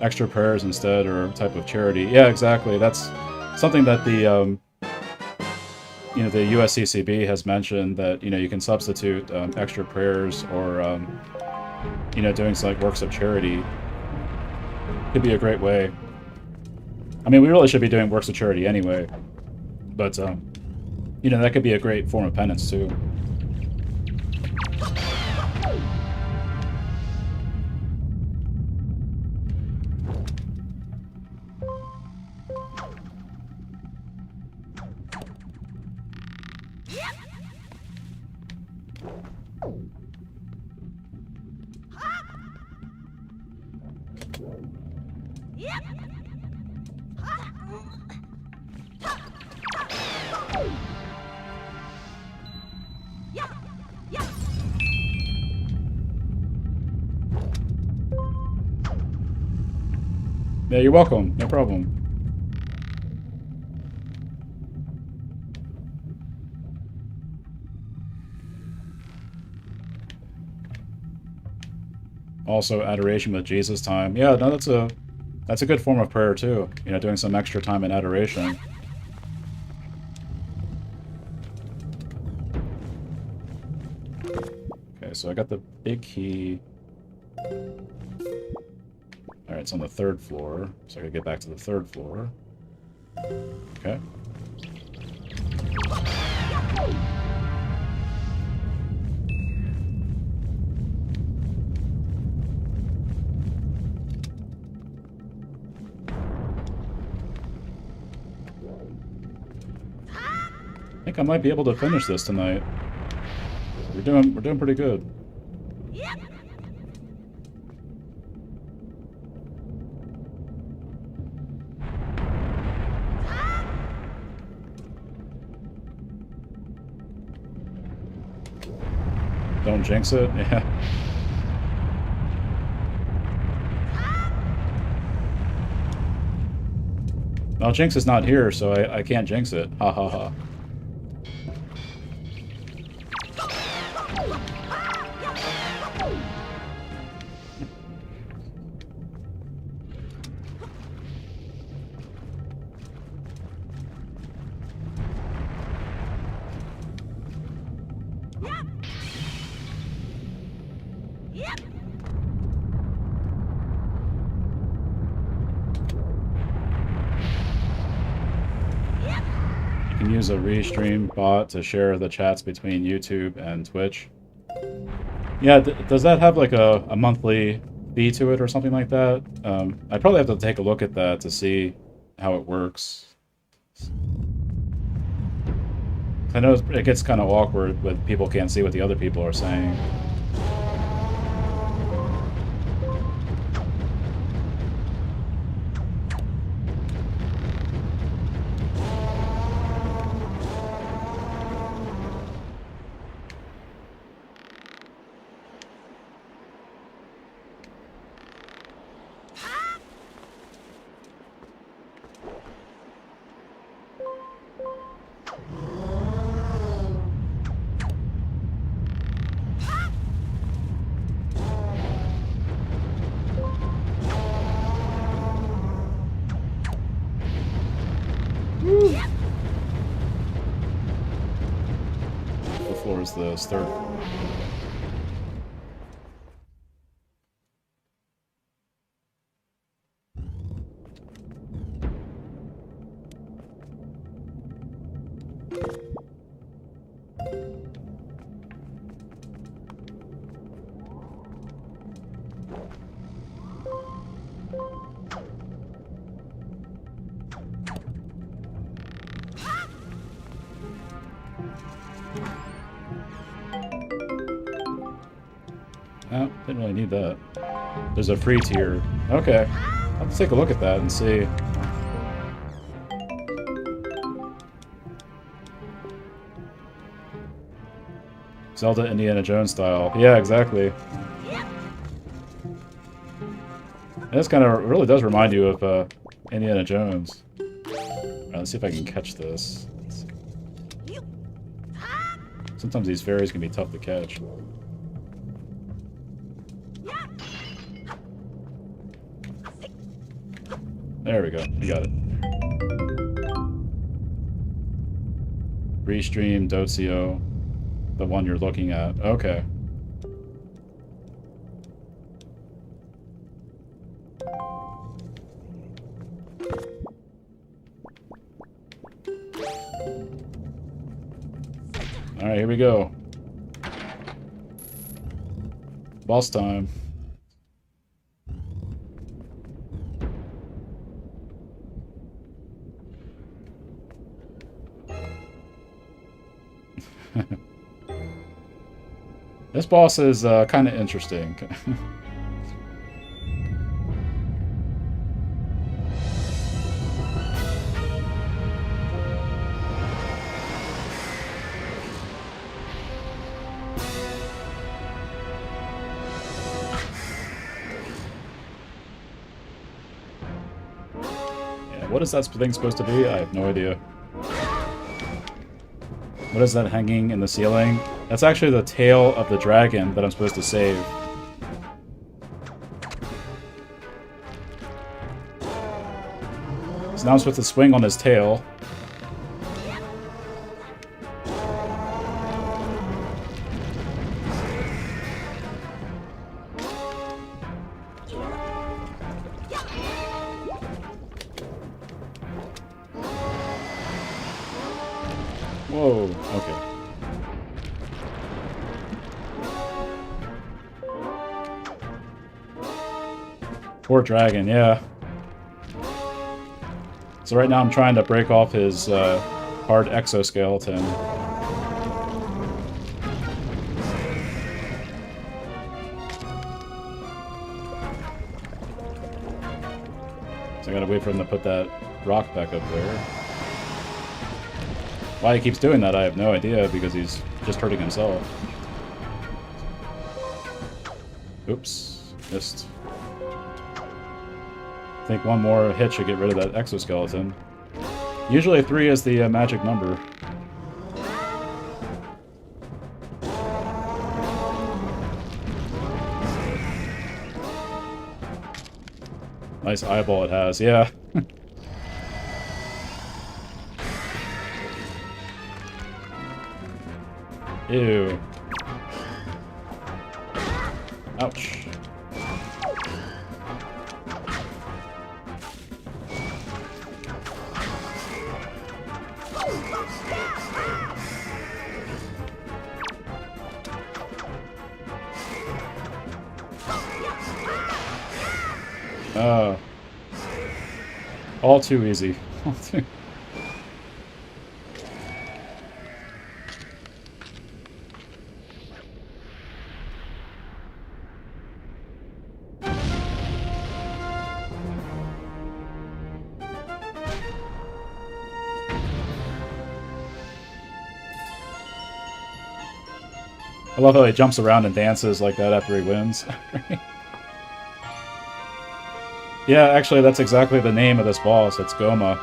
extra prayers instead, or a type of charity. Yeah, exactly. That's something that the, you know, the USCCB has mentioned, that, you know, you can substitute extra prayers or, you know, doing some, like, works of charity. Could be a great way. I mean, we really should be doing works of charity anyway, but, you know, that could be a great form of penance, too. Yeah, you're welcome. No problem. Also, adoration with Jesus time. Yeah, no, that's a good form of prayer too. You know, doing some extra time in adoration. Okay, so I got the big key. Alright, it's on the 3rd floor, so I gotta get back to the 3rd floor. Okay. I think I might be able to finish this tonight. We're doing pretty good. Don't jinx it. Yeah. Well, Jinx is not here, so I can't jinx it. Ha ha ha. Use a restream bot to share the chats between YouTube and Twitch. Yeah, does that have like a monthly fee to it or something like that? I'd probably have to take a look at that to see how it works. I know it gets kind of awkward when people can't see what the other people are saying. This 3rd floor. Oh, didn't really need that. There's a free tier. Okay. I'll take a look at that and see. Zelda Indiana Jones style. Yeah, exactly. And this kind of really does remind you of Indiana Jones. Alright, let's see if I can catch this. Sometimes these fairies can be tough to catch. There we go. We got it. Restream, Dotio. The one you're looking at. Okay. Alright, here we go. Boss time. This boss is kind of interesting. What is that thing supposed to be? I have no idea. What is that hanging in the ceiling? That's actually the tail of the dragon that I'm supposed to save. So now I'm supposed to swing on his tail. Whoa, okay. Poor dragon, yeah. So right now I'm trying to break off his hard exoskeleton. So I gotta wait for him to put that rock back up there. Why he keeps doing that, I have no idea, because he's just hurting himself. Oops, missed. I think one more hit should get rid of that exoskeleton. Usually 3 is the magic number. Nice eyeball it has, yeah. Ew. Ouch. All too easy. All too... I love how he jumps around and dances like that after he wins. Yeah, actually, that's exactly the name of this boss. It's Goma.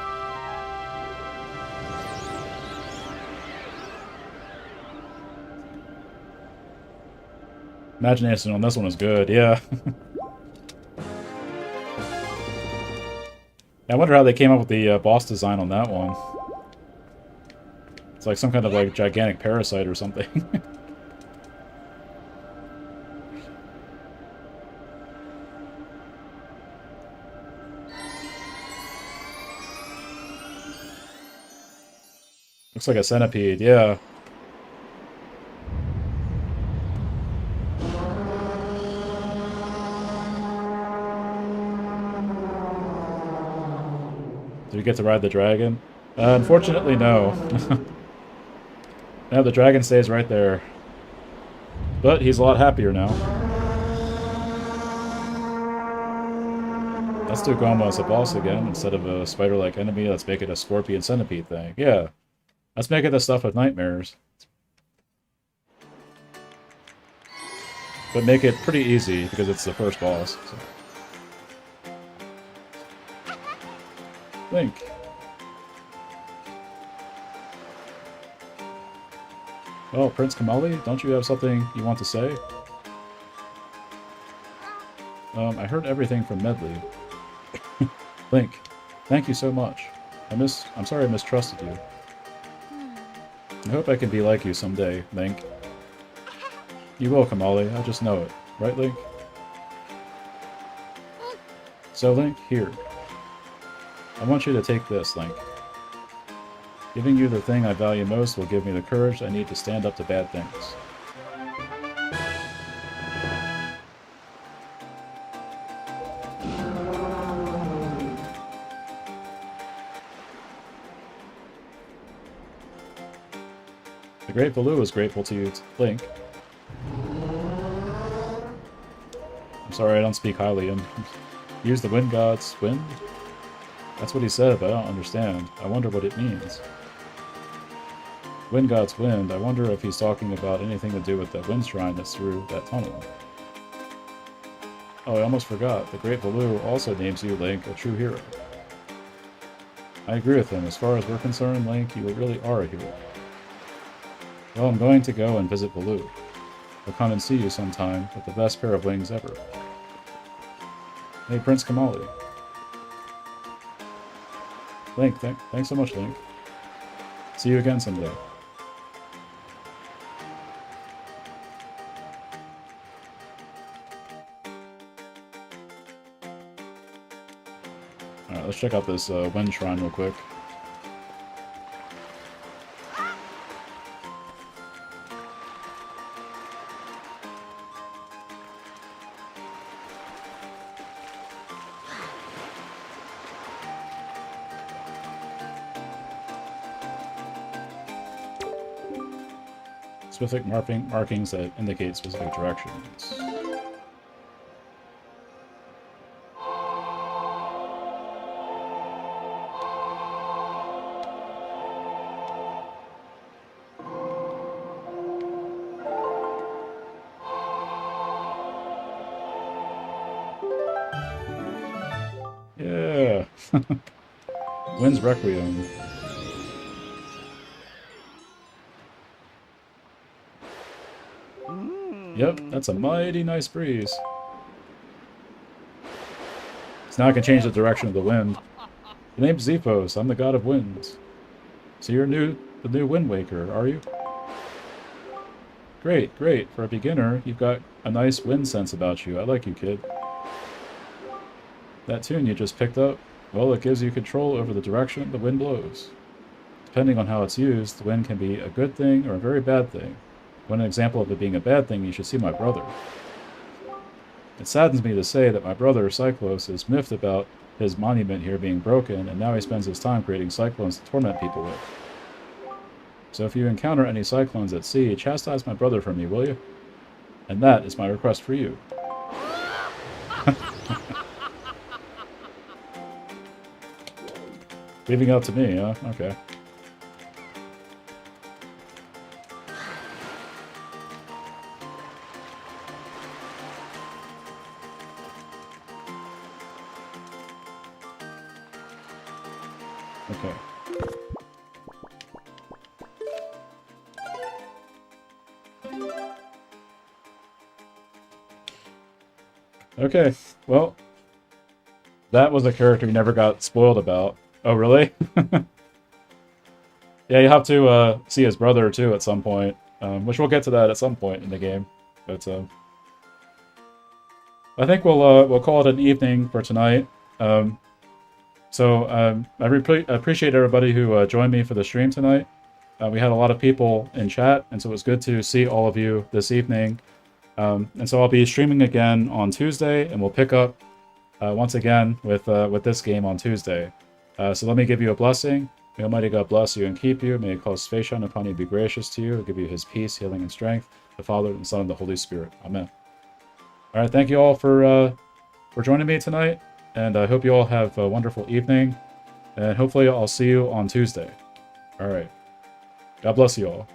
Imagination on this one is good, yeah. I wonder how they came up with the boss design on that one. It's like some kind of like gigantic parasite or something. Looks like a centipede, yeah. Did we get to ride the dragon? Unfortunately, no. Now the dragon stays right there. But he's a lot happier now. Let's do Goma as a boss again. Instead of a spider-like enemy, let's make it a scorpion centipede thing. Yeah. Let's make it the stuff with nightmares. But make it pretty easy, because it's the first boss. So. Link. Well, Prince Kamali, don't you have something you want to say? I heard everything from Medley. Link, thank you so much. I'm sorry I mistrusted you. I hope I can be like you someday, Link. You will, Kamali, I just know it. Right, Link? So, Link, here. I want you to take this, Link. Giving you the thing I value most will give me the courage I need to stand up to bad things. The Great Baloo is grateful to you, Link. I'm sorry I don't speak highly of him. Use the wind god's wind? That's what he said, but I don't understand. I wonder what it means. Wind god's wind, I wonder if he's talking about anything to do with that wind shrine that's through that tunnel. Oh, I almost forgot. The Great Baloo also names you, Link, a true hero. I agree with him. As far as we're concerned, Link, you really are a hero. Well, I'm going to go and visit Baloo. I'll come and see you sometime with the best pair of wings ever. Hey, Prince Kamali. Link, thanks so much, Link. See you again someday. Alright, let's check out this wind shrine real quick. Specific markings that indicate specific directions. Yeah! Wind's Requiem. Yep, that's a mighty nice breeze. So now I can change the direction of the wind. The name's Zephos, I'm the god of winds. So you're the new Wind Waker, are you? Great, great. For a beginner, you've got a nice wind sense about you. I like you, kid. That tune you just picked up, well, it gives you control over the direction the wind blows. Depending on how it's used, the wind can be a good thing or a very bad thing. One example of it being a bad thing, you should see my brother. It saddens me to say that my brother, Cyclos, is miffed about his monument here being broken, and now he spends his time creating cyclones to torment people with. So if you encounter any cyclones at sea, chastise my brother for me, will you? And that is my request for you. Leaving it up to me, huh? Okay. Okay. Okay, well, that was a character you never got spoiled about. Oh, really? Yeah, you have to see his brother, too, at some point. Which we'll get to that at some point in the game. But, I think we'll call it an evening for tonight. I appreciate everybody who joined me for the stream tonight. We had a lot of people in chat, and so it was good to see all of you this evening. And so I'll be streaming again on Tuesday, and we'll pick up once again with this game on Tuesday. So let me give you a blessing. May Almighty God bless you and keep you. May He cause His face shine upon you and be gracious to you, and give you His peace, healing, and strength. The Father, and the Son, and the Holy Spirit. Amen. All right, thank you all for joining me tonight, and I hope you all have a wonderful evening. And hopefully I'll see you on Tuesday. All right. God bless you all.